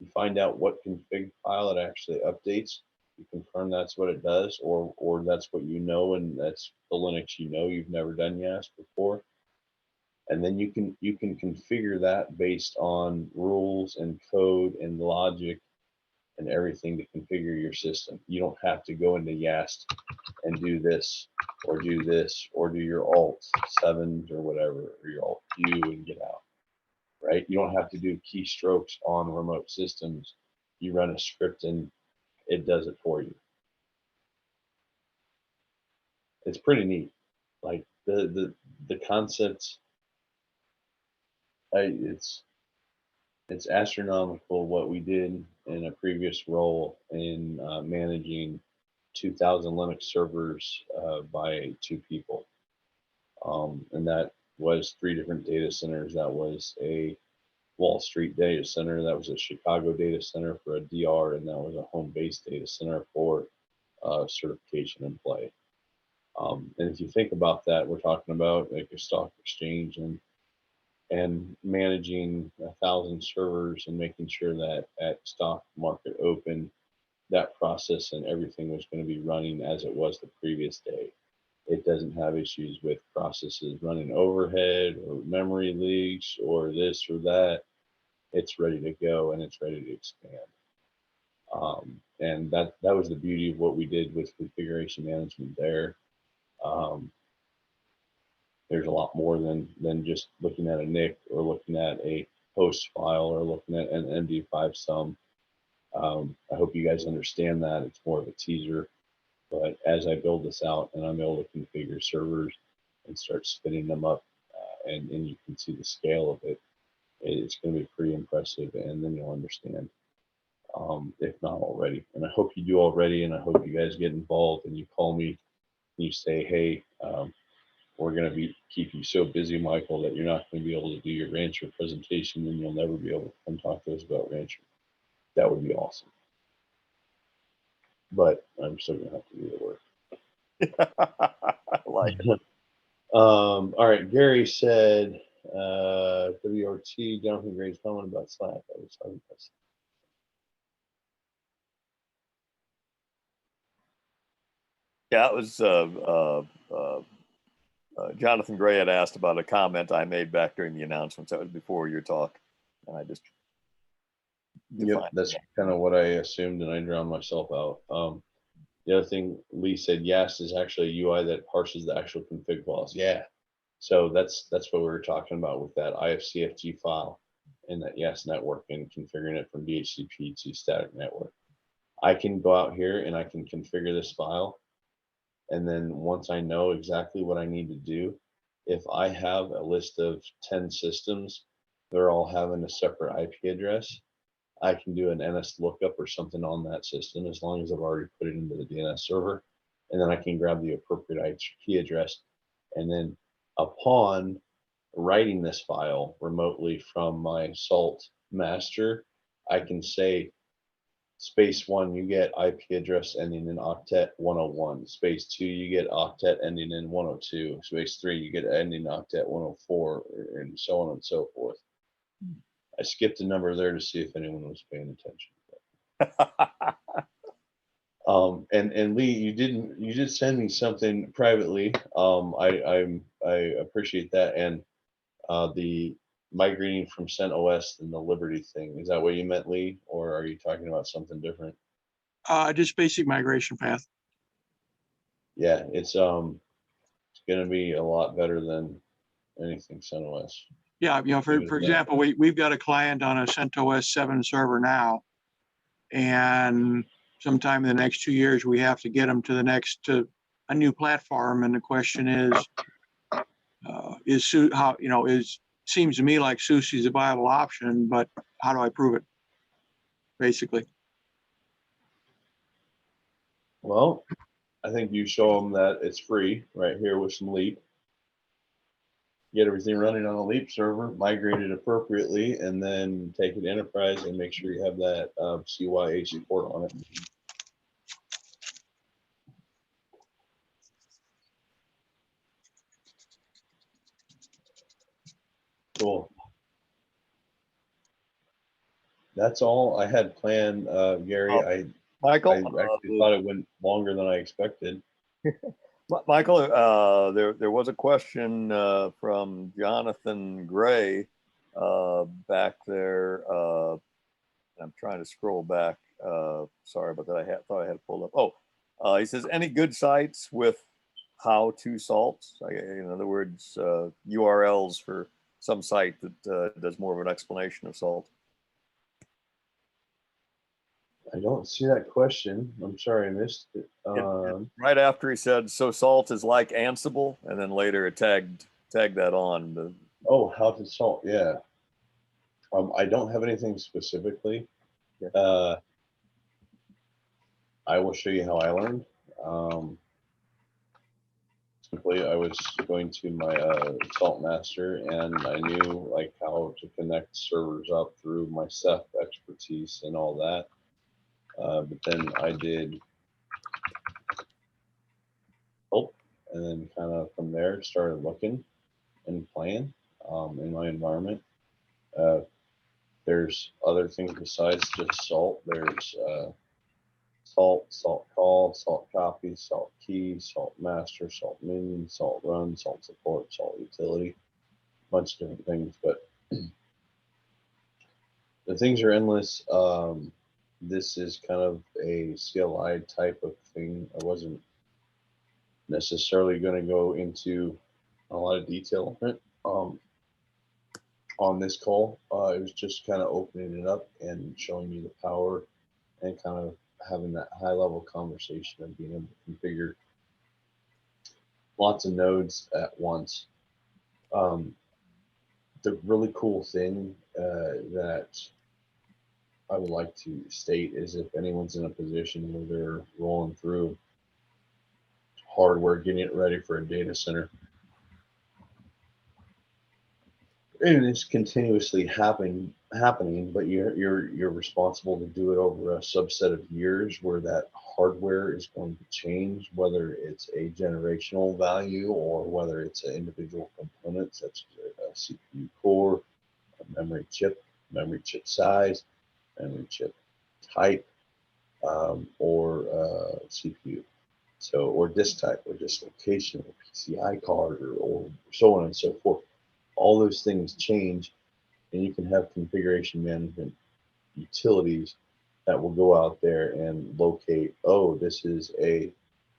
You find out what config file it actually updates. You confirm that's what it does, or that's what you know, and that's the Linux you know. You've never done YAST before. And then you can configure that based on rules and code and logic and everything to configure your system. You don't have to go into YAST and do this or do this or do your Alt 7s or whatever, or your Alt Q and get out, right? You don't have to do keystrokes on remote systems. You run a script and it does it for you. It's pretty neat. Like the concepts, it's astronomical what we did in a previous role in managing 2,000 Linux servers by 2 people. And that was 3 different data centers. That was a Wall Street data center. That was a Chicago data center for a DR, and that was a home-based data center for certification and play. And if you think about that, we're talking about like a stock exchange and managing 1,000 servers and making sure that at stock market open, that process and everything was going to be running as it was the previous day. It doesn't have issues with processes running overhead or memory leaks or this or that. It's ready to go and it's ready to expand. And that was the beauty of what we did with configuration management there. There's a lot more than just looking at a NIC or looking at a host file or looking at an MD5 sum. I hope you guys understand that. It's more of a teaser, but as I build this out and I'm able to configure servers and start spinning them up, and you can see the scale of it, it's going to be pretty impressive, and then you'll understand, if not already. And I hope you do already, and I hope you guys get involved and you call me and you say, hey, or we're going to keep you so busy, Michael, that you're not going to be able to do your Rancher presentation, and you'll never be able to come talk to us about Rancher. That would be awesome. But I'm still going to have to do the work. I like it. All right, Gary said, WRT, Jonathan Gray's comment about Slack. I was talking about Slack. Yeah, it was Jonathan Gray had asked about a comment I made back during the announcements. That was before your talk, and I just Yep, that's kind of what I assumed, and I drowned myself out. The other thing Lee said, YAST is actually a UI that parses the actual config files. Yeah, so that's what we were talking about with that IFCFG file and that YAST network and configuring it from DHCP to static network. I can go out here and I can configure this file. And then once I know exactly what I need to do, if I have a list of 10 systems, they're all having a separate IP address, I can do an NS lookup or something on that system as long as I've already put it into the DNS server. And then I can grab the appropriate IP address. And then upon writing this file remotely from my SALT master, I can say, space 1, you get IP address ending in octet 101. Space 2, you get octet ending in 102. Space 3, you get ending octet 104, and so on and so forth. I skipped a number there to see if anyone was paying attention. And Lee, you did send me something privately. I appreciate that. And the migrating from CentOS and the Liberty thing, is that what you meant, Lee, or are you talking about something different? Just basic migration path. Yeah, it's going to be a lot better than anything CentOS. Yeah, for example, we've got a client on a CentOS 7 server now, and sometime in the next 2 years we have to get them to a new platform. And the question seems to me like SUSE is a viable option, but how do I prove it? Basically. Well, I think you show them that it's free right here with some Leap. Get everything running on a Leap server, migrate it appropriately, and then take it to Enterprise and make sure you have that CYA support on it. Cool. That's all I had planned, Gary. Michael, I actually thought it went longer than I expected. Michael, there was a question from Jonathan Gray back there. I'm trying to scroll back. Sorry about that. I thought I had it pulled up. Oh, he says, any good sites with how to salts? In other words, URLs for some site that does more of an explanation of salt. I don't see that question. I'm sorry I missed it. Right after he said, so salt is like Ansible, and then later it tagged that on. Oh, how to salt, yeah. I don't have anything specifically. I will show you how I learned. Simply, I was going to my Salt Master, and I knew like how to connect servers up through my Ceph expertise and all that. But then I did help, and then kind of from there started looking and playing in my environment. There's other things besides just salt. There's salt, salt call, salt copy, salt key, salt master, salt minion, salt run, salt support, salt utility, a bunch of different things, but the things are endless. This is kind of a CLI type of thing. I wasn't necessarily going to go into a lot of detail on it on this call. It was just kind of opening it up and showing you the power and kind of having that high level conversation of being able to configure lots of nodes at once. The really cool thing that I would like to state is if anyone's in a position where they're rolling through hardware, getting it ready for a data center, And it's continuously happening, but you're responsible to do it over a subset of years where that hardware is going to change, whether it's a generational value or whether it's an individual component such as a CPU core, a memory chip size, memory chip type, or CPU. So, or disk type, or disk location, or PCI card, or so on and so forth. All those things change, and you can have configuration management utilities that will go out there and locate, oh, this is a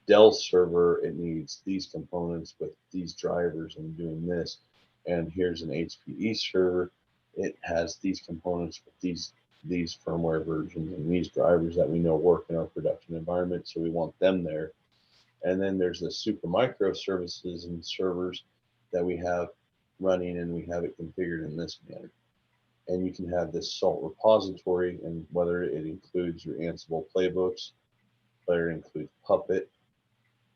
Dell server, it needs these components with these drivers and doing this. And here's an HPE server, it has these components with these firmware versions and these drivers that we know work in our production environment, so we want them there. And then there's the super microservices and servers that we have running, and we have it configured in this manner. And you can have this salt repository, and whether it includes your Ansible playbooks, whether it includes Puppet,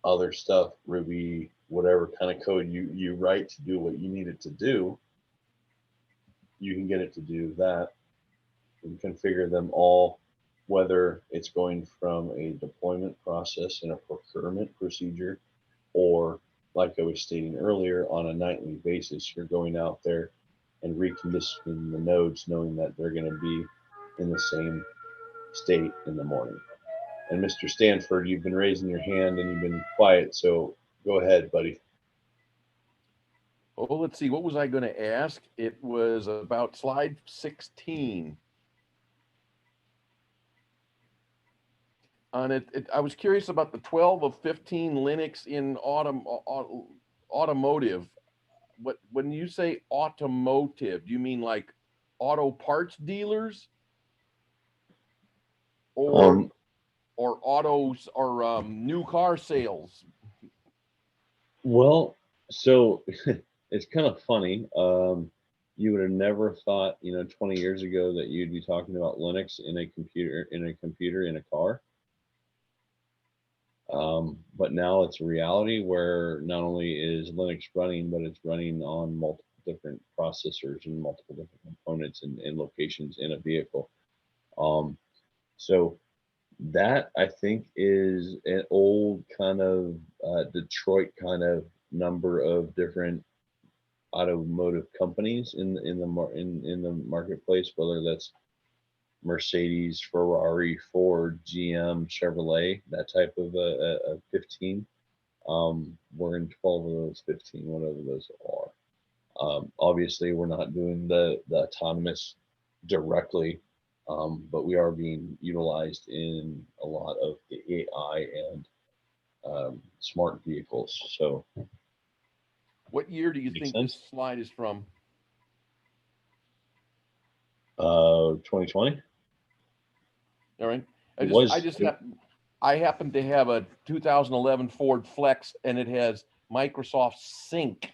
other stuff, Ruby, whatever kind of code you write to do what you need it to do, you can get it to do that. You can configure them all, whether it's going from a deployment process and a procurement procedure, or like I was stating earlier, on a nightly basis, you're going out there and reconditioning the nodes, knowing that they're going to be in the same state in the morning. And Mr. Stanford, you've been raising your hand and you've been quiet, so go ahead, buddy. Oh, let's see. What was I going to ask? It was about slide 16. On it, I was curious about the 12 of 15 Linux in automotive. When you say automotive, do you mean like auto parts dealers, or autos, or new car sales? Well, so it's kind of funny. You would have never thought, 20 years ago that you'd be talking about Linux in a computer in a car. But now it's a reality where not only is Linux running, but it's running on multiple different processors and multiple different components and locations in a vehicle. So that, I think, is an old kind of Detroit kind of number of different automotive companies in the marketplace, whether that's Mercedes, Ferrari, Ford, GM, Chevrolet, that type of 15. We're in 12 of those 15, whatever those are. Obviously, we're not doing the autonomous directly, but we are being utilized in a lot of the AI and smart vehicles. So, what year do you think this slide is from? 2020. All right. I happen to have a 2011 Ford Flex, and it has Microsoft Sync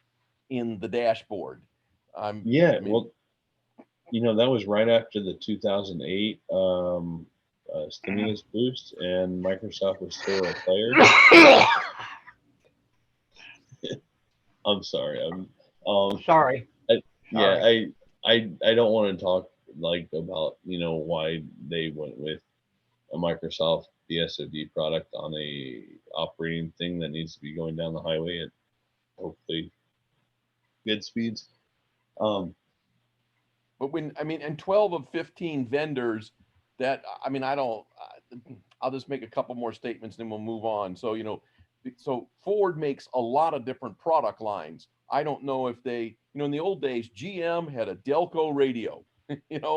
in the dashboard. Well, that was right after the 2008 stimulus boost, and Microsoft was still a player. I'm sorry. Sorry. I don't want to talk about why they went with a Microsoft BSOD product on a operating thing that needs to be going down the highway at hopefully good speeds. But and 12 of 15 vendors that, I'll just make a couple more statements, then we'll move on. So, so Ford makes a lot of different product lines. I don't know if they, in the old days, GM had a Delco radio.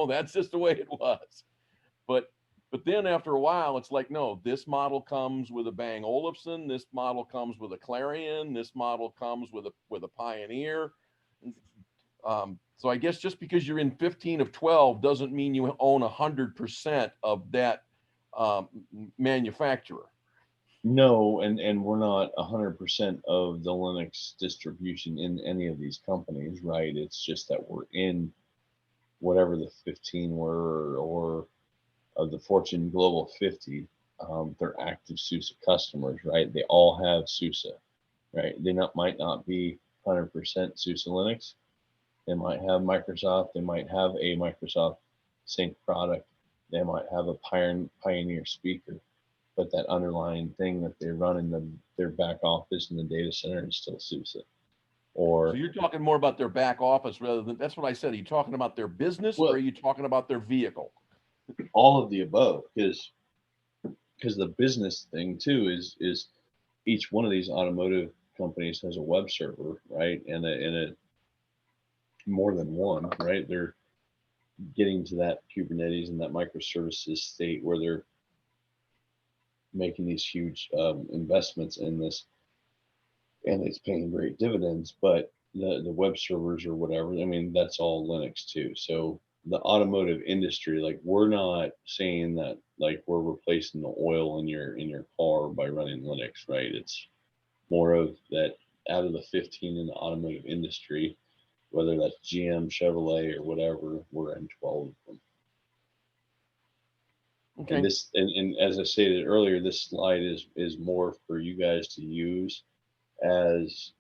That's just the way it was. But then after a while, it's like, no, this model comes with a Bang Olufsen. This model comes with a Clarion. This model comes with a Pioneer. So I guess just because you're in 15 of 12 doesn't mean you own 100% of that manufacturer. No, and we're not 100% of the Linux distribution in any of these companies, right? It's just that we're in whatever the 15 were, or of the Fortune Global 50, they're active SUSE customers, right? They all have SUSE, right? They might not be 100% SUSE Linux, They might have Microsoft. They might have a Microsoft Sync product. They might have a Pioneer speaker, but that underlying thing that they run in their back office in the data center is still SUSE. Or So you're talking more about their back office rather than, that's what I said. Are you talking about their business or are you talking about their vehicle? all of the above, because the business thing too is each one of these automotive companies has a web server, right? And a more than one, right? They're getting to that Kubernetes and that microservices state where they're making these huge investments in this, and it's paying great dividends. But the web servers or whatever, I mean, that's all Linux too. So the automotive industry, like, we're not saying that like we're replacing the oil in your car by running Linux, right? It's more of that out of the 15 in the automotive industry, whether that's GM, Chevrolet, or whatever, we're in 12 of them. Okay. And this, and as I stated earlier, this slide is more for you guys to use as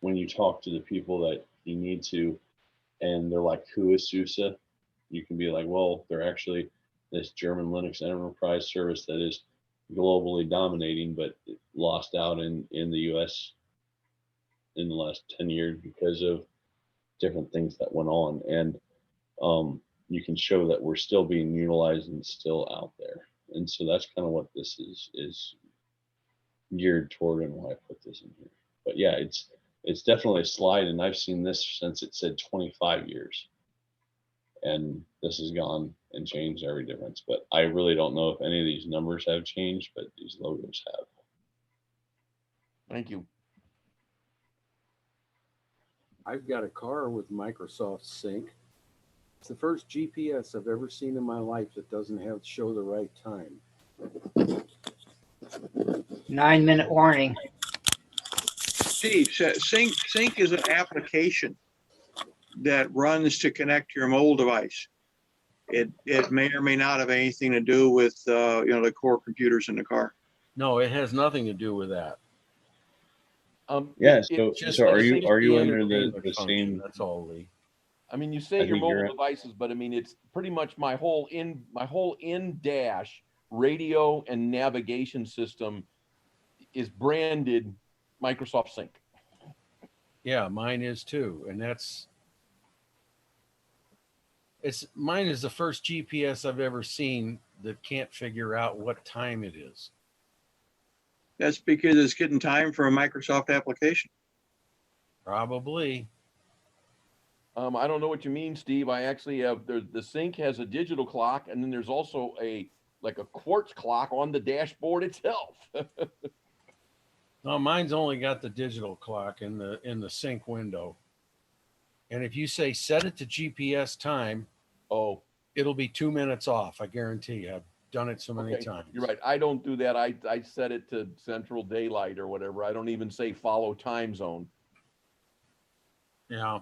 when you talk to the people that you need to, and they're like, who is SUSE? You can be like, well, they're actually this German Linux Enterprise service that is globally dominating, but lost out in the US in the last 10 years because of different things that went on. And you can show that we're still being utilized and still out there. And so that's kind of what this is geared toward, and why I put this in here. But yeah, it's definitely a slide, and I've seen this since it said 25 years. And this has gone and changed every difference. But I really don't know if any of these numbers have changed, but these logos have. Thank you. I've got a car with Microsoft Sync. It's the first GPS I've ever seen in my life that doesn't have show the right time. 9-minute warning. Steve, Sync is an application that runs to connect to your mobile device. It may or may not have anything to do with the core computers in the car. No, it has nothing to do with that. Yeah. Just So like are you under entertainment the function, same? That's all, Lee. I mean, you say I your think mobile you're- devices, but I mean, it's pretty much my whole in-dash radio and navigation system is branded Microsoft Sync. Yeah, mine is too. And mine is the first GPS I've ever seen that can't figure out what time it is. That's because it's getting time for a Microsoft application. Probably. I don't know what you mean, Steve. I actually have the Sync has a digital clock, and then there's also a quartz clock on the dashboard itself. No, mine's only got the digital clock in the Sync window. And if you say set it to GPS time, oh, it'll be 2 minutes off. I guarantee you. I've done it so many okay. times. You're right. I don't do that. I set it to Central Daylight or whatever. I don't even say follow time zone. Yeah.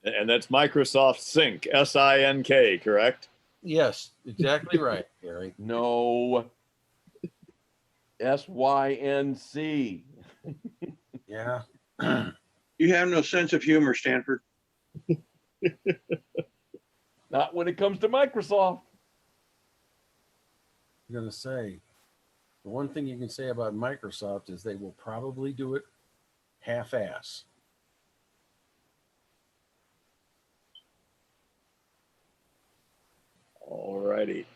And that's Microsoft Sync, S-I-N-K, correct? Yes, exactly right, Gary. No. S-Y-N-C. Yeah. You have no sense of humor, Stanford. Not when it comes to Microsoft. I'm going to say, the one thing you can say about Microsoft is they will probably do it half-ass. All righty.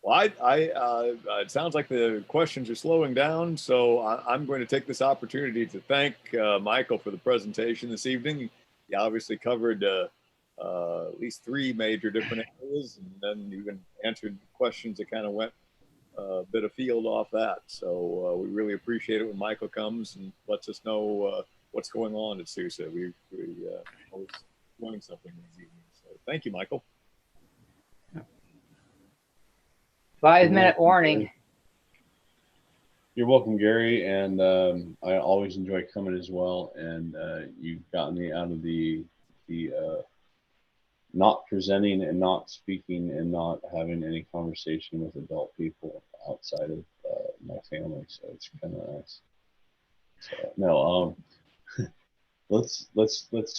Well, it sounds like the questions are slowing down, so I'm going to take this opportunity to thank Michael for the presentation this evening. He obviously covered at least 3 major different areas, and then even answered questions that kind of went a bit afield off that. So we really appreciate it when Michael comes and lets us know what's going on at SUSE. We always learn something these evenings. So thank you, Michael. 5-minute warning. You're welcome, Gary, and I always enjoy coming as well. And you've gotten me out of the not presenting and not speaking and not having any conversation with adult people outside of my family. So it's kind of nice. So, no, let's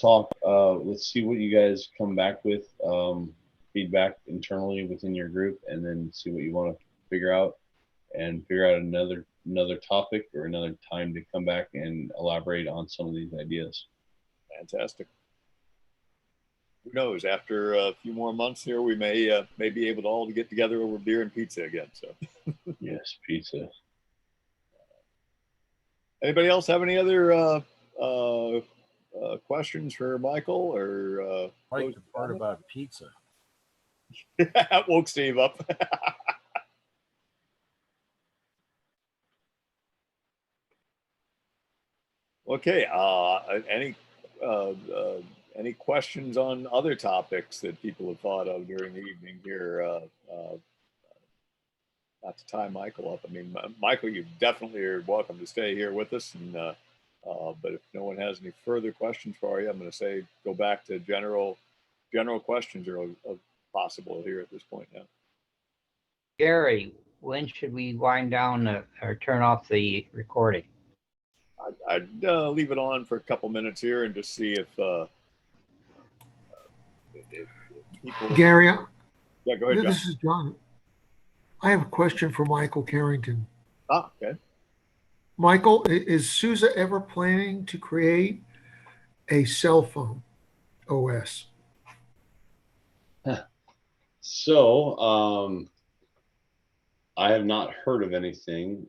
talk. Let's see what you guys come back with. Feedback internally within your group, and then see what you want to figure out, and figure out another topic or another time to come back and elaborate on some of these ideas. Fantastic. Who knows? After a few more months here, we may be able to all get together over beer and pizza again. So Yes, pizza. anybody else have any other questions for Michael or Like the part about pizza. that woke Steve up. Okay. Any questions on other topics that people have thought of during the evening here? Not to tie Michael up. I mean, Michael, you definitely are welcome to stay here with us. And but if no one has any further questions for you, I'm going to say go back to general questions are possible here at this point now. Gary, when should we wind down or turn off the recording? I'd leave it on for a couple minutes here and just see if people. Gary, Yeah, go ahead, John. this is John. I have a question for Michael Carrington. Ah, okay. Michael, is SUSE ever planning to create a cell phone OS? So, I have not heard of anything.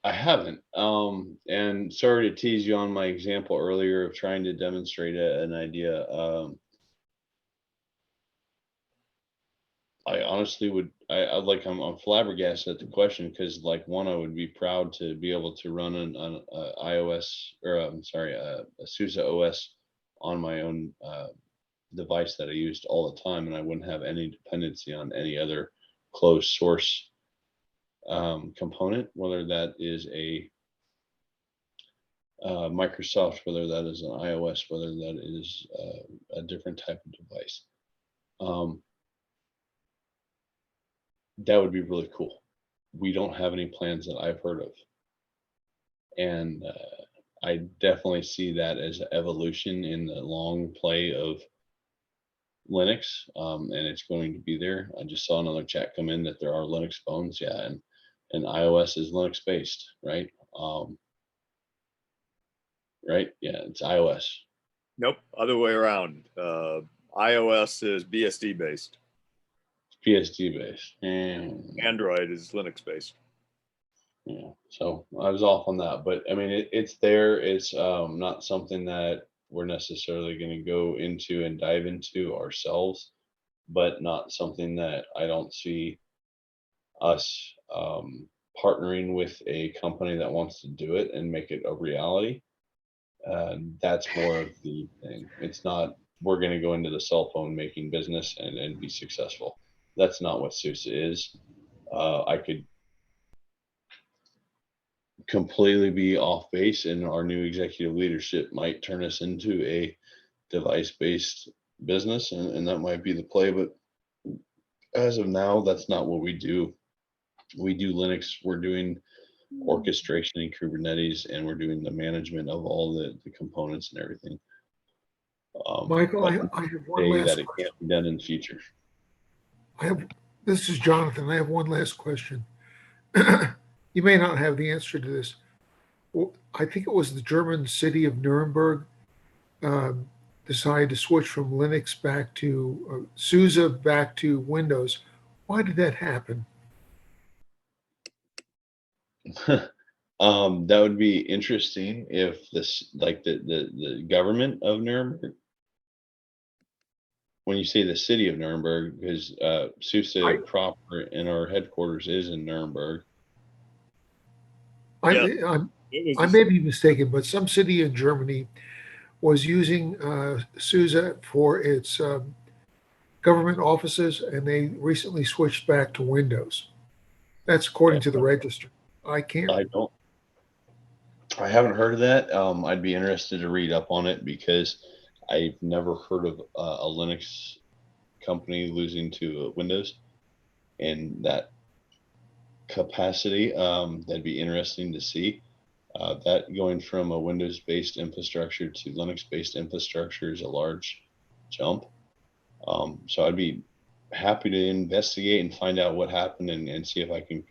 I haven't. And sorry to tease you on my example earlier of trying to demonstrate an idea. I honestly would. I'm flabbergasted at the question because, like, one, I would be proud to be able to run an iOS or a SUSE OS on my own device that I used all the time, and I wouldn't have any dependency on any other closed source component, whether that is a Microsoft, whether that is an iOS, whether that is a different type of device. That would be really cool. We don't have any plans that I've heard of. And I definitely see that as an evolution in the long play of Linux, and it's going to be there. I just saw another chat come in that there are Linux phones, yeah, and iOS is Linux based, right? Right? Yeah, it's iOS. Nope, other way around. iOS is BSD based. BSD based. And Android is Linux based. yeah, so I was off on that, but I mean, it's there. It's not something that we're necessarily going to go into and dive into ourselves, but not something that I don't see us partnering with a company that wants to do it and make it a reality. That's more of the thing. It's not, we're going to go into the cell phone making business and be successful. That's not what SUSE is. I could completely be off base, and our new executive leadership might turn us into a device-based business, and that might be the play. But as of now, that's not what we do. We do Linux. We're doing orchestration in Kubernetes, and we're doing the management of all the components and everything. Michael, I have one last that it can't be done in the future. This is Jonathan. I have one last question. You may not have the answer to this. Well, I think it was the German city of Nuremberg decided to switch from Linux back to SUSE back to Windows. Why did that happen? That would be interesting if this, like the government of Nuremberg. When you say the city of Nuremberg, because SUSE proper in our headquarters is in Nuremberg. I may be mistaken, but some city in Germany was using SUSE for its government offices, and they recently switched back to Windows. That's according to the register. I haven't heard of that. I'd be interested to read up on it because I've never heard of a Linux company losing to Windows, and that capacity. That'd be interesting to see. That going from a Windows-based infrastructure to Linux-based infrastructure is a large jump. So I'd be happy to investigate and find out what happened and see if I can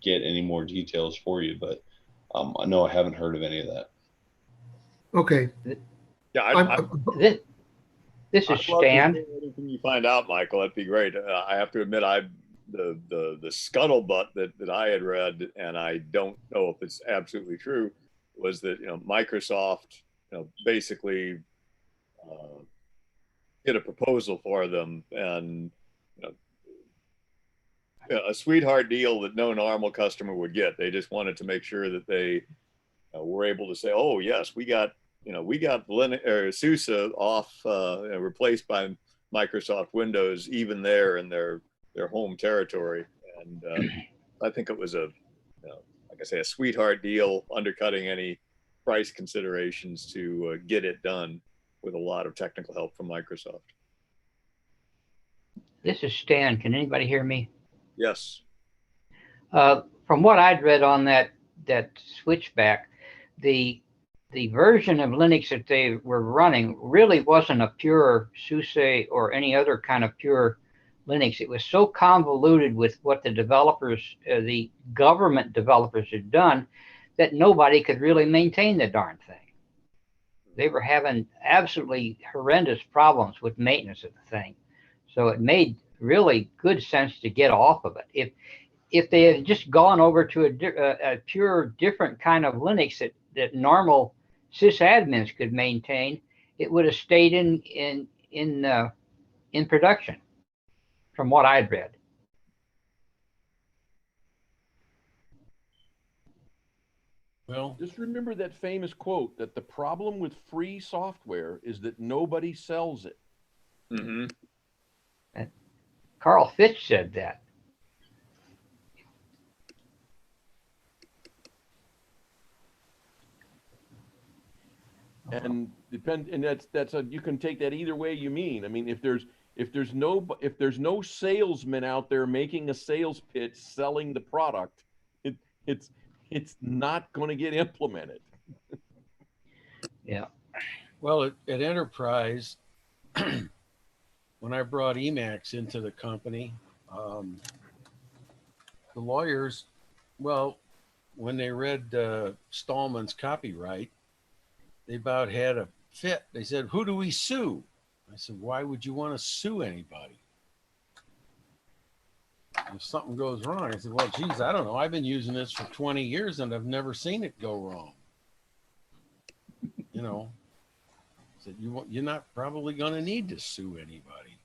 get any more details for you. But no, I haven't heard of any of that. Okay. Yeah, This is I'd love to Stan. hear anything you find out, Michael. That'd be great. I have to admit, the scuttlebutt that I had read, and I don't know if it's absolutely true, was that Microsoft basically did a proposal for them, and a sweetheart deal that no normal customer would get. They just wanted to make sure that they were able to say, "Oh yes, we got Linux or SUSE off, replaced by Microsoft Windows, even there in their home territory." And I think it was like I say, a sweetheart deal, undercutting any price considerations to get it done with a lot of technical help from Microsoft. This is Stan. Can anybody hear me? Yes. From what I'd read on that switchback, the version of Linux that they were running really wasn't a pure SUSE or any other kind of pure Linux. It was so convoluted with what the developers, the government developers had done, that nobody could really maintain the darn thing. They were having absolutely horrendous problems with maintenance of the thing. So it made really good sense to get off of it. If they had just gone over to a pure different kind of Linux that normal sysadmins could maintain, it would have stayed in production, from what I'd read. Well, just remember that famous quote that the problem with free software is that nobody sells it. Mm-hmm. And Carl Fitch said that. And that's you can take that either way you mean. I mean, if there's no salesman out there making a sales pitch selling the product, it's not going to get implemented. Yeah. Well, at Enterprise, when I brought Emacs into the company, the lawyers, well, when they read Stallman's copyright, they about had a fit. They said, "Who do we sue?" I said, "Why would you want to sue anybody? If something goes wrong," I said, "Well, geez, I don't know. I've been using this for 20 years and I've never seen it go wrong." You know, I said, you're not probably going to need to sue anybody.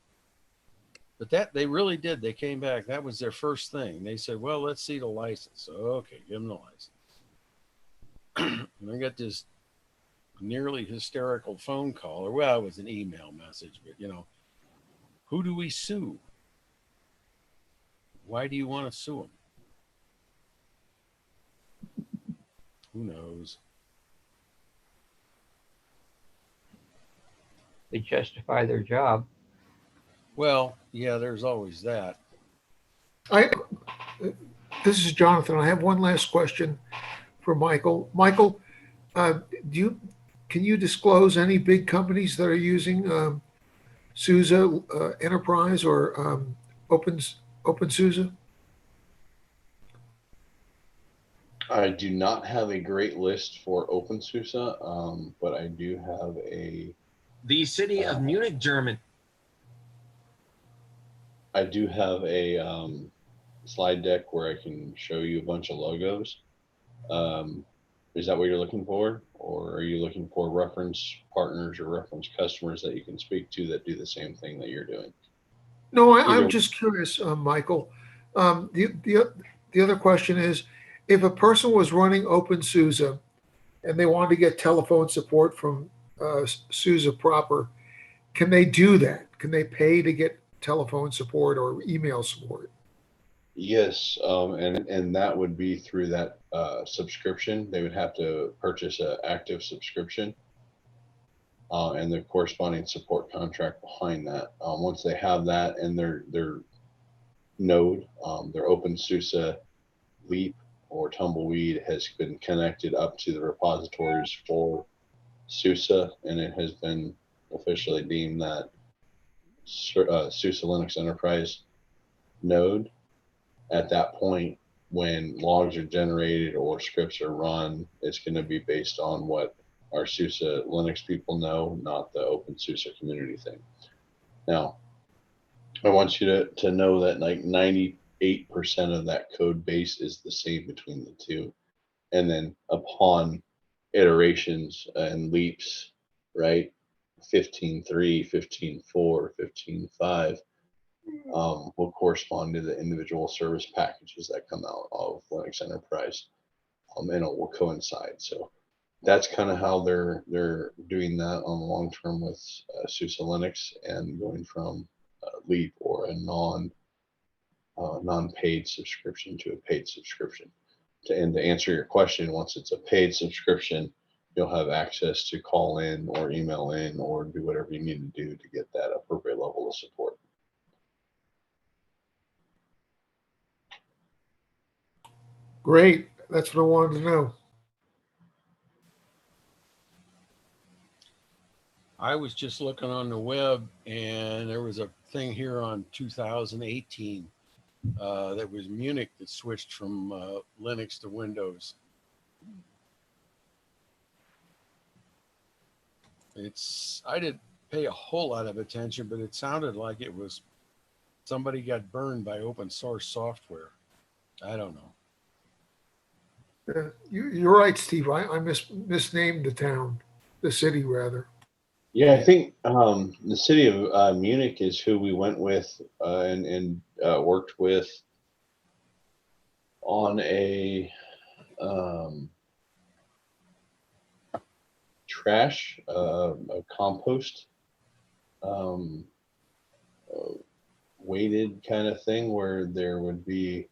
But that they really did. They came back. That was their first thing. They said, "Well, let's see the license." Okay, give them the license. And I got this nearly hysterical phone call, or well, it was an email message, but who do we sue? Why do you want to sue them? Who knows? They justify their job. Well, yeah, there's always that. This is Jonathan. I have one last question for Michael. Michael, can you disclose any big companies that are using SUSE Enterprise or OpenSuSE? I do not have a great list for OpenSuSE, but I do have the city of Munich, German. I do have a slide deck where I can show you a bunch of logos. Is that what you're looking for? Or are you looking for reference partners or reference customers that you can speak to that do the same thing that you're doing? No, I'm just curious, Michael. The other question is, if a person was running OpenSuSE and they wanted to get telephone support from SUSE proper, can they do that? Can they pay to get telephone support or email support? Yes, and that would be through that subscription. They would have to purchase an active subscription and the corresponding support contract behind that. Once they have that in their node, their OpenSuSE LEAP or Tumbleweed has been connected up to the repositories for SUSE, and it has been officially deemed that SUSE Linux Enterprise node. At that point, when logs are generated or scripts are run, it's going to be based on what our SUSE Linux people know, not the OpenSuSE community thing. Now, I want you to know that like 98% of that code base is the same between the two. And then upon iterations and leaps, right? 15.3, 15.4, 15.5 will correspond to the individual service packages that come out of Linux Enterprise, and it will coincide. So that's kind of how they're doing that on the long term with SUSE Linux, and going from LEAP or a non-paid subscription to a paid subscription. And to answer your question, once it's a paid subscription, you'll have access to call in or email in or do whatever you need to do to get that appropriate level of support. Great. That's what I wanted to know. I was just looking on the web, and there was a thing here on 2018 that was Munich that switched from Linux to Windows. I didn't pay a whole lot of attention, but it sounded like it was somebody got burned by open source software. I don't know. You're right, Steve. I misnamed the town, the city rather. Yeah, I think the city of Munich is who we went with and worked with on a trash, a compost weighted kind of thing, where there would be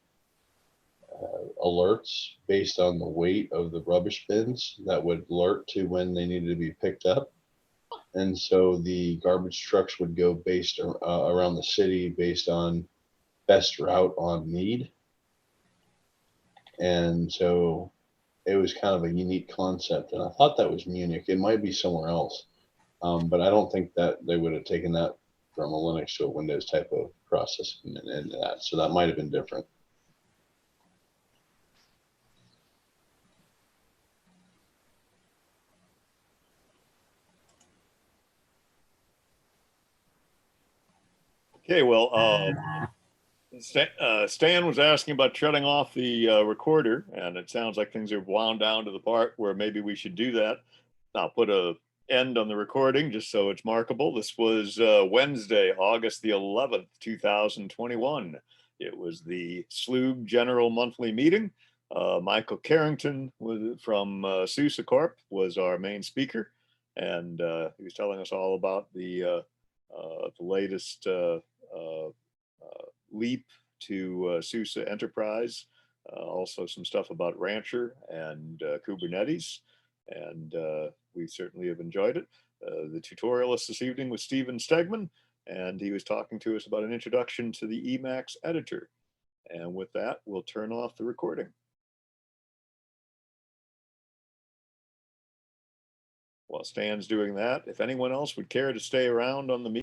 alerts based on the weight of the rubbish bins that would alert to when they needed to be picked up. And so the garbage trucks would go based around the city based on best route on need. And so it was kind of a unique concept. And I thought that was Munich. It might be somewhere else. But I don't think that they would have taken that from a Linux to a Windows type of process and that. So that might have been different. Okay, well, Stan was asking about shutting off the recorder, and it sounds like things are wound down to the part where maybe we should do that. I'll put a end on the recording just so it's markable. This was Wednesday, August the 11th, 2021. It was the SLUUG General Monthly Meeting. Michael Carrington from SUSE Corp was our main speaker, and he was telling us all about the latest LEAP to SUSE Enterprise, also some stuff about Rancher and Kubernetes, and we certainly have enjoyed it. The tutorialist this evening was Stephen Stegmann, and he was talking to us about an introduction to the Emacs editor. And with that, we'll turn off the recording. While Stan's doing that, if anyone else would care to stay around on the meeting,